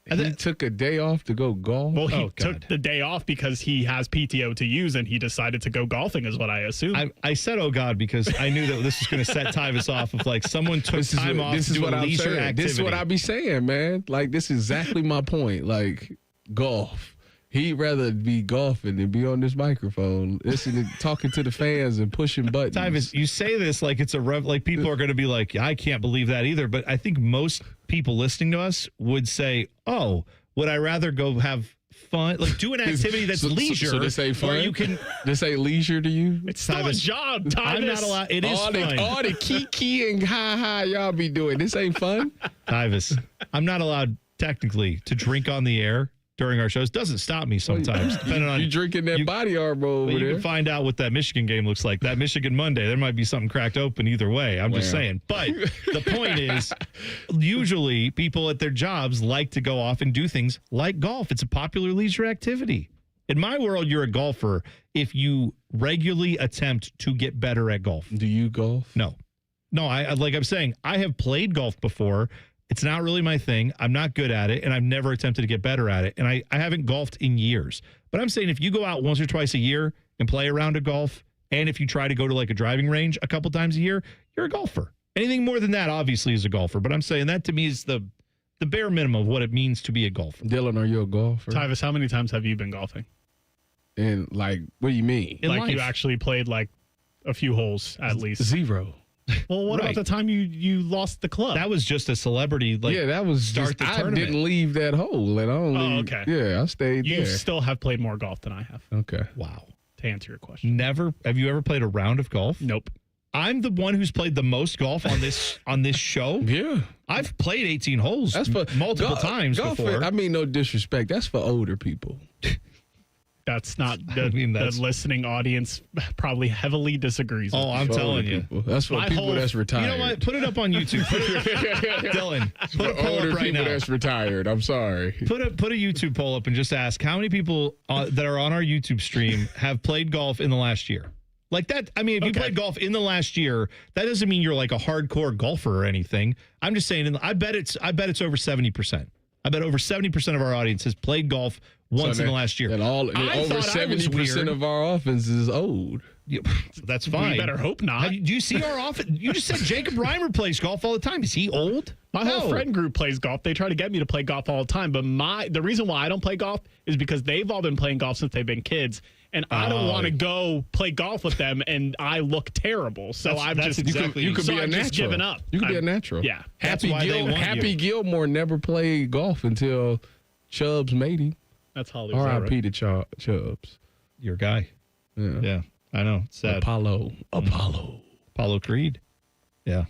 He took a day off to go golf? Well, he took the day off because he has PTO to use, and he decided to go golfing is what I assume. I said, oh, God, because I knew that this was going to set Tyvis off of, like, someone took time off to do a leisure activity. This is what I be saying, man. Like, this is exactly my point. Like, golf. He'd rather be golfing than be on this microphone, listening, talking to the fans and pushing buttons. Tyvis, you say this like it's like people are going to be like, I can't believe that either. But I think most people listening to us would say, oh, would I rather go have fun, like do an activity that's leisure? So this ain't fun? Where you can, this ain't leisure to you? It's still a job, Tyvis. I'm not allowed. It is fun. All the kiki and ha y'all be doing. This ain't fun? Tyvis, I'm not allowed technically to drink on the air during our shows. Doesn't stop me sometimes. Depending on you drinking that body armor over you there. Can find out what that Michigan game looks like. That Michigan Monday, there might be something cracked open either way. I'm just saying. But the point is, usually people at their jobs like to go off and do things like golf. It's a popular leisure activity. In my world, you're a golfer if you regularly attempt to get better at golf. Do you golf? No. I like I'm saying, I have played golf before. It's not really my thing. I'm not good at it, and I've never attempted to get better at it. And I haven't golfed in years. But I'm saying if you go out once or twice a year and play a round of golf, and if you try to go to like a driving range a couple times a year, you're a golfer. Anything more than that, obviously, is a golfer. But I'm saying that to me is the bare minimum of what it means to be a golfer. Dylan, are you a golfer? Tyvis, how many times have you been golfing? And like, what do you mean? Like you actually played like a few holes at least? 0. Well, what about the time you lost the club? That was just a celebrity. That was start the tournament. I didn't leave that hole. Okay. Yeah, I stayed there. You still have played more golf than I have. Okay. Wow. To answer your question. Never. Have you ever played a round of golf? Nope. I'm the one who's played the most golf on this show. Yeah. I've played 18 holes multiple times before. I mean, no disrespect. That's for older people. That's not the listening audience probably heavily disagrees with. Oh, I'm telling you. That's for people that's retired. You know what? Put it up on YouTube. Dylan, put a poll up right now. That's retired. I'm sorry. Put a YouTube poll up and just ask how many people that are on our YouTube stream have played golf in the last year. Like that. I mean, if you played golf in the last year, that doesn't mean you're like a hardcore golfer or anything. I'm just saying. I bet it's over 70%. I bet over 70% of our audience has played golf once in the last year. And over 70% of our offense is old. That's fine. We better hope not. Do you see our offense? You just said Jacob Reimer plays golf all the time. Is he old? My whole friend group plays golf. They try to get me to play golf all the time. But the reason why I don't play golf is because they've all been playing golf since they've been kids. And I don't want to go play golf with them, and I look terrible. So you could be a natural. Just given up. You could be a natural. Yeah. Happy Gilmore never played golf until Chubbs made him. That's Holly. R.I.P. to Chubbs. Your guy. Yeah. I know. It's sad. Apollo Creed. Yeah.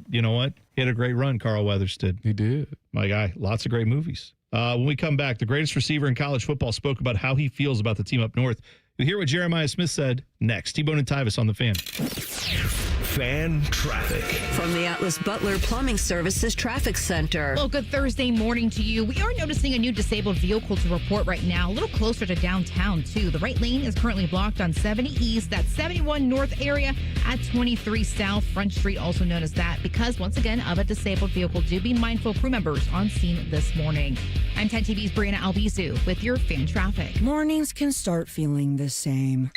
You know what? He had a great run, Carl Weathers did. He did. My guy. Lots of great movies. When we come back, the greatest receiver in college football spoke about how he feels about the team up north. You'll hear what Jeremiah Smith said next. T-Bone and Tyvis on the Fan. Fan traffic. From the Atlas Butler Plumbing Services Traffic Center. Well, good Thursday morning to you. We are noticing a new disabled vehicle to report right now, a little closer to downtown, too. The right lane is currently blocked on 70 East, that 71 North area at 23 South. Front Street, also known as that, because, once again, of a disabled vehicle. Do be mindful, crew members on scene this morning. I'm 10 TV's Brianna Albizu with your Fan Traffic. Mornings can start feeling the same.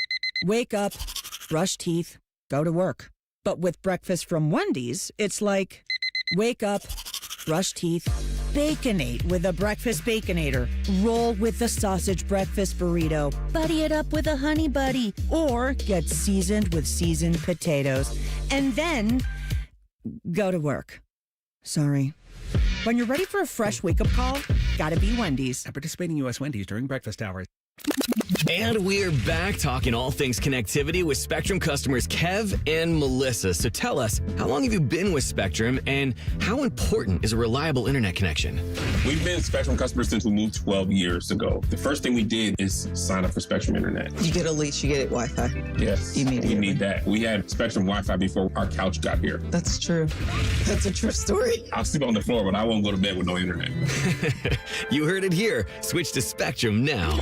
Wake up, brush teeth, go to work. But with breakfast from Wendy's, it's like, wake up, brush teeth, Baconate with a breakfast Baconator. Roll with the sausage breakfast burrito. Buddy it up with a honey buddy. Or get seasoned with seasoned potatoes. And then go to work. Sorry. When you're ready for a fresh wake-up call, gotta be Wendy's. At participating U.S. Wendy's during breakfast hours. And we're back talking all things connectivity with Spectrum customers Kev and Melissa. So tell us, how long have you been with Spectrum and how important is a reliable internet connection? We've been Spectrum customers since we moved 12 years ago. The first thing we did is sign up for Spectrum Internet. You get a lease, you get Wi-Fi. Yes, immediately. We need that. We had Spectrum Wi-Fi before our couch got here. That's true. That's a true story. I'll sleep on the floor, but I won't go to bed with no internet. You heard it here. Switch to Spectrum now.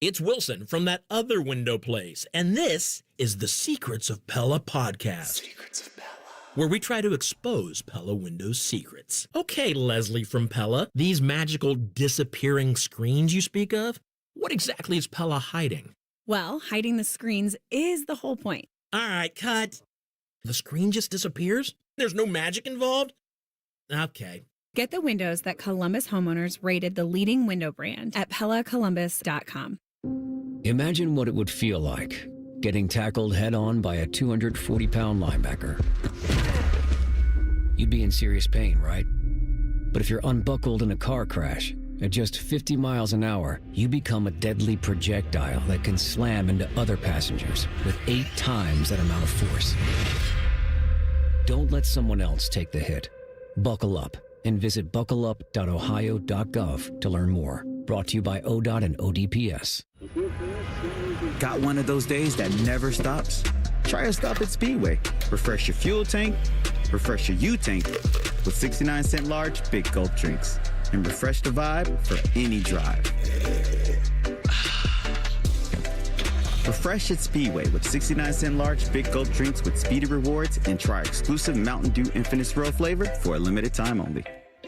It's Wilson from That Other Window Place, and this is the Secrets of Pella podcast. Secrets of Pella. Where we try to expose Pella Windows secrets. Okay, Leslie from Pella, these magical disappearing screens you speak of, what exactly is Pella hiding? Well, hiding the screens is the whole point. All right, cut. The screen just disappears? There's no magic involved? Okay. Get the windows that Columbus homeowners rated the leading window brand at PellaColumbus.com. Imagine what it would feel like getting tackled head-on by a 240-pound linebacker. You'd be in serious pain, right? But if you're unbuckled in a car crash, at just 50 miles an hour, you become a deadly projectile that can slam into other passengers with 8 times that amount of force. Don't let someone else take the hit. Buckle up and visit buckleup.ohio.gov to learn more. Brought to you by ODOT and ODPS. Got one of those days that never stops? Try a stop at Speedway. Refresh your fuel tank, refresh your U-tank with 69-cent large Big Gulp drinks. And refresh the vibe for any drive. Refresh at Speedway with 69-cent large Big Gulp drinks with Speedy Rewards and try exclusive Mountain Dew Infinite Swirl flavor for a limited time only.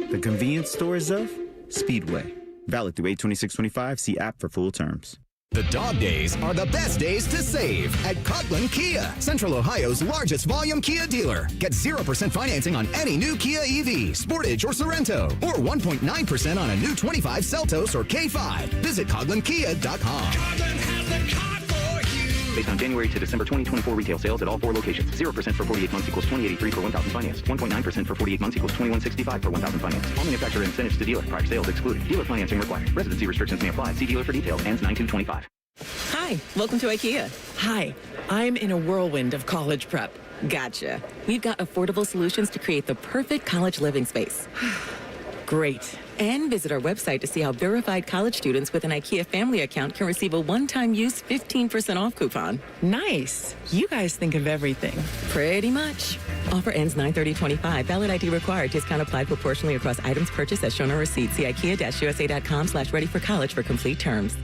The convenience stores of Speedway. Valid through 8/26/25. See app for full terms. The dog days are the best days to save at Coughlin Kia, Central Ohio's largest volume Kia dealer. Get 0% financing on any new Kia EV, Sportage, or Sorrento, or 1.9% on a new 25 Seltos or K5. Visit CoughlinKia.com. Coughlin has the car for you. Based on January to December 2024 retail sales at all 4 locations. 0% for 48 months equals $20.83 per 1,000 finance. 1.9% for 48 months equals $21.65 per 1,000 finance. All manufacturer incentives to dealer. Prior sales excluded. Dealer financing required. Residency restrictions may apply. See dealer for details. Ends 9/2/25. Hi, welcome to IKEA. Hi, I'm in a whirlwind of college prep. Gotcha. We've got affordable solutions to create the perfect college living space. Great. And visit our website to see how verified college students with an IKEA family account can receive a one-time use 15% off coupon. Nice. You guys think of everything. Pretty much. Offer ends 9/30/25. Valid ID required. Discount applied proportionally across items purchased as shown on receipt. See IKEA-USA.com/ready for college for complete terms.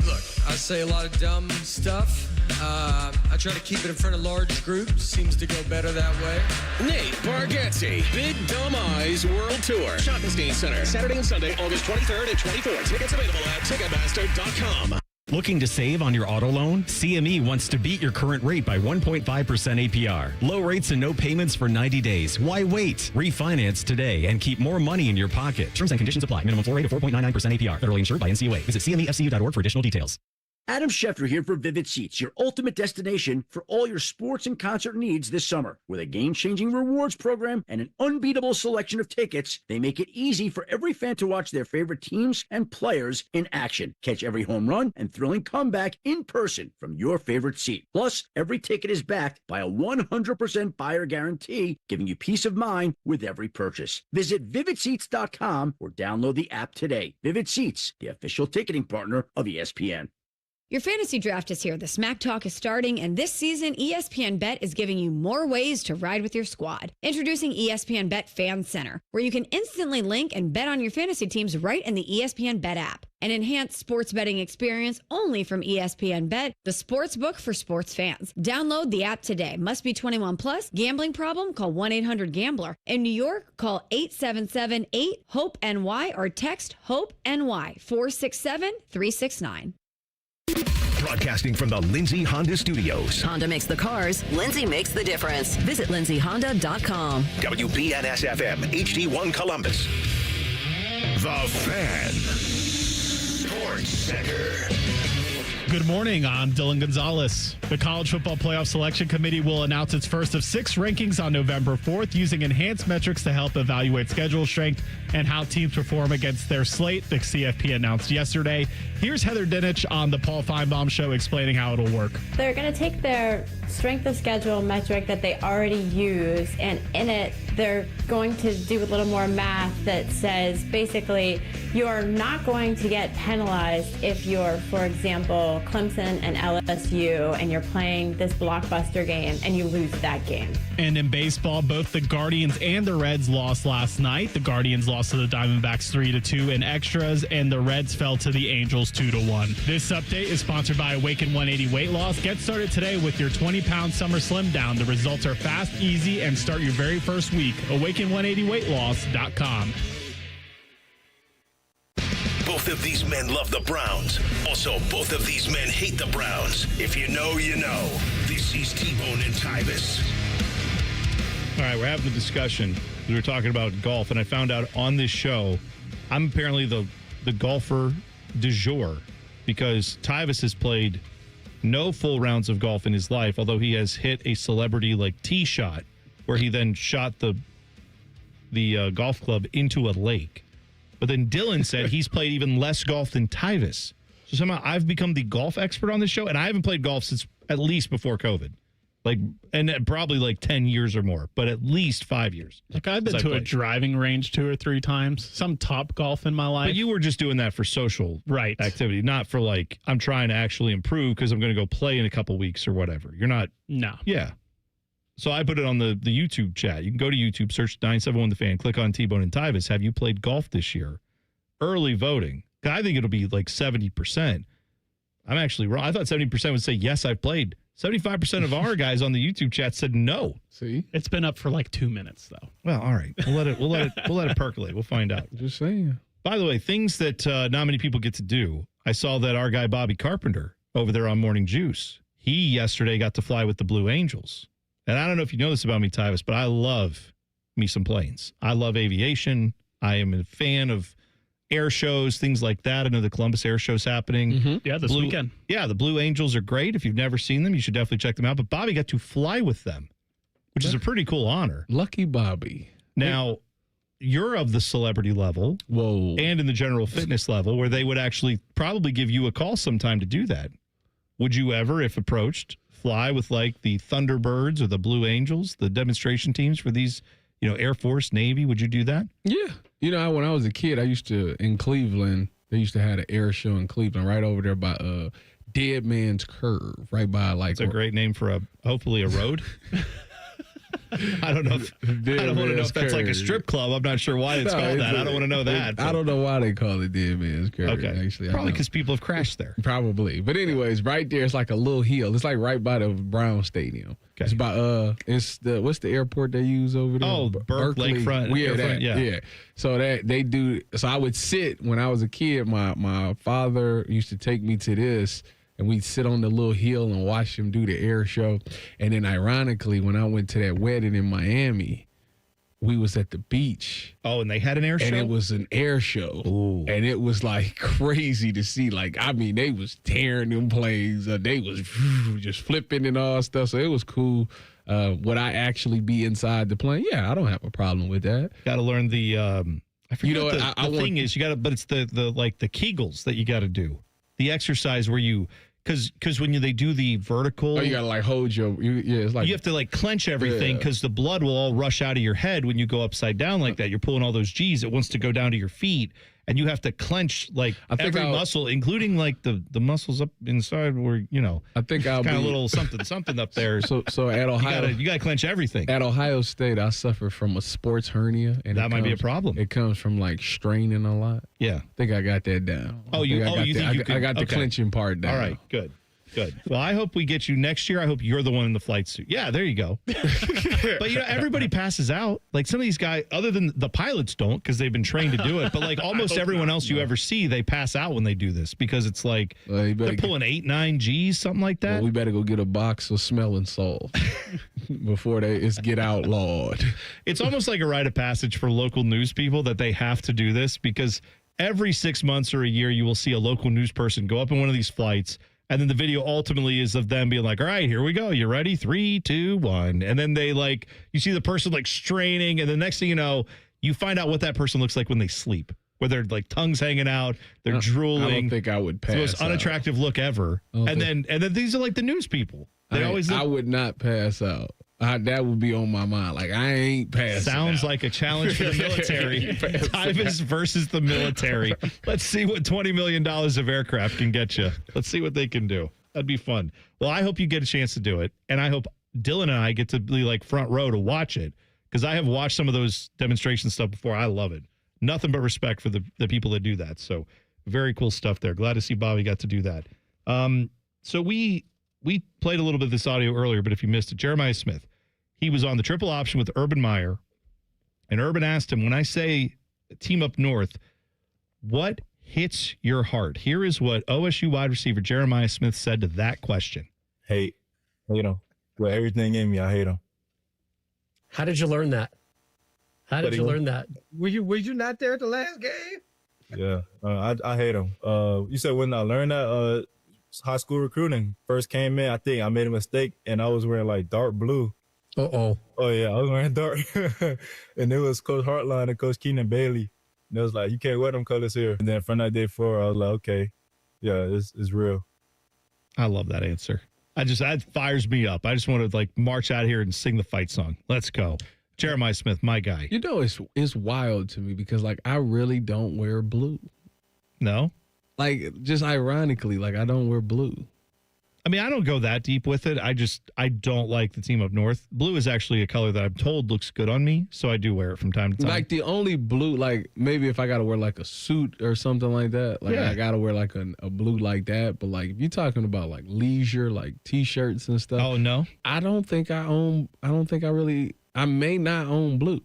Look, I say a lot of dumb stuff. I try to keep it in front of large groups. Seems to go better that way. Nate Bargatze, Big Dumb Eyes World Tour. Schottenstein Center, Saturday and Sunday, August 23rd and 24th. Tickets available at Ticketmaster.com. Looking to save on your auto loan? CME wants to beat your current rate by 1.5% APR. Low rates and no payments for 90 days. Why wait? Refinance today and keep more money in your pocket. Terms and conditions apply. Minimum floor rate of 4.99% APR. Federally insured by NCUA. Visit CMEFCU.org for additional details. Adam Schefter here for Vivid Seats, your ultimate destination for all your sports and concert needs this summer. With a game-changing rewards program and an unbeatable selection of tickets, they make it easy for every fan to watch their favorite teams and players in action. Catch every home run and thrilling comeback in person from your favorite seat. Plus, every ticket is backed by a 100% buyer guarantee, giving you peace of mind with every purchase. Visit VividSeats.com or download the app today. Vivid Seats, the official ticketing partner of ESPN. Your fantasy draft is here. The Smack Talk is starting, and this season, ESPN Bet is giving you more ways to ride with your squad. Introducing ESPN Bet Fan Center, where you can instantly link and bet on your fantasy teams right in the ESPN Bet app. An enhanced sports betting experience only from ESPN Bet, the sports book for sports fans. Download the app today. Must be 21 plus. Gambling problem? Call 1-800-GAMBLER. In New York, call 877-8-HOPE-NY or text HOPE-NY 467-369. Broadcasting from the Lindsay Honda Studios. Honda makes the cars. Lindsay makes the difference. Visit lindsayhonda.com. WBNS-FM, HD1 Columbus. The Fan. Sports Center. Good morning. I'm Dylan Gonzalez. The College Football Playoff Selection Committee will announce its first of 6 rankings on November 4th using enhanced metrics to help evaluate schedule strength and how teams perform against their slate, the CFP announced yesterday. Here's Heather Dinich on the Paul Feinbaum Show explaining how it'll work. They're going to take their strength of schedule metric that they already use, and in it, they're going to do a little more math that says basically you're not going to get penalized if you're, for example, Clemson and LSU, and you're playing this blockbuster game and you lose that game. And in baseball, both the Guardians and the Reds lost last night. The Guardians lost to the Diamondbacks 3-2 in extras, and the Reds fell to the Angels 2-1. This update is sponsored by Awaken 180 Weight Loss. Get started today with your 20-pound summer slim down. The results are fast, easy, and start your very first week. Awaken180weightloss.com. Both of these men love the Browns. Also, both of these men hate the Browns. If you know, you know. This is T-Bone and Tyvis. All right, we're having a discussion. We were talking about golf, and I found out on this show, I'm apparently the golfer du jour because Tyvis has played no full rounds of golf in his life, although he has hit a celebrity like tee shot where he then shot the golf club into a lake. But then Dylan said he's played even less golf than Tyvis. So somehow I've become the golf expert on this show, and I haven't played golf since at least before COVID. And probably like 10 years or more, but at least 5 years. Like I've been to a driving range 2 or 3 times, some top golf in my life. But you were just doing that for social activity, not for like, I'm trying to actually improve because I'm going to go play in a couple weeks or whatever. You're not. No. Yeah. So I put it on the YouTube chat. You can go to YouTube, search 971 The Fan, click on T-Bone and Tyvis. Have you played golf this year? Early voting. I think it'll be like 70%. I'm actually wrong. I thought 70% would say, yes, I've played. 75% of our guys on the YouTube chat said no. See? It's been up for like 2 minutes though. Well, all right. We'll let it percolate. We'll find out. Just saying. By the way, things that not many people get to do. I saw that our guy Bobby Carpenter over there on Morning Juice. He yesterday got to fly with the Blue Angels. And I don't know if you know this about me, Tyvis, but I love me some planes. I love aviation. I am a fan of air shows, things like that. I know the Columbus Air Show's happening. Mm-hmm. Yeah, this weekend. Yeah, the Blue Angels are great. If you've never seen them, you should definitely check them out. But Bobby got to fly with them, which is a pretty cool honor. Lucky Bobby. Now, you're of the celebrity level. Whoa. And in the general fitness level where they would actually probably give you a call sometime to do that. Would you ever, if approached, fly with like the Thunderbirds or the Blue Angels, the demonstration teams for these, Air Force, Navy? Would you do that? Yeah. When I was a kid, in Cleveland, they used to have an air show in Cleveland right over there by Dead Man's Curve, right by like. It's a great name for hopefully a road. I don't know. I don't want to know if that's like a strip club. I'm not sure why it's called that. I don't want to know that. I don't know why they call it Dead Man's Curve. Okay. Actually, probably because people have crashed there. Probably. But anyways, right there, it's like a little hill. It's like right by the Brown Stadium. Okay. It's by what's the airport they use over there? Oh, Berkeley. Lakefront. Yeah. So they do. So I would sit when I was a kid. My father used to take me to this. And we'd sit on the little hill and watch them do the air show. And then ironically, when I went to that wedding in Miami, we was at the beach. Oh, and they had an air show? And it was an air show. Ooh. And it was like crazy to see. They was tearing them planes. They was just flipping and all stuff. So it was cool. Would I actually be inside the plane? Yeah, I don't have a problem with that. Got to learn the I forget what the thing is. You got to, but it's the Kegels that you got to do. The exercise where you, because when they do the vertical, you gotta hold it's like you have to clench everything because the blood will all rush out of your head when you go upside down like that. You're pulling all those G's. It wants to go down to your feet, and you have to clench every muscle, including the muscles up inside where I think I'll kind of little something up there. So at Ohio, you gotta clench everything. At Ohio State, I suffer from a sports hernia, and that might be a problem. It comes from straining a lot. Yeah, I think I got that down. I got the clenching part down. All right, good. Well, I hope we get you next year. I hope you're the one in the flight suit. Yeah, there you go. But everybody passes out. Like some of these guys, other than the pilots don't because they've been trained to do it. But almost everyone else you ever see, they pass out when they do this because it's they're pulling 8-9 G's, something like that. Well, we better go get a box of smelling salt before it's get outlawed. It's almost like a rite of passage for local news people that they have to do this because every 6 months or a year you will see a local news person go up in one of these flights. And then the video ultimately is of them being like, all right, here we go. You ready? 3, 2, 1. And then they you see the person straining. And the next thing you know, you find out what that person looks like when they sleep, where their tongue's hanging out, they're drooling. I don't think I would pass. It's the most unattractive look ever. And then these are the news people. I would not pass out. That would be on my mind. I ain't passing. Sounds out. Like a challenge for the military. Tyvis versus the military. Let's see what $20 million of aircraft can get you. Let's see what they can do. That'd be fun. Well, I hope you get a chance to do it. And I hope Dylan and I get to be front row to watch it because I have watched some of those demonstration stuff before. I love it. Nothing but respect for the people that do that. So very cool stuff there. Glad to see Bobby got to do that. So we played a little bit of this audio earlier, but if you missed it, Jeremiah Smith, he was on the triple option with Urban Meyer, and Urban asked him, when I say team up north, what hits your heart? Here is what OSU wide receiver Jeremiah Smith said to that question. Hate them. With everything in me, I hate them. How did you learn that? Learn that? Were you not there at the last game? Yeah, I hate them. You said when I learned that, high school recruiting first came in, I think I made a mistake and I was wearing dark blue. Oh yeah, I was wearing dark. And it was Coach Hartline and Coach Keenan Bailey. And it was you can't wear them colors here. And then from that day forward, I was like, okay, yeah, it's real. I love that answer. That fires me up. I just want to march out here and sing the fight song. Let's go. Jeremiah Smith, my guy. It's wild to me because I really don't wear blue. No? Just ironically, I don't wear blue. I mean, I don't go that deep with it. I don't like the team up north. Blue is actually a color that I'm told looks good on me, so I do wear it from time to time. The only blue, maybe if I got to wear a suit or something like that, I got to wear a blue like that. But if you're talking about leisure, T-shirts and stuff. Oh, no? I may not own blue.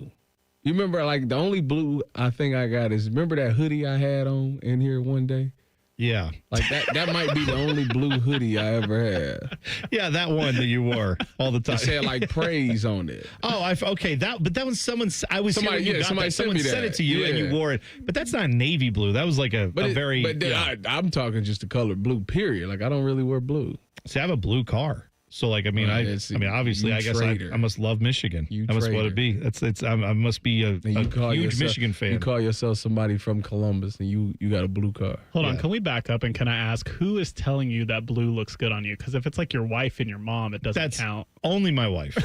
You remember, the only blue I think I got is, remember that hoodie I had on in here one day? Yeah. Like that might be the only blue hoodie I ever had. Yeah, that one that you wore all the time. It said like praise on it. Oh, okay. But that was someone. I was somebody. Yeah, somebody sent it to you, and you wore it. But that's not navy blue. That was like a very. But I'm talking just the color blue. Period. Like I don't really wear blue. See, I have a blue car. So, like, I mean, obviously, I guess I must love Michigan. That must what it be. I must be a huge Michigan fan. You call yourself somebody from Columbus, and you got a blue car. Hold on, can we back up and can I ask who is telling you that blue looks good on you? Because if it's like your wife and your mom, it doesn't count. Only my wife.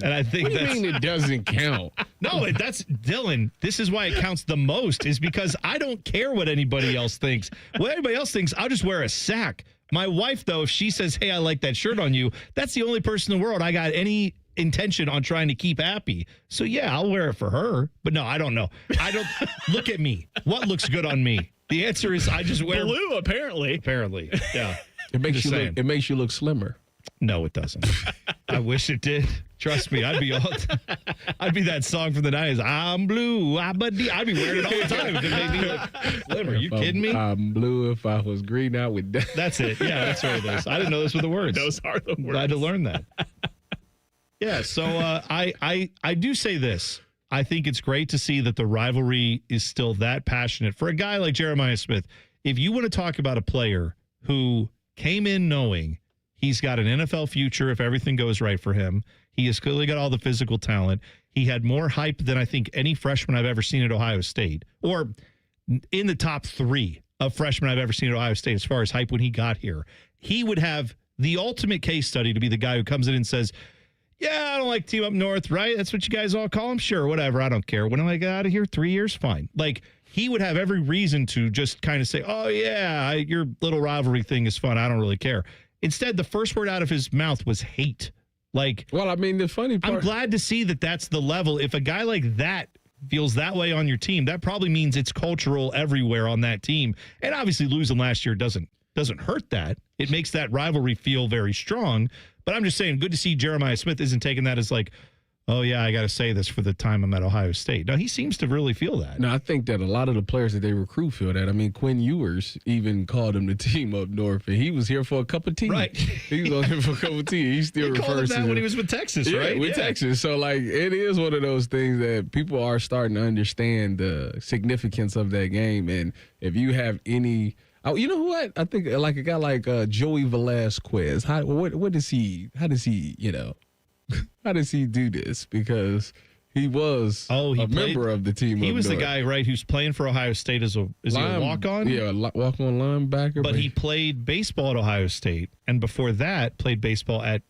And I think what do you mean it doesn't count? No, that's Dylan. This is why it counts the most, is because I don't care what anybody else thinks. What anybody else thinks, I'll just wear a sack. My wife, though, if she says, hey, I like that shirt on you, that's the only person in the world I got any intention on trying to keep happy. So, yeah, I'll wear it for her. But no, I don't know. I don't look at me. What looks good on me? The answer is I just wear blue, apparently. Apparently. Yeah. It makes you look slimmer. No, it doesn't. I wish it did. Trust me, I'd be that song from the 90s. I'm blue. I'd be wearing it all the time if it made me look slimmer. Are you kidding me? I'm blue if I was green out with that. That's it. Yeah, that's what it is. I didn't know those were the words. Those are the words. Glad to learn that. Yeah, so I do say this. I think it's great to see that the rivalry is still that passionate. For a guy like Jeremiah Smith, if you want to talk about a player who came in knowing he's got an NFL future if everything goes right for him. He has clearly got all the physical talent. He had more hype than I think any freshman I've ever seen at Ohio State, or in the top 3 of freshmen I've ever seen at Ohio State as far as hype when he got here. He would have the ultimate case study to be the guy who comes in and says, yeah, I don't like Team Up North, right? That's what you guys all call him? Sure, whatever. I don't care. When I get out of here, 3 years, fine. Like, he would have every reason to just kind of say, oh, yeah, your little rivalry thing is fun. I don't really care. Instead, the first word out of his mouth was hate. Like, well, I mean, the funny part, I'm glad to see that that's the level. If a guy like that feels that way on your team, that probably means it's cultural everywhere on that team. And obviously, losing last year doesn't hurt that. It makes that rivalry feel very strong. But I'm just saying, good to see Jeremiah Smith isn't taking that as like, oh, yeah, I got to say this for the time I'm at Ohio State. No, he seems to really feel that. No, I think that a lot of the players that they recruit feel that. I mean, Quinn Ewers even called him the Team Up North, and he was here for a cup of tea. Right. He was on here for a cup of tea. He still refers to that when he was with Texas, right? With Texas. So, like, it is one of those things that people are starting to understand the significance of that game. And if you have any... Oh, you know what? I think like a guy like Joey Velasquez. How does he do this? Because he was a member of the team. He was the guy, right, who's playing for Ohio State as a walk-on? Yeah, walk-on linebacker. But he played baseball at Ohio State, and before that, played baseball at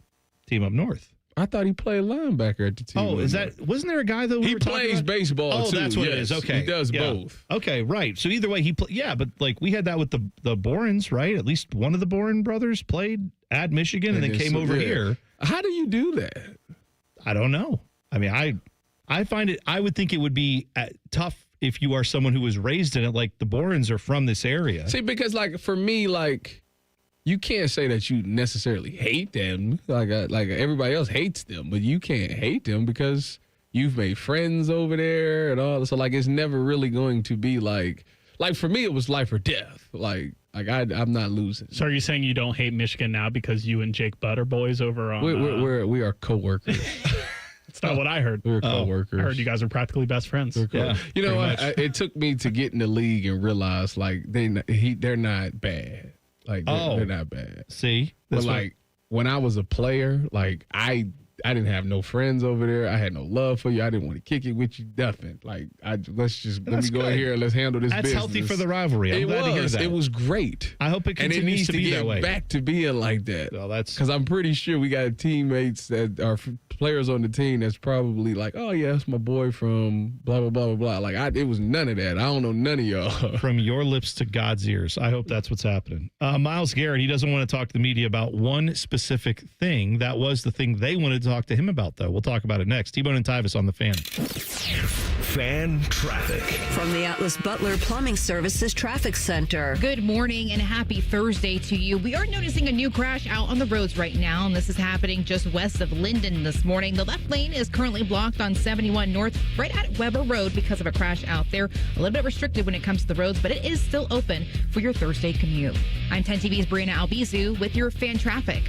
Team Up North. I thought he played linebacker at the team. Oh, wasn't there a guy that he plays baseball too? Oh, that's what it is. Okay. He does both. Okay, right. So either way, but like we had that with the Borens, right? At least one of the Boren brothers played at Michigan and then came over here. How do you do that? I don't know. I mean, I find it, I would think it would be tough if you are someone who was raised in it, like the Borens are from this area. See, because like for me, like, you can't say that you necessarily hate them. Like everybody else hates them, but you can't hate them because you've made friends over there and all. So like, it's never really going to be like for me, it was life or death. Like I'm not losing. So are you saying you don't hate Michigan now because you and Jake Butt are boys over on? We are coworkers. That's not what I heard. We're coworkers. I heard you guys are practically best friends. Yeah. You know what? It took me to get in the league and realize like they're not bad. Like they're not bad. See, but like when I was a player, like I didn't have no friends over there. I had no love for you. I didn't want to kick it with you. Nothing. Like let me go in here and let's handle this. That's business. Healthy for the rivalry. I'm glad to hear that. It was great. I hope it continues to be that way. Back to being like that. Well, that's because I'm pretty sure we got teammates that are players on the team that's probably like, oh yeah, that's my boy from blah blah blah blah blah. Like it was none of that. I don't know none of y'all. From your lips to God's ears. I hope that's what's happening. Myles Garrett, he doesn't want to talk to the media about one specific thing. That was the thing they wanted to talk to him about, though. We'll talk about it next. T-Bone and Tyvis on the Fan. Fan traffic. From the Atlas Butler Plumbing Services Traffic Center. Good morning and happy Thursday to you. We are noticing a new crash out on the roads right now, and this is happening just west of Linden this morning. The left lane is currently blocked on 71 North, right at Weber Road because of a crash out there. A little bit restricted when it comes to the roads, but it is still open for your Thursday commute. I'm 10 TV's Brianna Albizu with your Fan Traffic.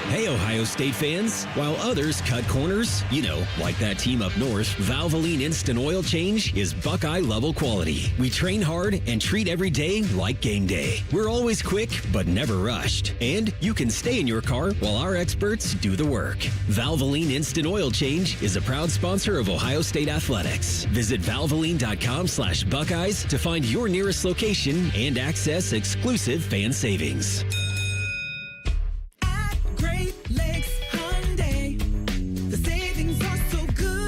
Hey, Ohio State fans. While others cut corners, like that team up north, Valvoline Instant Oil Change is Buckeye-level quality. We train hard and treat every day like game day. We're always quick, but never rushed. And you can stay in your car while our experts do the work. Valvoline Instant Oil Change is a proud sponsor of Ohio State Athletics. Visit valvoline.com/Buckeyes to find your nearest location and access exclusive fan savings.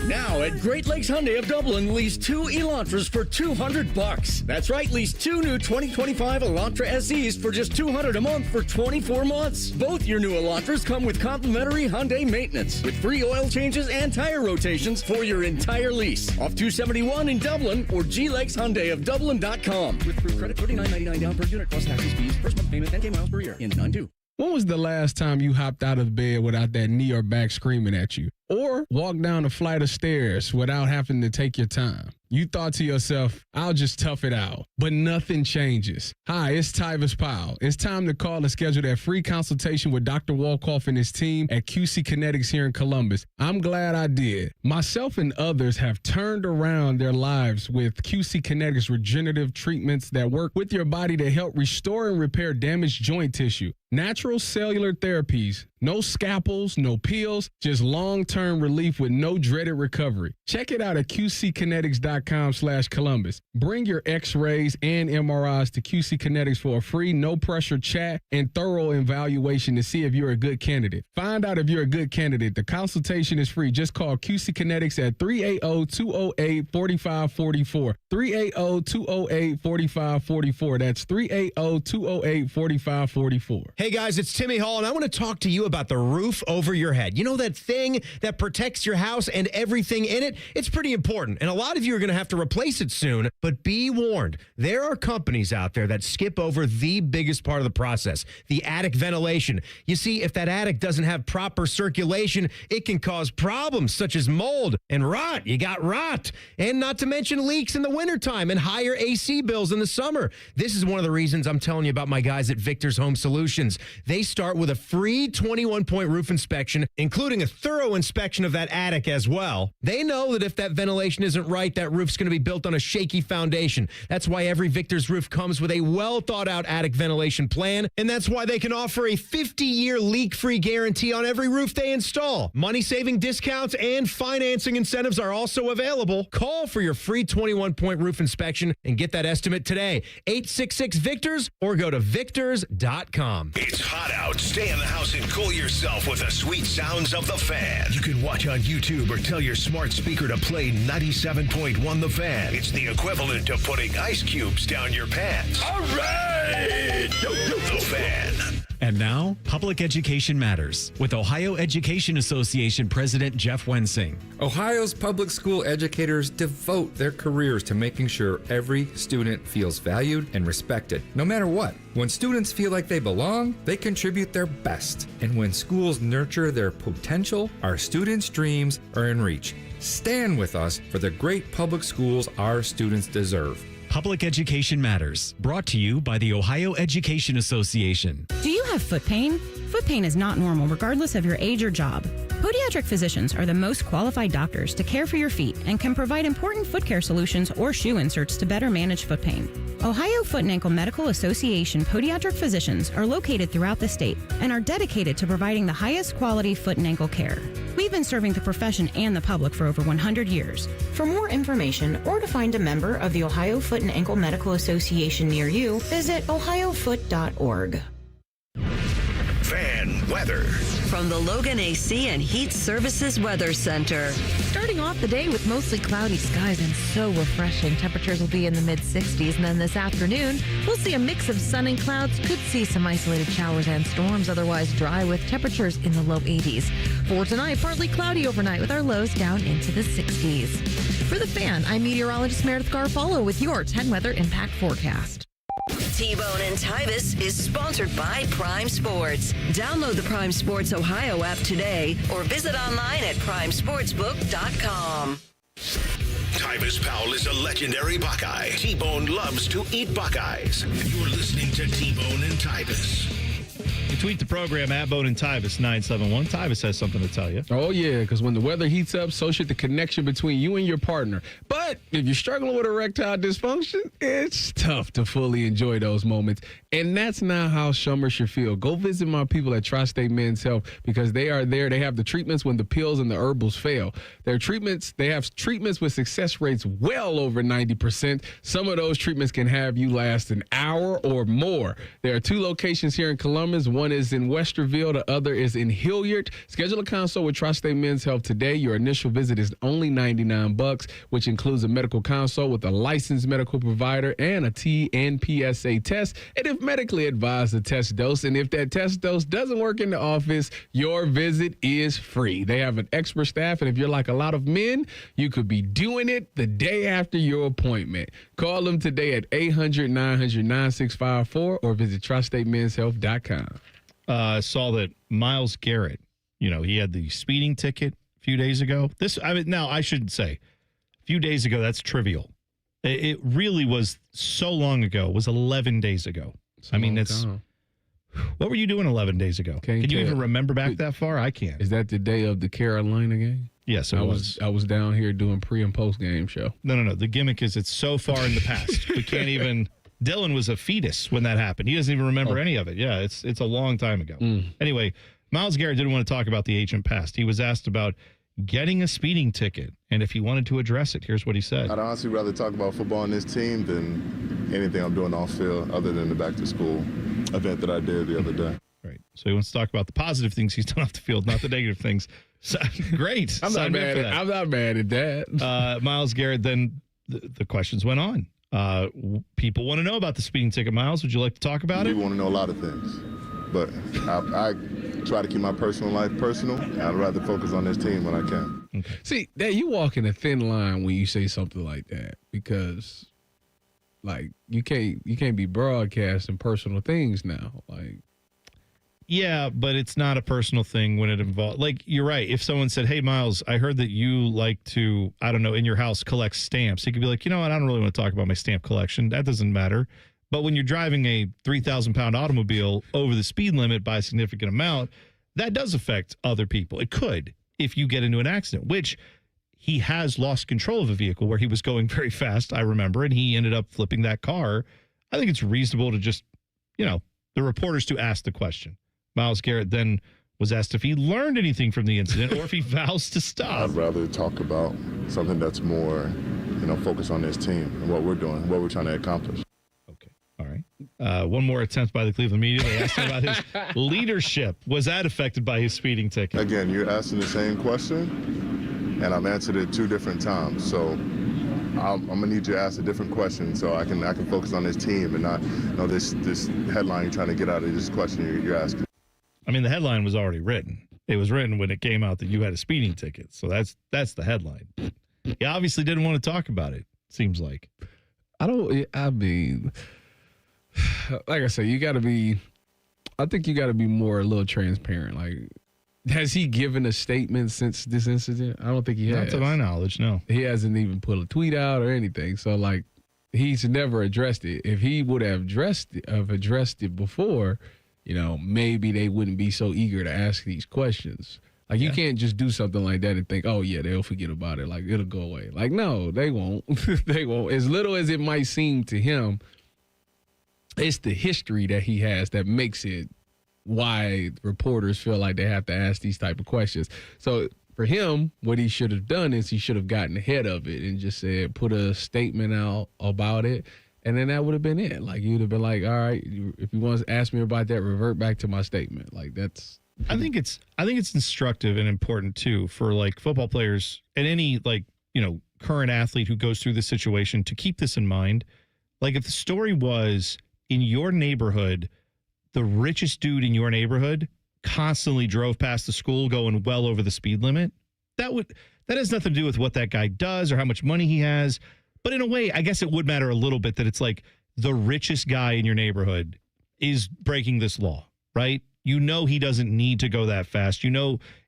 Now at Great Lakes Hyundai of Dublin, lease 2 Elantras for $200. That's right, lease 2 new 2025 Elantra SEs for just $200 a month for 24 months. Both your new Elantras come with complimentary Hyundai maintenance, with free oil changes and tire rotations for your entire lease. Off 271 in Dublin or glakeshyundaiofdublin.com. With approved credit, $39.99 down per unit plus taxes, fees, first month payment, 10K miles per year. In 9-2. When was the last time you hopped out of bed without that knee or back screaming at you? Or walked down a flight of stairs without having to take your time? You thought to yourself, I'll just tough it out. But nothing changes. Hi, it's Tyvis Powell. It's time to call and schedule that free consultation with Dr. Walkoff and his team at QC Kinetics here in Columbus. I'm glad I did. Myself and others have turned around their lives with QC Kinetics regenerative treatments that work with your body to help restore and repair damaged joint tissue. Natural cellular therapies. No scalpels, no pills, just long-term relief with no dreaded recovery. Check it out at qckinetics.com/Columbus. Bring your x-rays and MRIs to QC Kinetics for a free, no-pressure chat and thorough evaluation to see if you're a good candidate. Find out if you're a good candidate. The consultation is free. Just call QC Kinetics at 380-208-4544. 380-208-4544. That's 380-208-4544. Hey guys, it's Timmy Hall, and I want to talk to you about the roof over your head. You know that thing that protects your house and everything in it? It's pretty important, and a lot of you are going to have to replace it soon, but be warned. There are companies out there that skip over the biggest part of the process, the attic ventilation. You see, if that attic doesn't have proper circulation, it can cause problems such as mold and rot. You got rot, and not to mention leaks in the wintertime and higher AC bills in the summer. This is one of the reasons I'm telling you about my guys at Victor's Home Solutions. They start with a free 21-point roof inspection, including a thorough inspection of that attic as well. They know that if that ventilation isn't right, that roof's going to be built on a shaky foundation. That's why every Victor's roof comes with a well-thought-out attic ventilation plan, and that's why they can offer a 50-year leak-free guarantee on every roof they install. Money-saving discounts and financing incentives are also available. Call for your free 21-point roof inspection and get that estimate today. 866-VICTORS or go to victors.com. It's hot out. Stay in the house and cool yourself with the sweet sounds of The Fan. You can watch on YouTube or tell your smart speaker to play 97.1 The Fan. It's the equivalent of putting ice cubes down your pants. All right! The Fan. And now, Public Education Matters with Ohio Education Association President Jeff Wensing. Ohio's public school educators devote their careers to making sure every student feels valued and respected, no matter what. When students feel like they belong, they contribute their best. And when schools nurture their potential, our students' dreams are in reach. Stand with us for the great public schools our students deserve. Public Education Matters, brought to you by the Ohio Education Association. Do you have foot pain? Foot pain is not normal regardless of your age or job. Podiatric physicians are the most qualified doctors to care for your feet and can provide important foot care solutions or shoe inserts to better manage foot pain. Ohio Foot and Ankle Medical Association podiatric physicians are located throughout the state and are dedicated to providing the highest quality foot and ankle care. We've been serving the profession and the public for over 100 years. For more information or to find a member of the Ohio Foot and Ankle Medical Association near you, visit ohiofoot.org. Fan weather. from the Logan AC and Heat Services Weather Center. Starting off the day with mostly cloudy skies and so refreshing. Temperatures will be in the mid-60s. And then this afternoon, we'll see a mix of sun and clouds. Could see some isolated showers and storms. Otherwise dry with temperatures in the low 80s. For tonight, partly cloudy overnight with our lows down into the 60s. For the Fan, I'm meteorologist Meredith Garofalo with your 10 Weather Impact Forecast. T-Bone and Tyvis is sponsored by Prime Sports. Download the Prime Sports Ohio app today or visit online at primesportsbook.com. Tyvis Powell is a legendary Buckeye. T-Bone loves to eat Buckeyes. You're listening to T-Bone and Tyvis. You tweet the program at Bone and Tyvis 971. Tyvis has something to tell you. Oh, yeah, because when the weather heats up, so should the connection between you and your partner. But if you're struggling with erectile dysfunction, it's tough to fully enjoy those moments. And that's not how summer should feel. Go visit my people at Tri-State Men's Health because they are there. They have the treatments when the pills and the herbals fail. They have treatments with success rates well over 90%. Some of those treatments can have you last an hour or more. There are 2 locations here in Columbus. One is in Westerville. The other is in Hilliard. Schedule a consult with Tri-State Men's Health today. Your initial visit is only $99, which includes a medical consult with a licensed medical provider and a TNPSA test. And if medically advised, a test dose. And if that test dose doesn't work in the office, your visit is free. They have an expert staff. And if you're like a lot of men, you could be doing it the day after your appointment. Call them today at 800-900-9654 or visit tristatemenshealth.com. Saw that Myles Garrett, he had the speeding ticket a few days ago. Now I shouldn't say a few days ago. That's trivial. It really was so long ago. It was 11 days ago. What were you doing 11 days ago? Can you even remember back that far? I can't. Is that the day of the Carolina game? Yes, it was. I was down here doing pre and post game show. No. The gimmick is it's so far in the past. We can't even. Dylan was a fetus when that happened. He doesn't even remember any of it. Yeah, it's a long time ago. Anyway, Myles Garrett didn't want to talk about the ancient past. He was asked about getting a speeding ticket and if he wanted to address it. Here's what he said. I'd honestly rather talk about football on this team than anything I'm doing off field other than the back-to-school event that I did the other day. Right. So he wants to talk about the positive things he's done off the field, not the negative things. So, great. I'm not mad at that. Myles Garrett, then the questions went on. People want to know about the speeding ticket. Myles, would you like to talk about it? People want to know a lot of things, but I try to keep my personal life personal. I'd rather focus on this team when I can. Okay. See, you walk in a thin line when you say something like that because, you can't be broadcasting personal things now. Yeah, but it's not a personal thing when it involves, you're right. If someone said, hey, Myles, I heard that you like to, I don't know, in your house collect stamps. He could be like, you know what? I don't really want to talk about my stamp collection. That doesn't matter. But when you're driving a 3,000-pound automobile over the speed limit by a significant amount, that does affect other people. It could if you get into an accident, which he has lost control of a vehicle where he was going very fast, I remember, and he ended up flipping that car. I think it's reasonable to just, the reporters to ask the question. Myles Garrett then was asked if he learned anything from the incident or if he vows to stop. I'd rather talk about something that's more, focused on this team and what we're doing, what we're trying to accomplish. Okay. All right. One more attempt by the Cleveland media. They asked him about his leadership. Was that affected by his speeding ticket? Again, you're asking the same question, and I've answered it 2 different times. So I'm going to need you to ask a different question so I can focus on this team and not this headline you're trying to get out of this question you're asking. I mean, the headline was already written. It was written when it came out that you had a speeding ticket. So that's the headline. He obviously didn't want to talk about it, seems like. Like I said, I think you got to be a little transparent. Has he given a statement since this incident? I don't think he has. Not to my knowledge, no. He hasn't even put a tweet out or anything. So, he's never addressed it. If he would have addressed it before, maybe they wouldn't be so eager to ask these questions. You can't just do something like that and think, oh, yeah, they'll forget about it. It'll go away. No, they won't. They won't. As little as it might seem to him, it's the history that he has that makes it why reporters feel like they have to ask these type of questions. So for him, what he should have done is he should have gotten ahead of it and just said, put a statement out about it. And then that would have been it. You'd have been like, all right, if you want to ask me about that, revert back to my statement. I think it's instructive and important too for like football players and any like, current athlete who goes through this situation to keep this in mind. Like if the story was in your neighborhood, the richest dude in your neighborhood constantly drove past the school going well over the speed limit, that has nothing to do with what that guy does or how much money he has. But in a way, I guess it would matter a little bit that it's like the richest guy in your neighborhood is breaking this law, right? He doesn't need to go that fast.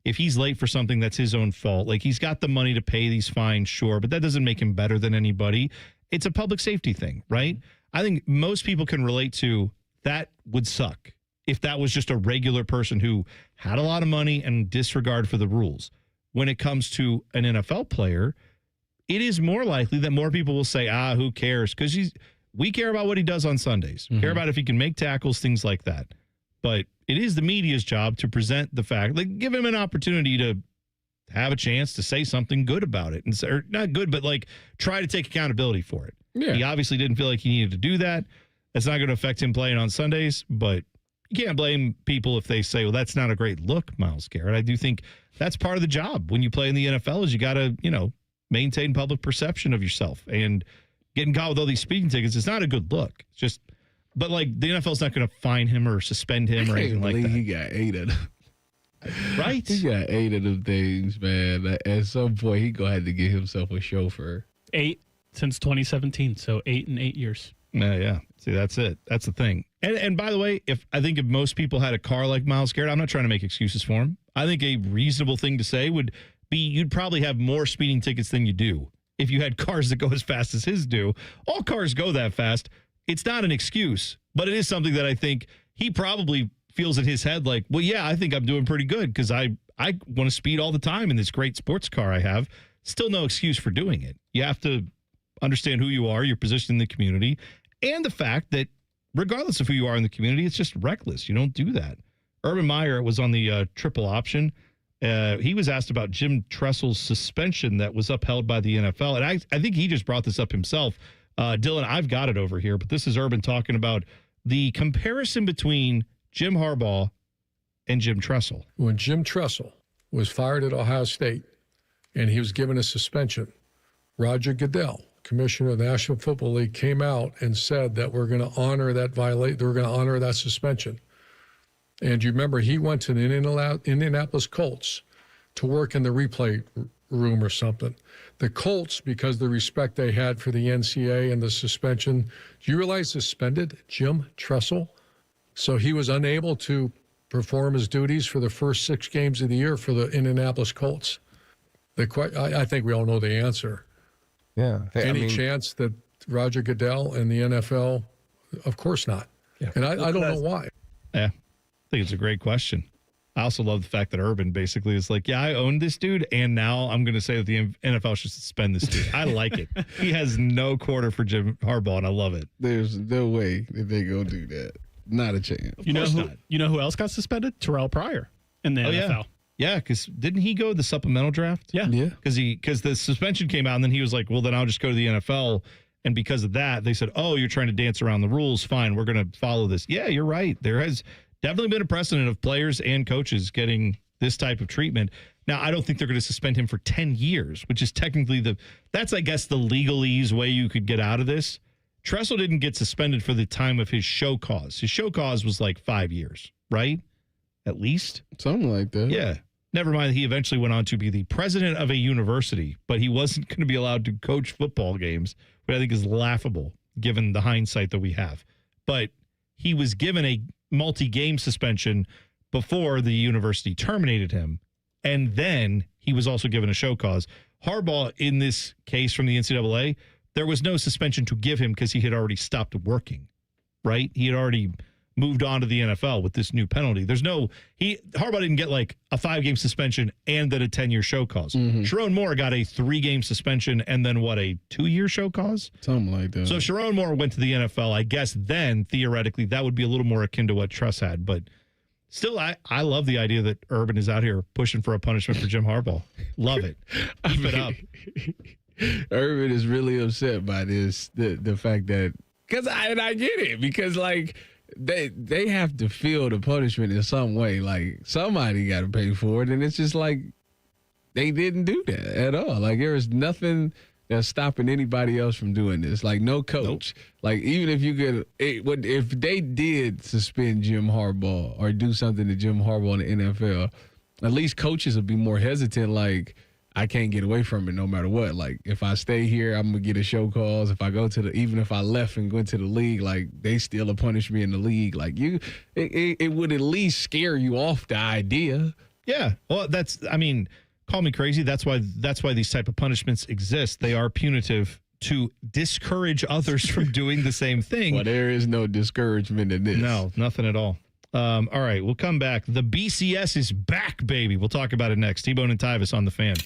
If he's late for something, that's his own fault. Like he's got the money to pay these fines, sure, but that doesn't make him better than anybody. It's a public safety thing, right? I think most people can relate to that would suck if that was just a regular person who had a lot of money and disregard for the rules. When it comes to an NFL player, it is more likely that more people will say, who cares? Because we care about what he does on Sundays. Care about if he can make tackles, things like that. But it is the media's job to present the fact, like give him an opportunity to have a chance to say something good about it. Or not good, but like try to take accountability for it. Yeah. He obviously didn't feel like he needed to do that. It's not going to affect him playing on Sundays, but you can't blame people if they say, well, that's not a great look, Myles Garrett. I do think that's part of the job when you play in the NFL is you got to, maintain public perception of yourself. And getting caught with all these speeding tickets is not a good look. It's just, but like the NFL's not going to fine him or suspend him or anything like that. He got 8 of them. Right? He got 8 of them things, man. At some point, he going to have to get himself a chauffeur. 8 since 2017, so 8 in 8 years. Yeah. See, that's it. That's the thing. And by the way, if most people had a car like Myles Garrett, I'm not trying to make excuses for him. I think a reasonable thing to say would be you'd probably have more speeding tickets than you do if you had cars that go as fast as his do. All cars go that fast. It's not an excuse, but it is something that I think he probably feels in his head like, well, yeah, I think I'm doing pretty good because I want to speed all the time in this great sports car I have. Still no excuse for doing it. You have to understand who you are, your position in the community, and the fact that regardless of who you are in the community, it's just reckless. You don't do that. Urban Meyer was on the triple option. He was asked about Jim Tressel's suspension that was upheld by the NFL. And I think he just brought this up himself. Dylan, I've got it over here, but this is Urban talking about the comparison between Jim Harbaugh and Jim Tressel. When Jim Tressel was fired at Ohio State and he was given a suspension, Roger Goodell, commissioner of the National Football League, came out and said that we're going to honor that we're going to honor that suspension. And you remember he went to the Indianapolis Colts to work in the replay room or something. The Colts, because of the respect they had for the NCAA and the suspension, do you realize suspended Jim Tressel? So he was unable to perform his duties for the first 6 games of the year for the Indianapolis Colts. I think we all know the answer. Yeah. Any chance that Roger Goodell and the NFL? Of course not. Yeah. And I don't know why. Yeah. I think it's a great question. I also love the fact that Urban basically is like, yeah, I own this dude, and now I'm going to say that the NFL should suspend this dude. I like it. He has no quarter for Jim Harbaugh, and I love it. There's no way that they're going to do that. Not a chance. You know who else got suspended? Terrell Pryor in the NFL. Yeah, because didn't he go to the supplemental draft? Yeah. Because the suspension came out, and then he was like, well, then I'll just go to the NFL. And because of that, they said, oh, you're trying to dance around the rules. Fine, we're going to follow this. Yeah, you're right. There has definitely been a precedent of players and coaches getting this type of treatment. Now, I don't think they're going to suspend him for 10 years, which is technically that's, I guess, the legalese way you could get out of this. Tressel didn't get suspended for the time of his show cause. His show cause was like 5 years, right? At least. Something like that. Yeah. Never mind, he eventually went on to be the president of a university, but he wasn't going to be allowed to coach football games, which I think is laughable given the hindsight that we have. But he was given a multi-game suspension before the university terminated him, and then he was also given a show cause. Harbaugh, in this case from the NCAA, there was no suspension to give him because he had already stopped working, right? He had already moved on to the NFL with this new penalty. Harbaugh didn't get like a 5-game suspension and then a 10-year show cause. Sharon Moore got a 3-game suspension and then a 2-year show cause? Something like that. So if Sharon Moore went to the NFL, I guess then theoretically that would be a little more akin to what Truss had. But still, I love the idea that Urban is out here pushing for a punishment for Jim Harbaugh. Love it. Keep it up. Urban is really upset by this, the fact that, I get it, because like, they have to feel the punishment in some way. Like, somebody got to pay for it, and it's just like they didn't do that at all. Like, there is nothing that's stopping anybody else from doing this. Like, no coach. Nope. Like, even if you could, if they did suspend Jim Harbaugh or do something to Jim Harbaugh in the NFL, at least coaches would be more hesitant. Like, I can't get away from it no matter what. Like, if I stay here, I'm going to get a show cause. If I go to even if I left and went to the league, like, they still punish me in the league. Like, it would at least scare you off the idea. Yeah. Well, call me crazy. That's why these type of punishments exist. They are punitive to discourage others from doing the same thing. Well, there is no discouragement in this. No, nothing at all. All right, we'll come back. The BCS is back, baby. We'll talk about it next. T-Bone and Tyvis on the Fan.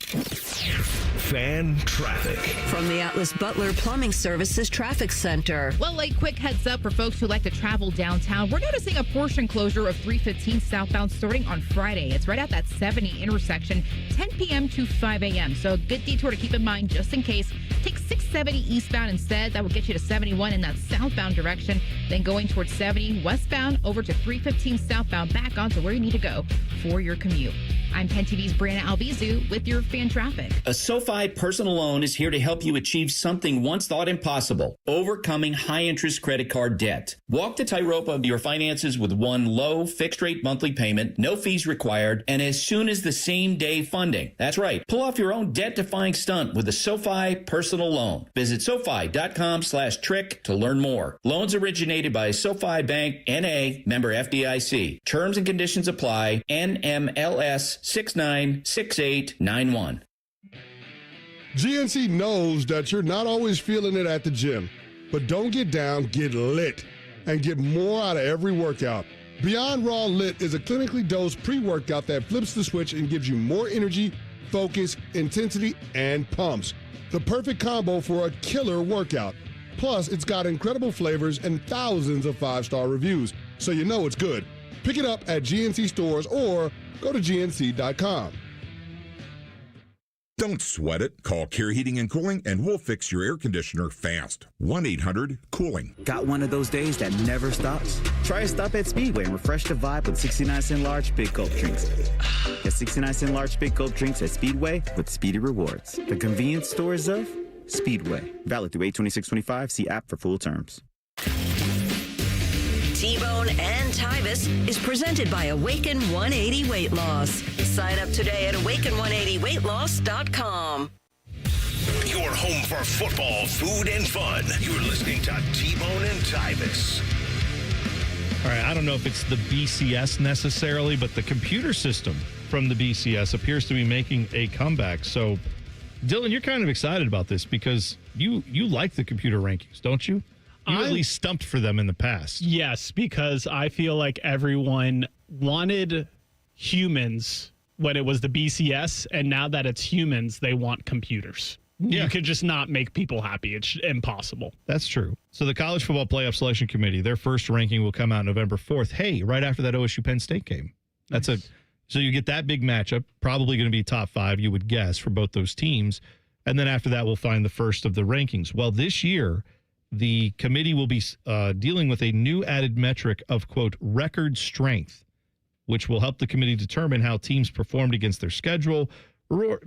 Fan traffic. From the Atlas Butler Plumbing Services Traffic Center. Well, a quick heads up for folks who like to travel downtown. We're noticing a portion closure of 315 southbound starting on Friday. It's right at that 70 intersection, 10 p.m. to 5 a.m. So a good detour to keep in mind just in case. Take 670 eastbound instead. That will get you to 71 in that southbound direction. Then going towards 70 westbound over to 315 southbound back onto where you need to go for your commute. I'm Penn TV's Brianna Albizu with your fan traffic. A SoFi personal loan is here to help you achieve something once thought impossible, overcoming high-interest credit card debt. Walk the tightrope of your finances with one low, fixed-rate monthly payment, no fees required, and as soon as the same-day funding. That's right. Pull off your own debt-defying stunt with a SoFi personal loan. Visit SoFi.com/trick to learn more. Loans originated by SoFi Bank, N.A., member FDIC. Terms and conditions apply. NMLS 696891. GNC knows that you're not always feeling it at the gym, but don't get down, get lit, and get more out of every workout. Beyond Raw Lit is a clinically dosed pre-workout that flips the switch and gives you more energy, focus, intensity, and pumps. The perfect combo for a killer workout. Plus, it's got incredible flavors and thousands of 5-star reviews, so you know it's good. Pick it up at GNC stores or go to GNC.com. Don't sweat it. Call Care Heating and Cooling and we'll fix your air conditioner fast. 1-800-COOLING. Got one of those days that never stops? Try a stop at Speedway and refresh the vibe with 69-cent large Big Gulp drinks. Get 69-cent large Big Gulp drinks at Speedway with Speedy Rewards. The convenience stores of Speedway. Valid through 8/26/25. See app for full terms. T-Bone and Tyvis is presented by Awaken 180 Weight Loss. Sign up today at awaken180weightloss.com. Your home for football, food, and fun. You're listening to T-Bone and Tyvis. All right, I don't know if it's the BCS necessarily, but the computer system from the BCS appears to be making a comeback. So, Dylan, you're kind of excited about this because you like the computer rankings, don't you? You at least stumped for them in the past. Yes, because I feel like everyone wanted humans when it was the BCS, and now that it's humans, they want computers. Yeah. You could just not make people happy. It's impossible. That's true. So the College Football Playoff Selection Committee, their first ranking will come out November 4th. Hey, right after that OSU Penn State game. That's nice. So you get that big matchup, probably going to be top 5, you would guess, for both those teams. And then after that, we'll find the first of the rankings. Well, this year, the committee will be dealing with a new added metric of, quote, record strength, which will help the committee determine how teams performed against their schedule.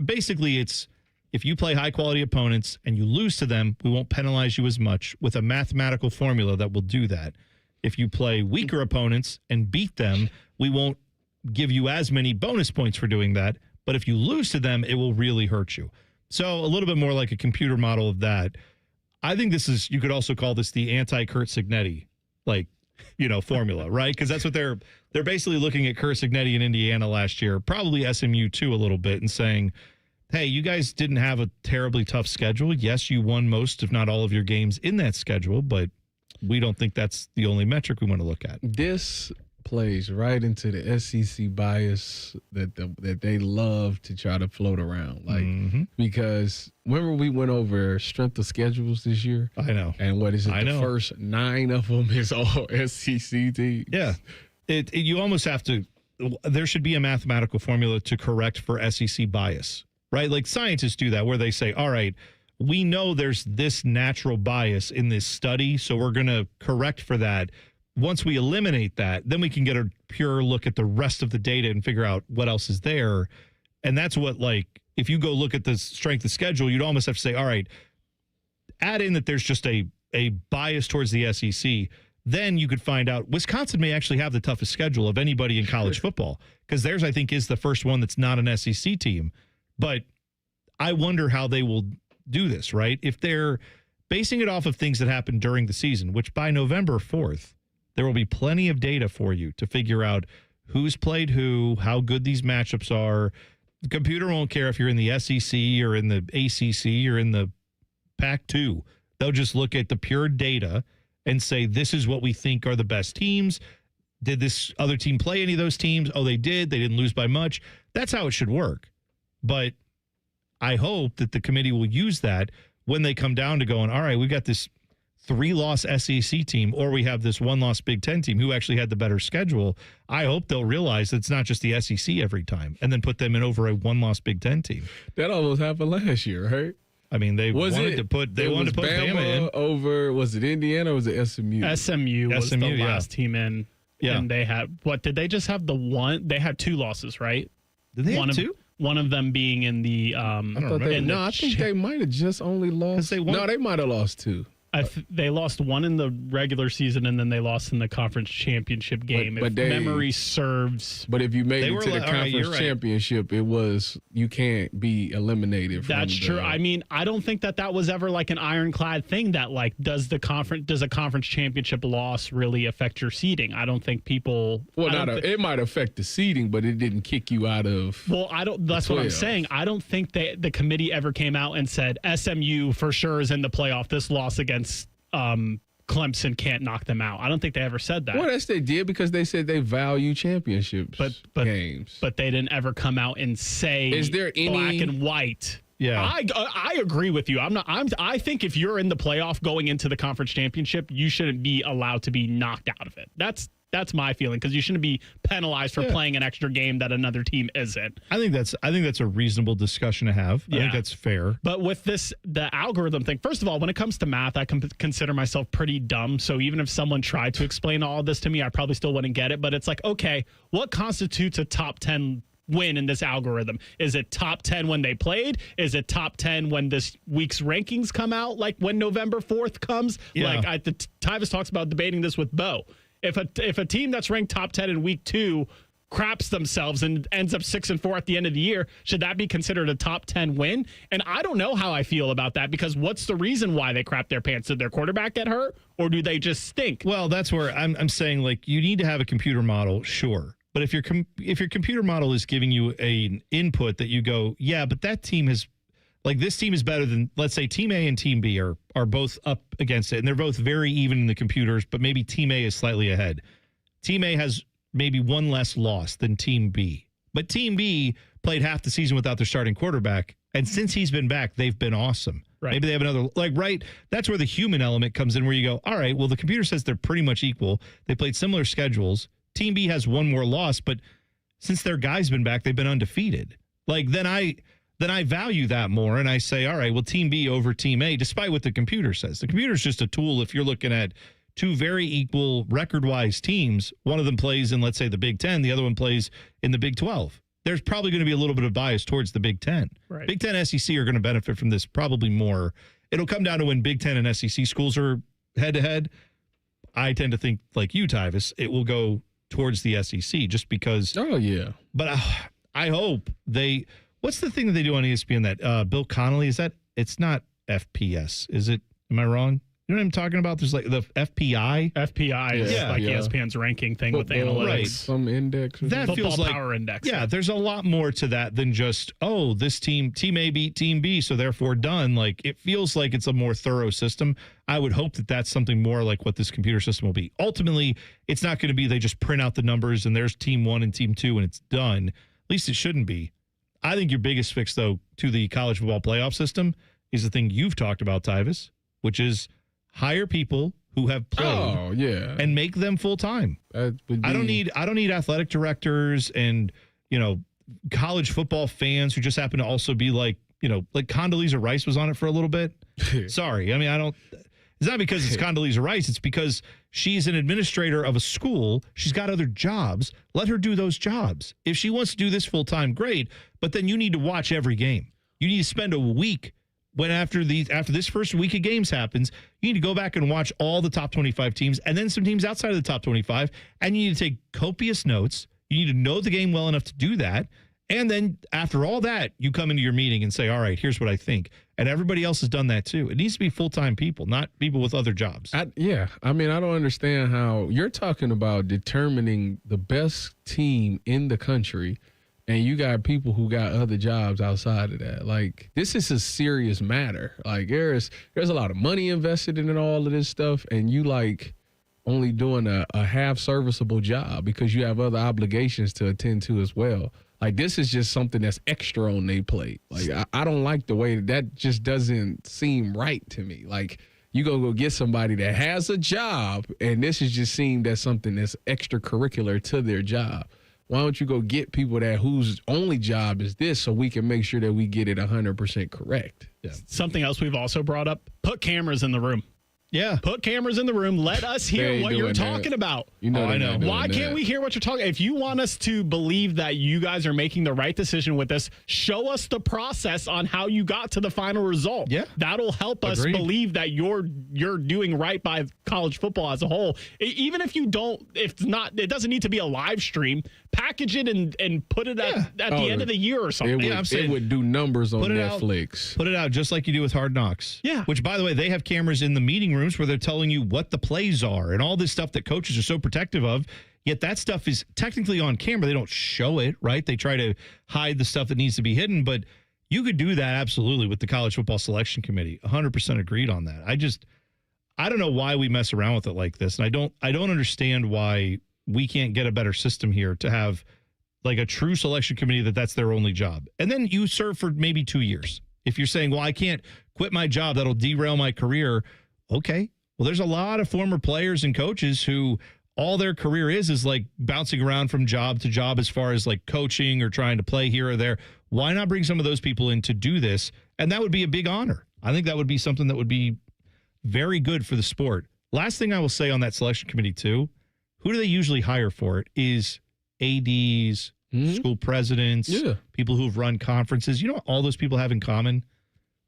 Basically, it's if you play high-quality opponents and you lose to them, we won't penalize you as much with a mathematical formula that will do that. If you play weaker opponents and beat them, we won't give you as many bonus points for doing that. But if you lose to them, it will really hurt you. So a little bit more like a computer model of that. I think this is, you could also call this the anti-Kurt Cignetti, formula, right? Because that's what they're basically looking at Kurt Cignetti in Indiana last year, probably SMU too a little bit, and saying, hey, you guys didn't have a terribly tough schedule. Yes, you won most, if not all of your games in that schedule, but we don't think that's the only metric we want to look at. This plays right into the SEC bias that they love to try to float around. Because remember we went over strength of schedules this year? I know. And what is it? The first 9 of them is all SEC teams. Yeah. You almost have to, there should be a mathematical formula to correct for SEC bias, right? Like scientists do that where they say, all right, we know there's this natural bias in this study, so we're going to correct for that. once we eliminate that, then we can get a pure look at the rest of the data and figure out what else is there. And that's what, like, if you go look at the strength of schedule, you'd almost have to say, all right, add in that there's just a bias towards the SEC. Then you could find out Wisconsin may actually have the toughest schedule of anybody in college football, because theirs, I think, is the first one that's not an SEC team. But I wonder how they will do this, right? If they're basing it off of things that happened during the season, which by November 4th, there will be plenty of data for you to figure out who's played who, how good these matchups are. The computer won't care if you're in the SEC or in the ACC or in the Pac-2. They'll just look at the pure data and say, this is what we think are the best teams. Did this other team play any of those teams? Oh, they did. They didn't lose by much. That's how it should work. But I hope that the committee will use that when they come down to going, all right, we've got this 3-loss SEC team, or we have this 1-loss Big Ten team who actually had the better schedule. I hope they'll realize that it's not just the SEC every time, and then put them in over a 1-loss Big Ten team. That almost happened last year, right? I mean, they wanted to put Bama in over. Was it Indiana or was it SMU? SMU was the last team in. Yeah. And they had, what, did they just have the one? They had 2 losses, right? Did they have 2? One of them being in the. I think they might have just only lost. They might have lost 2. They lost 1 in the regular season, and then they lost in the conference championship game. If memory serves. But if you made it to the conference championship, it was, you can't be eliminated. That's true. I mean, I don't think that was ever like an ironclad thing that, like, does a conference championship loss really affect your seeding? I don't think people. Well, it might affect the seeding, but it didn't kick you out of. Well, that's what I'm saying. I don't think the committee ever came out and said SMU for sure is in the playoff. This loss against Clemson can't knock them out. I don't think they ever said that. Well, they did, because they said they value championships, games. But they didn't ever come out and say, is there any black and white? Yeah, I agree with you. I think if you're in the playoff going into the conference championship, you shouldn't be allowed to be knocked out of it. That's my feeling, because you shouldn't be penalized for playing an extra game that another team isn't. I think that's a reasonable discussion to have. I think that's fair. But with the algorithm thing, first of all, when it comes to math, I consider myself pretty dumb. So even if someone tried to explain all of this to me, I probably still wouldn't get it. But it's like, okay, what constitutes a top 10 win in this algorithm? Is it top 10 when they played? Is it top 10 when this week's rankings come out, like when November 4th comes? Yeah. Like Tyvis talks about debating this with Bo. If a team that's ranked top 10 in week 2 craps themselves and ends up 6-4 at the end of the year, should that be considered a top 10 win? And I don't know how I feel about that, because what's the reason why they crap their pants? Did their quarterback get hurt, or do they just stink? Well, that's where I'm saying, like, you need to have a computer model, sure. But if your computer model is giving you an input that you go, yeah, but that team has, like, this team is better than, let's say, Team A and Team B are both up against it, and they're both very even in the computers, but maybe Team A is slightly ahead. Team A has maybe 1 less loss than Team B, but Team B played half the season without their starting quarterback, and since he's been back, they've been awesome. Right. Maybe they have another, right? That's where the human element comes in, where you go, all right, well, the computer says they're pretty much equal. They played similar schedules. Team B has 1 more loss, but since their guy's been back, they've been undefeated. Like, then I value that more, and I say, all right, well, Team B over Team A, despite what the computer says. The computer is just a tool if you're looking at 2 very equal record-wise teams. One of them plays in, let's say, the Big Ten. The other one plays in the Big 12. There's probably going to be a little bit of bias towards the Big Ten. Right. Big Ten, SEC are going to benefit from this probably more. It'll come down to when Big Ten and SEC schools are head-to-head. I tend to think, like you, Tyvis, it will go towards the SEC just because. Oh, yeah. But I hope they. What's the thing that they do on ESPN that Bill Connolly, is that, it's not FPS, is it? Am I wrong? You know what I'm talking about? There's like the FPI. FPI is like ESPN's ranking thing with analytics. Right. Some index. That feels like power index. Yeah, there's a lot more to that than just, oh, this team A beat Team B, so therefore done. Like, it feels like it's a more thorough system. I would hope that that's something more like what this computer system will be. Ultimately, it's not going to be they just print out the numbers and there's Team 1 and Team 2 and it's done. At least it shouldn't be. I think your biggest fix, though, to the college football playoff system is the thing you've talked about, Tyvis, which is hire people who have played and make them full time. I don't need athletic directors and, college football fans who just happen to also be like Condoleezza Rice was on it for a little bit. Sorry. I mean, It's not because it's Condoleezza Rice. It's because she's an administrator of a school. She's got other jobs. Let her do those jobs. If she wants to do this full-time, great. But then you need to watch every game. You need to spend a week when after this first week of games happens, you need to go back and watch all the top 25 teams and then some teams outside of the top 25. And you need to take copious notes. You need to know the game well enough to do that. And then after all that, you come into your meeting and say, all right, here's what I think. And everybody else has done that too. It needs to be full-time people, not people with other jobs. I mean, I don't understand how you're talking about determining the best team in the country, and you got people who got other jobs outside of that. Like, this is a serious matter. Like, there's a lot of money invested in all of this stuff, and you like only doing a half serviceable job because you have other obligations to attend to as well. Like, this is just something that's extra on their plate. Like, I don't like the way that just doesn't seem right to me. Like, you go get somebody that has a job, and this is just seen as something that's extracurricular to their job. Why don't you go get people that whose only job is this so we can make sure that we get it 100% correct? Yeah. Something else we've also brought up, put cameras in the room. Yeah. Put cameras in the room. Let us hear what you're talking about. You know, I know. Why can't we hear what you're talking? If you want us to believe that you guys are making the right decision with this, show us the process on how you got to the final result. Yeah. That'll help us believe that you're doing right by college football as a whole. Even if you don't, it doesn't need to be a live stream. Package it and put it at the end of the year or something. It would do numbers on Netflix. Put it out just like you do with Hard Knocks. Yeah. Which, by the way, they have cameras in the meeting rooms where they're telling you what the plays are and all this stuff that coaches are so protective of. Yet that stuff is technically on camera. They don't show it, right? They try to hide the stuff that needs to be hidden. But you could do that absolutely with the College Football Selection Committee. 100% agreed on that. I don't know why we mess around with it like this. And I don't understand why we can't get a better system here to have like a true selection committee that's their only job. And then you serve for maybe 2 years. If you're saying, well, I can't quit my job, that'll derail my career. Okay. Well, there's a lot of former players and coaches who all their career is like bouncing around from job to job as far as like coaching or trying to play here or there. Why not bring some of those people in to do this? And that would be a big honor. I think that would be something that would be very good for the sport. Last thing I will say on that selection committee too, who do they usually hire for it is ADs, school presidents, people who've run conferences. You know what all those people have in common?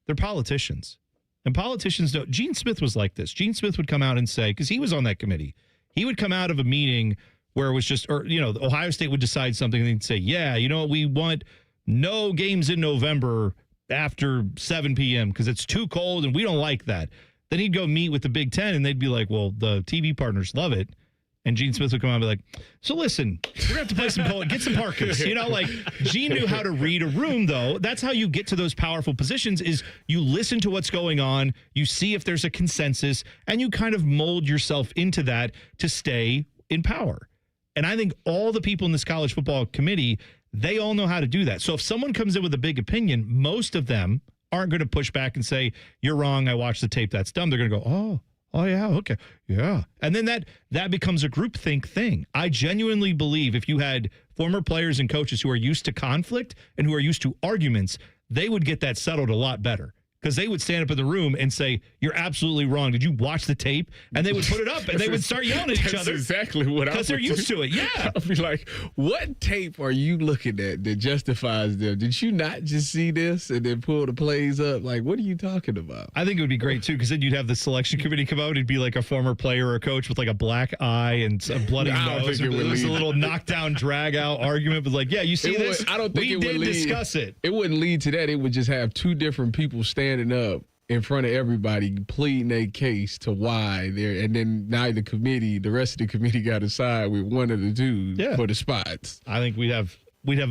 They're politicians. And politicians don't. Gene Smith was like this. Gene Smith would come out and say, because he was on that committee, he would come out of a meeting where it was just, or, you know, Ohio State would decide something and they'd say, yeah, you know what, we want no games in November after 7 p.m. because it's too cold and we don't like that. Then he'd go meet with the Big Ten and they'd be like, well, the TV partners love it. And Gene Smith would come out and be like, so listen, we're going to have to play some get some parkas. You know, like Gene knew how to read a room, though. That's how you get to those powerful positions is you listen to what's going on, you see if there's a consensus, and you kind of mold yourself into that to stay in power. And I think all the people in this college football committee, they all know how to do that. So if someone comes in with a big opinion, most of them aren't going to push back and say, you're wrong, I watched the tape, that's dumb. They're going to go, Oh, yeah, okay, yeah. And then that becomes a groupthink thing. I genuinely believe if you had former players and coaches who are used to conflict and who are used to arguments, they would get that settled a lot better. Because they would stand up in the room and say, you're absolutely wrong. Did you watch the tape? And they would put it up and they would start yelling at each other. That's exactly what I would do. Because they're used to it, yeah. I'd be like, what tape are you looking at that justifies them? Did you not just see this and then pull the plays up? Like, what are you talking about? I think it would be great, too, because then you'd have the selection committee come out. It'd be like a former player or a coach with like a black eye and a bloody nose. It was a little knockdown, drag-out argument. But like, yeah, you see this? I don't think we did discuss it. It wouldn't lead to that. It would just have two different people standing up in front of everybody pleading their case to why they're, and then now the rest of the committee got to side with one of the two for the spots. I think we'd have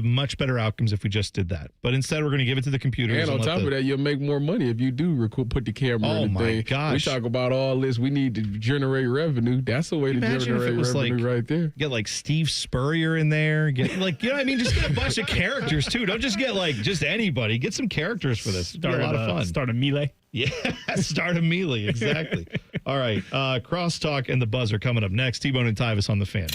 much better outcomes if we just did that. But instead, we're going to give it to the computers. And on top of that, you'll make more money if you do put the camera in the thing. Oh, my gosh. We talk about all this. We need to generate revenue. That's the way to generate revenue right there. Get like Steve Spurrier in there. Get like, you know what I mean? Just get a bunch of characters, too. Don't just get like just anybody. Get some characters for this. It'd be a lot of fun. Start a melee. Yeah, start a melee. Exactly. All right. Crosstalk and the buzzer coming up next. T-Bone and Tyvis on the Fan.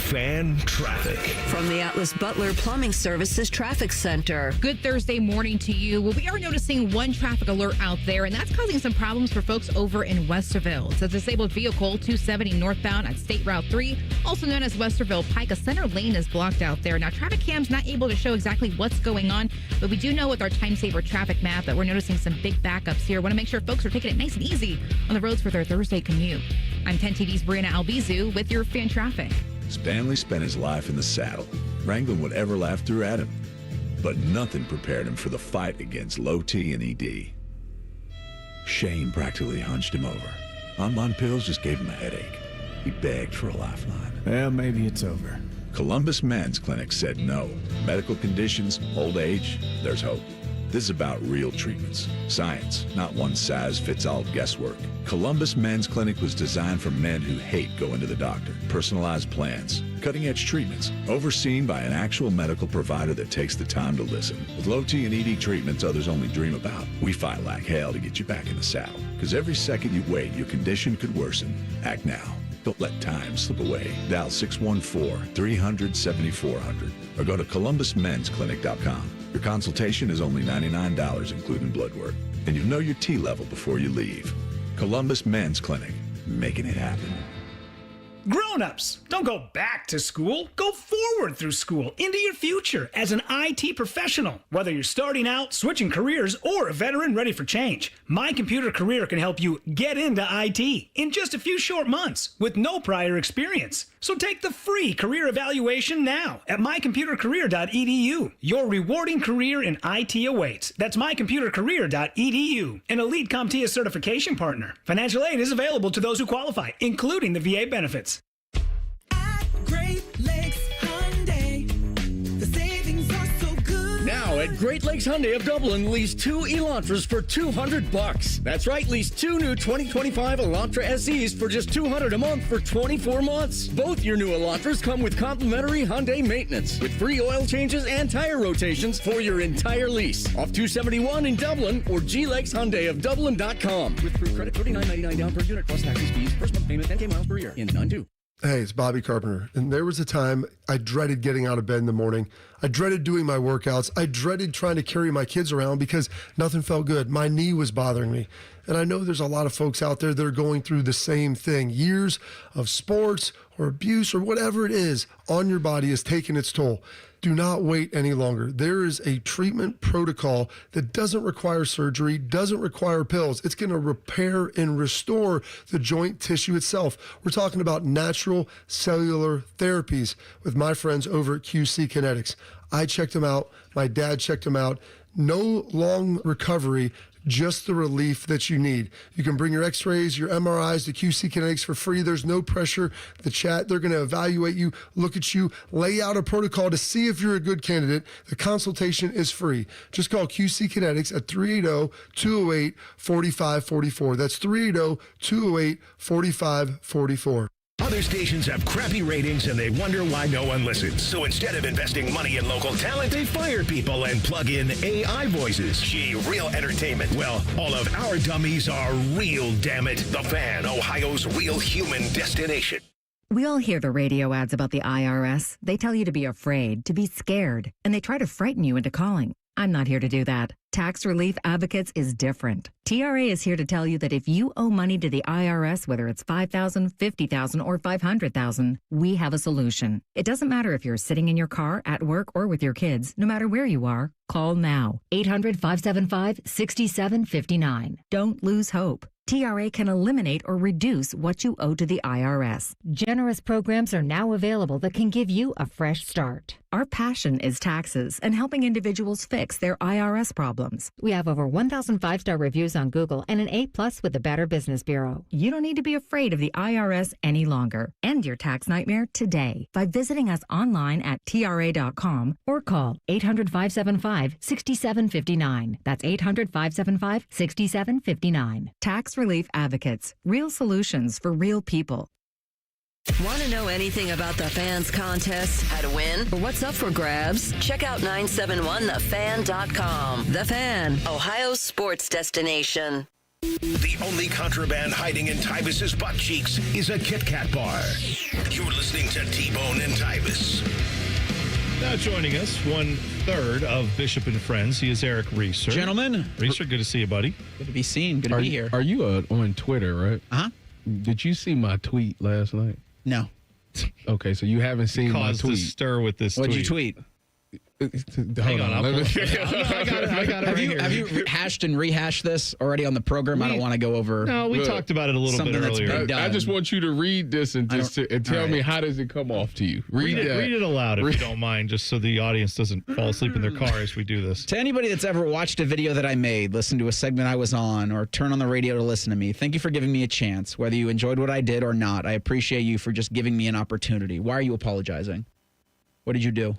Fan traffic. From the Atlas Butler Plumbing Services Traffic Center. Good Thursday morning to you. Well, we are noticing one traffic alert out there, and that's causing some problems for folks over in Westerville. It's a disabled vehicle, 270 northbound at State Route 3, also known as Westerville Pike. A center lane is blocked out there. Now, traffic cam's not able to show exactly what's going on, but we do know with our time saver traffic map that we're noticing some big backups here. Want to make sure folks are taking it nice and easy on the roads for their Thursday commute. I'm 10 TV's Brianna Albizu with your fan traffic. Stanley spent his life in the saddle, wrangling whatever life threw at him. But nothing prepared him for the fight against low T and ED. Shame practically hunched him over. Online pills just gave him a headache. He begged for a lifeline. Well, maybe it's over. Columbus Men's Clinic said no. Medical conditions, old age, there's hope. This is about real treatments. Science, not one-size-fits-all guesswork. Columbus Men's Clinic was designed for men who hate going to the doctor. Personalized plans, cutting-edge treatments, overseen by an actual medical provider that takes the time to listen. With low T and ED treatments others only dream about, we fight like hell to get you back in the saddle. Because every second you wait, your condition could worsen. Act now. Don't let time slip away. Dial 614-300-7400 or go to columbusmensclinic.com. Your consultation is only $99, including blood work. And you know your T level before you leave. Columbus Men's Clinic, making it happen. Grown-ups, don't go back to school. Go forward through school into your future as an IT professional. Whether you're starting out, switching careers, or a veteran ready for change, My Computer Career can help you get into IT in just a few short months with no prior experience. So take the free career evaluation now at mycomputercareer.edu. Your rewarding career in IT awaits. That's mycomputercareer.edu. An Elite CompTIA certification partner. Financial aid is available to those who qualify, including the VA benefits. Now at Great Lakes Hyundai of Dublin, lease 2 Elantras for $200. That's right, lease 2 new 2025 Elantra SEs for just $200 a month for 24 months. Both your new Elantras come with complimentary Hyundai maintenance, with free oil changes and tire rotations for your entire lease. Off 271 in Dublin or glexhyundaiofdublin.com. With through credit, $39.99 down per unit plus taxes, fees, first month payment, 10K miles per year in 9-2. Hey, it's Bobby Carpenter. And there was a time I dreaded getting out of bed in the morning. I dreaded doing my workouts. I dreaded trying to carry my kids around because nothing felt good. My knee was bothering me. And I know there's a lot of folks out there that are going through the same thing. Years of sports or abuse or whatever it is on your body is taking its toll. Do not wait any longer. There is a treatment protocol that doesn't require surgery, doesn't require pills. It's going to repair and restore the joint tissue itself. We're talking about natural cellular therapies with my friends over at QC Kinetics. I checked them out. My dad checked them out. No long recovery, just the relief that you need. You can bring your x-rays, your MRIs to QC Kinetics for free. There's no pressure. The chat, they're going to evaluate you, look at you, lay out a protocol to see if you're a good candidate. The consultation is free. Just call QC Kinetics at 380-208-4544. That's 380-208-4544. Other stations have crappy ratings and they wonder why no one listens. So instead of investing money in local talent, they fire people and plug in AI voices. Gee, real entertainment. Well, all of our dummies are real, damn it. The Fan, Ohio's real human destination. We all hear the radio ads about the IRS. They tell you to be afraid, to be scared, and they try to frighten you into calling. I'm not here to do that. Tax Relief Advocates is different. TRA is here to tell you that if you owe money to the IRS, whether it's $5,000, $50,000, or $500,000, we have a solution. It doesn't matter if you're sitting in your car, at work, or with your kids. No matter where you are, call now. 800-575-6759. Don't lose hope. TRA can eliminate or reduce what you owe to the IRS. Generous programs are now available that can give you a fresh start. Our passion is taxes and helping individuals fix their IRS problems. We have over 1,000 5-star reviews on Google and an A+ with the Better Business Bureau. You don't need to be afraid of the IRS any longer. End your tax nightmare today by visiting us online at TRA.com or call 800-575-6759. That's 800-575-6759. Tax Relief Advocates. Real solutions for real people. Want to know anything about the Fans contest, how to win, or what's up for grabs? Check out 971thefan.com. The Fan, Ohio's sports destination. The only contraband hiding in Tyvis's butt cheeks is a Kit Kat bar. You're listening to T-Bone and Tyvis. Now joining us, 1/3 of Bishop and Friends. He is Eric Reeser. Gentlemen. Reeser, good to see you, buddy. Good to be seen. Good to be here. Are you on Twitter, right? Uh-huh. Did you see my tweet last night? No. Okay, so you haven't seen my Caused tweet. a stir with this What'd tweet. you tweet? Hang on. I got it. Have you hashed and rehashed this already on the program? I don't want to go over. No, we talked about it a little bit earlier. I just want you to read this and tell me how does it come off to you. Read it aloud if you don't mind, just so the audience doesn't fall asleep in their car as we do this. To anybody that's ever watched a video that I made, listened to a segment I was on, or turn on the radio to listen to me, thank you for giving me a chance. Whether you enjoyed what I did or not, I appreciate you for just giving me an opportunity. Why are you apologizing? What did you do?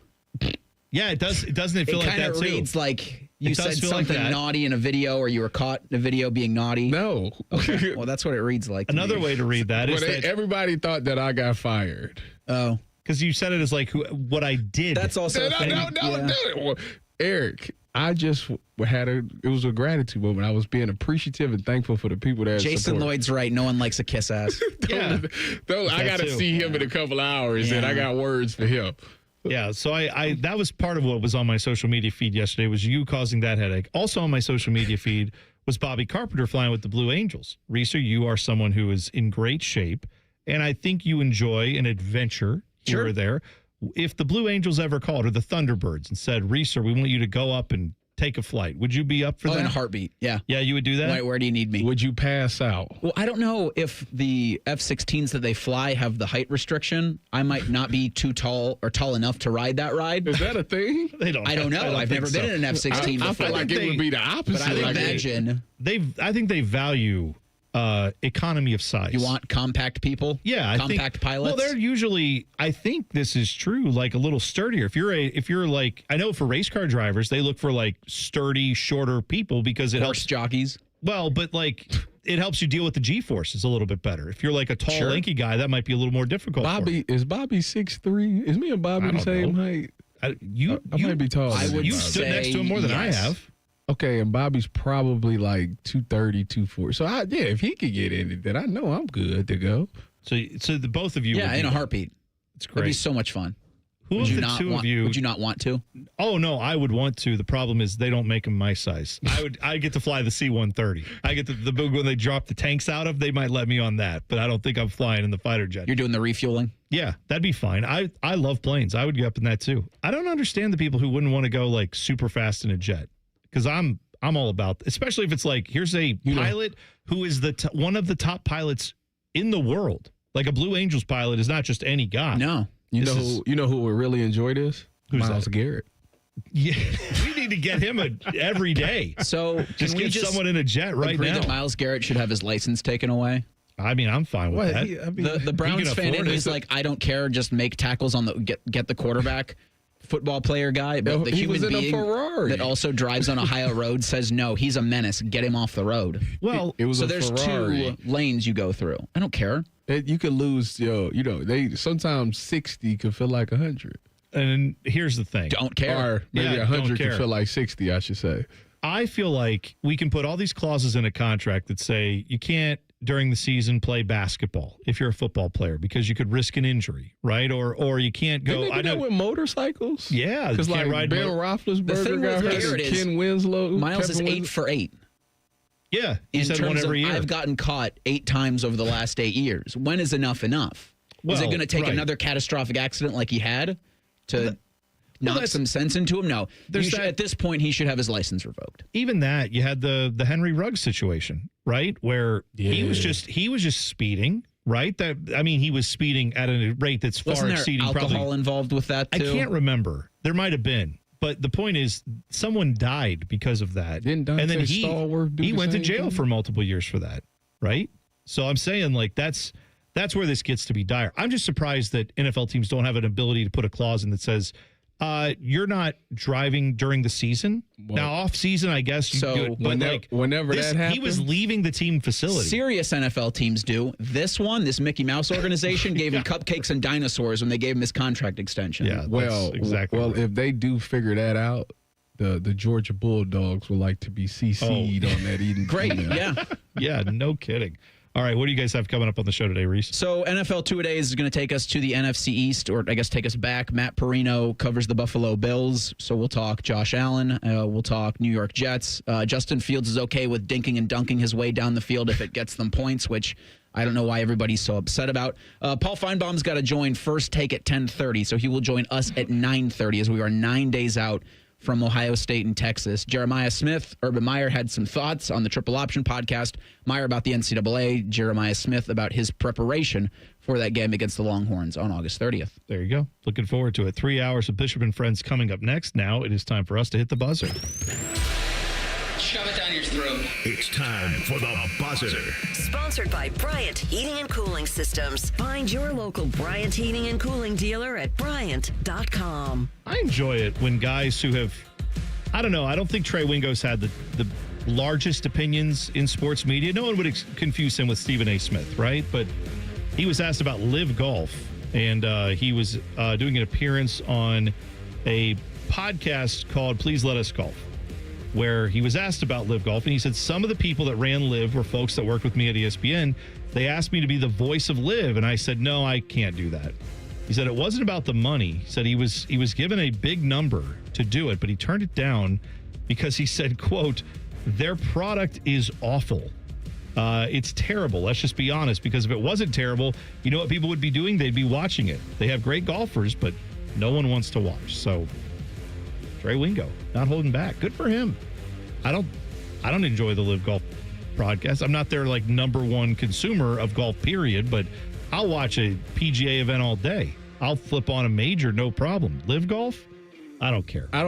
Yeah, it does. Doesn't it feel like that too? It kind of reads like you said something like naughty in a video, or you were caught in a video being naughty. No. Okay. Well, that's what it reads like. Another way to read that is that everybody thought that I got fired. Oh, because you said it as like what I did. That's also no. Eric, I just it was a gratitude moment. I was being appreciative and thankful for the people that Jason support. Lloyd's right. No one likes a kiss ass. I got to see him in a couple hours, and I got words for him. Yeah, so I that was part of what was on my social media feed yesterday, was you causing that headache. Also on my social media feed was Bobby Carpenter flying with the Blue Angels. Reeser, you are someone who is in great shape, and I think you enjoy an adventure here or there. If the Blue Angels ever called, or the Thunderbirds, and said, Reeser, we want you to go up and take a flight, would you be up for that? In a heartbeat, yeah. Yeah, you would do that? Where do you need me? Would you pass out? Well, I don't know if the F-16s that they fly have the height restriction. I might not be too tall or tall enough to ride that ride. Is that a thing? I don't know. I've never been in an F-16 before. I feel like it would be the opposite. But I imagine. I think they value economy of size. You want compact people? Yeah, compact pilots. Well, they're usually, I think this is true, like a little sturdier. If you're like, I know for race car drivers, they look for like sturdy, shorter people because it helps jockeys. Well, but like it helps you deal with the G-forces a little bit better. If you're like a tall, lanky guy, that might be a little more difficult. Is Bobby 6'3"? Is me and Bobby the same height? I might be tall. You stood next to him more than I have. Okay, and Bobby's probably like 230, 240. So, if he could get in it, then I know I'm good to go. So the both of you. Yeah, in a heartbeat. It's great. It'd be so much fun. Would you not want to? Oh no, I would want to. The problem is they don't make them my size. I get to fly the C-130. I get the big when they drop the tanks out of. They might let me on that, but I don't think I'm flying in the fighter jet. You're doing the refueling. Yeah, that'd be fine. I love planes. I would get up in that too. I don't understand the people who wouldn't want to go like super fast in a jet, because I'm all about, especially if it's like, here's a pilot who is one of the top pilots in the world. Like a Blue Angels pilot is not just any guy. No. You know who would really enjoy this? Myles Garrett. Yeah, we need to get him every day. So just get someone in a jet right now. That Myles Garrett should have his license taken away. I mean, I'm fine with that. The Browns fan in he's like, I don't care, just make tackles on get the quarterback. Football player guy, but the human being that also drives on Ohio road says no, he's a menace. Get him off the road. Well, there's two lanes you go through. I don't care. You could lose. They sometimes 60 could feel like 100. And here's the thing: don't care. Or maybe 100 could feel like 60. I should say. I feel like we can put all these clauses in a contract that say you can't during the season play basketball if you're a football player because you could risk an injury, right? Or you can't go. I know with motorcycles. Yeah, because like Ben Roethlisberger got hurt, Ken Winslow, Myles is 8 for 8. Yeah, in said terms one every of year. I've gotten caught 8 times over the last 8 years. When is enough? Is it going to take another catastrophic accident like he had to knock some sense into him? No. At this point, he should have his license revoked. Even that, you had the Henry Ruggs situation, right? Where he was just speeding, right? He was speeding at a rate that's far exceeding. Wasn't there alcohol involved with that too? I can't remember. There might have been. But the point is, someone died because of that. And then he went to jail for multiple years for that, right? So I'm saying, like, that's where this gets to be dire. I'm just surprised that NFL teams don't have an ability to put a clause in that says, you're not driving during the season. Now, off season, I guess you could. But whenever that happens, he was leaving the team facility. Serious NFL teams do. This Mickey Mouse organization, gave him cupcakes and dinosaurs when they gave him his contract extension. Yeah, exactly. Well, if they do figure that out, the Georgia Bulldogs would like to be CC'd on that eating. Great, yeah. Yeah, no kidding. All right, what do you guys have coming up on the show today, Reese? So NFL Two-A-Days is going to take us to the NFC East, or I guess take us back. Matt Perino covers the Buffalo Bills, so we'll talk Josh Allen. We'll talk New York Jets. Justin Fields is okay with dinking and dunking his way down the field if it gets them points, which I don't know why everybody's so upset about. Paul Feinbaum's got to join First Take at 10:30, so he will join us at 9:30 as we are 9 days out from Ohio State and Texas. Jeremiah Smith, Urban Meyer had some thoughts on the Triple Option podcast. Meyer about the NCAA, Jeremiah Smith about his preparation for that game against the Longhorns on August 30th. There you go. Looking forward to it. 3 hours of Bishop and Friends coming up next. Now it is time for us to hit the buzzer. Shove it down your throat. It's time for the buzzer. Sponsored by Bryant Heating and Cooling Systems. Find your local Bryant Heating and Cooling dealer at Bryant.com. I enjoy it when guys who have, I don't know, I don't think Trey Wingo's had the largest opinions in sports media. No one would confuse him with Stephen A. Smith, right? But he was asked about Live Golf, and he was doing an appearance on a podcast called Please Let Us Golf, where he was asked about Live Golf, and he said, some of the people that ran Live were folks that worked with me at ESPN. They asked me to be the voice of Live, and I said, no, I can't do that. He said it wasn't about the money. He said he was given a big number to do it, but he turned it down because he said, quote, their product is awful. It's terrible. Let's just be honest, because if it wasn't terrible, you know what people would be doing? They'd be watching it. They have great golfers, but no one wants to watch. So Trey Wingo, not holding back. Good for him. I don't enjoy the Live Golf broadcast. I'm not their like number one consumer of golf, period, but I'll watch a PGA event all day. I'll flip on a major, no problem. Live Golf? I don't care. I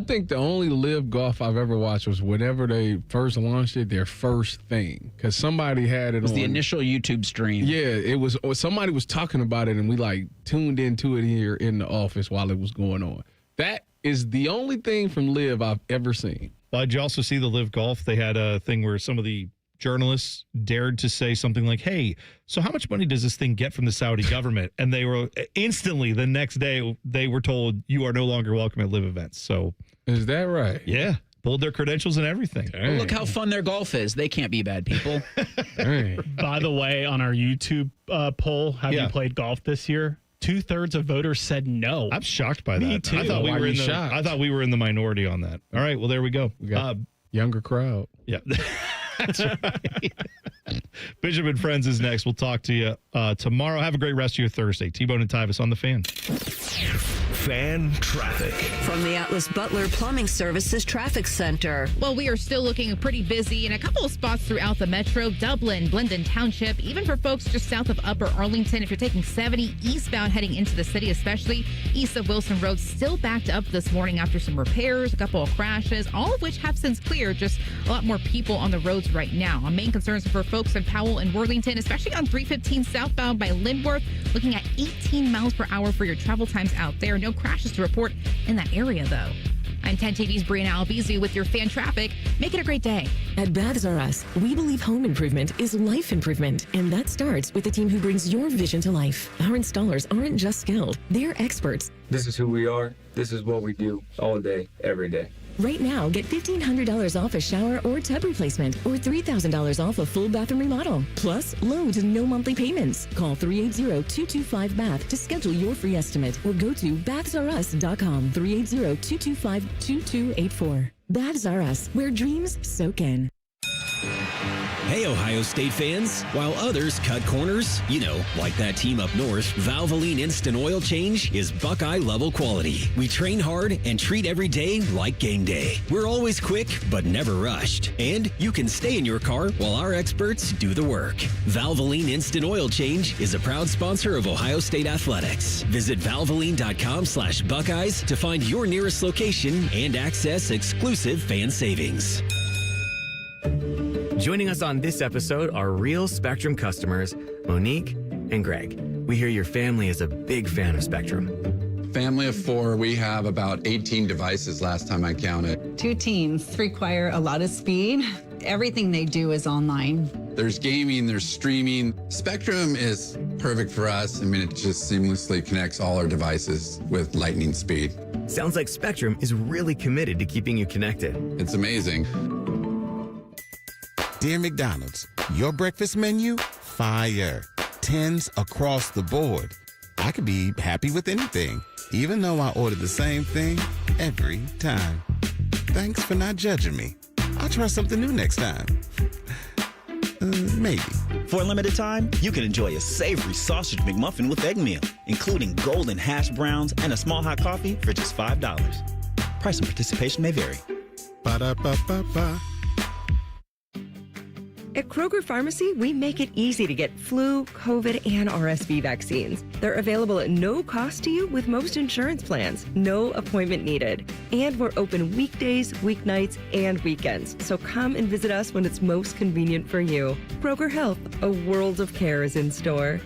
think the only Live Golf I've ever watched was whenever they first launched it, their first thing. Because somebody had it on. The initial YouTube stream. Yeah, it was, or somebody was talking about it, and we like tuned into it here in the office while it was going on. That is the only thing from Live I've ever seen. Did you also see the Live Golf? They had a thing where some of the journalists dared to say something like, hey, so how much money does this thing get from the Saudi government? And they were instantly, the next day, they were told, you are no longer welcome at Live events. So is that right? Yeah. Pulled their credentials and everything. Well, look how fun their golf is. They can't be bad people. By the way, on our YouTube poll, have you played golf this year? 2/3 of voters said no. I'm shocked by that. Me too. I thought we were in the minority on that. All right, well, there we go. We got younger crowd. Yeah. That's right. Bishop and Friends is next. We'll talk to you tomorrow. Have a great rest of your Thursday. T-Bone and Tyvis on the Fan. Fan traffic. From the Atlas Butler Plumbing Services Traffic Center. Well, we are still looking pretty busy in a couple of spots throughout the metro, Dublin, Blendon Township, even for folks just south of Upper Arlington. If you're taking 70 eastbound heading into the city, especially east of Wilson Road, still backed up this morning after some repairs, a couple of crashes, all of which have since cleared. Just a lot more people on the roads right now. Our main concerns for folks in Powell and Worthington, especially on 315 southbound by Lindworth, looking at 18 miles per hour for your travel times out there. No crashes to report in that area, though. I'm 10 TV's Brianna Albizu with your fan traffic. Make it a great day. At Baths R Us, we believe home improvement is life improvement, and that starts with the team who brings your vision to life. Our installers aren't just skilled, they're experts. This is who we are. This is what we do all day, every day. Right now, get $1,500 off a shower or tub replacement, or $3,000 off a full bathroom remodel. Plus, low to no monthly payments. Call 380-225-BATH to schedule your free estimate, or go to bathsrus.com. 380-225-2284. Baths R Us, where dreams soak in. Hey, Ohio State fans. While others cut corners, like that team up north, Valvoline Instant Oil Change is Buckeye-level quality. We train hard and treat every day like game day. We're always quick, but never rushed. And you can stay in your car while our experts do the work. Valvoline Instant Oil Change is a proud sponsor of Ohio State Athletics. Visit valvoline.com/Buckeyes to find your nearest location and access exclusive fan savings. Joining us on this episode are real Spectrum customers, Monique and Greg. We hear your family is a big fan of Spectrum. Family of 4, we have about 18 devices last time I counted. 2 teams require a lot of speed. Everything they do is online. There's gaming, there's streaming. Spectrum is perfect for us. I mean, it just seamlessly connects all our devices with lightning speed. Sounds like Spectrum is really committed to keeping you connected. It's amazing. Dear McDonald's, your breakfast menu, fire. 10s across the board. I could be happy with anything, even though I order the same thing every time. Thanks for not judging me. I'll try something new next time. Maybe. For a limited time, you can enjoy a savory sausage McMuffin with egg meal, including golden hash browns and a small hot coffee for just $5. Price and participation may vary. Ba-da-ba-ba-ba. At Kroger Pharmacy, we make it easy to get flu, COVID, and RSV vaccines. They're available at no cost to you with most insurance plans. No appointment needed. And we're open weekdays, weeknights, and weekends. So come and visit us when it's most convenient for you. Kroger Health, a world of care is in store.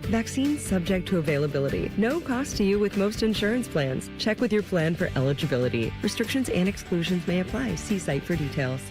Vaccines subject to availability. No cost to you with most insurance plans. Check with your plan for eligibility. Restrictions and exclusions may apply. See site for details.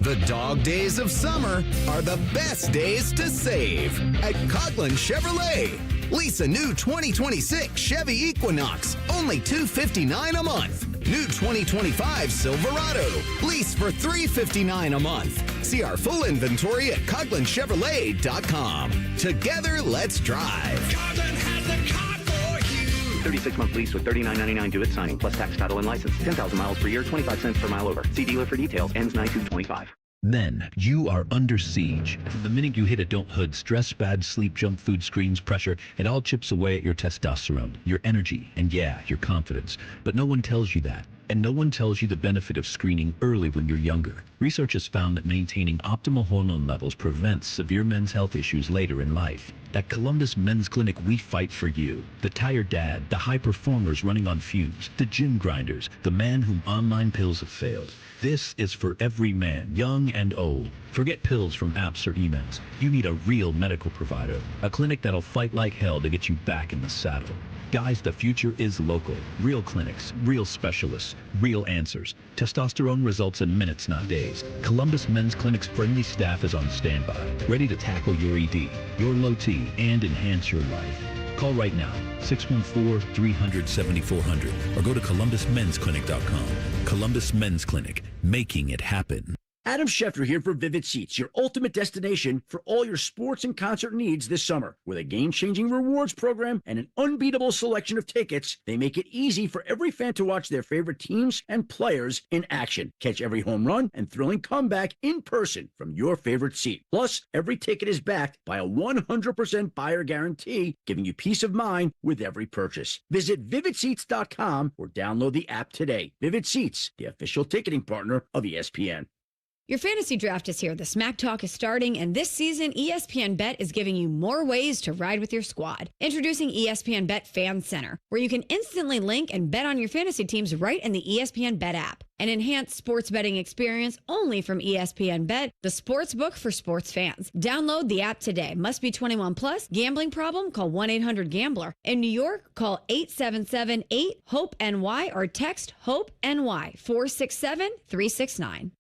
The dog days of summer are the best days to save at Coughlin Chevrolet. Lease a new 2026 Chevy Equinox, only $259 a month. New 2025 Silverado, lease for $359 a month. See our full inventory at CoughlinChevrolet.com. Together, let's drive. Coughlin has the car for you. 36-month lease with $39.99 due at signing, plus tax, title, and license. 10,000 miles per year, 25 cents per mile over. See dealer for details. Ends 9/2/25. Then you are under siege. The minute you hit adulthood, stress, bad sleep, junk food, screens, pressure, it all chips away at your testosterone, your energy, and yeah, your confidence. But no one tells you that. And no one tells you the benefit of screening early when you're younger. Research has found that maintaining optimal hormone levels prevents severe men's health issues later in life. At Columbus Men's Clinic, we fight for you. The tired dad, the high performers running on fumes, the gym grinders, the man whom online pills have failed. This is for every man, young and old. Forget pills from apps or emails. You need a real medical provider, a clinic that'll fight like hell to get you back in the saddle. Guys, the future is local. Real clinics, real specialists, real answers. Testosterone results in minutes, not days. Columbus Men's Clinic's friendly staff is on standby, ready to tackle your ED, your low T, and enhance your life. Call right now, 614-300-7400, or go to columbusmensclinic.com. Columbus Men's Clinic, making it happen. Adam Schefter here for Vivid Seats, your ultimate destination for all your sports and concert needs this summer. With a game-changing rewards program and an unbeatable selection of tickets, they make it easy for every fan to watch their favorite teams and players in action. Catch every home run and thrilling comeback in person from your favorite seat. Plus, every ticket is backed by a 100% buyer guarantee, giving you peace of mind with every purchase. Visit VividSeats.com or download the app today. Vivid Seats, the official ticketing partner of ESPN. Your fantasy draft is here. The Smack Talk is starting, and this season, ESPN Bet is giving you more ways to ride with your squad. Introducing ESPN Bet Fan Center, where you can instantly link and bet on your fantasy teams right in the ESPN Bet app. An enhanced sports betting experience only from ESPN Bet, the sports book for sports fans. Download the app today. Must be 21 plus. Gambling problem? Call 1-800-GAMBLER. In New York, call 877-8-HOPE-NY or text HOPE-NY 467-369.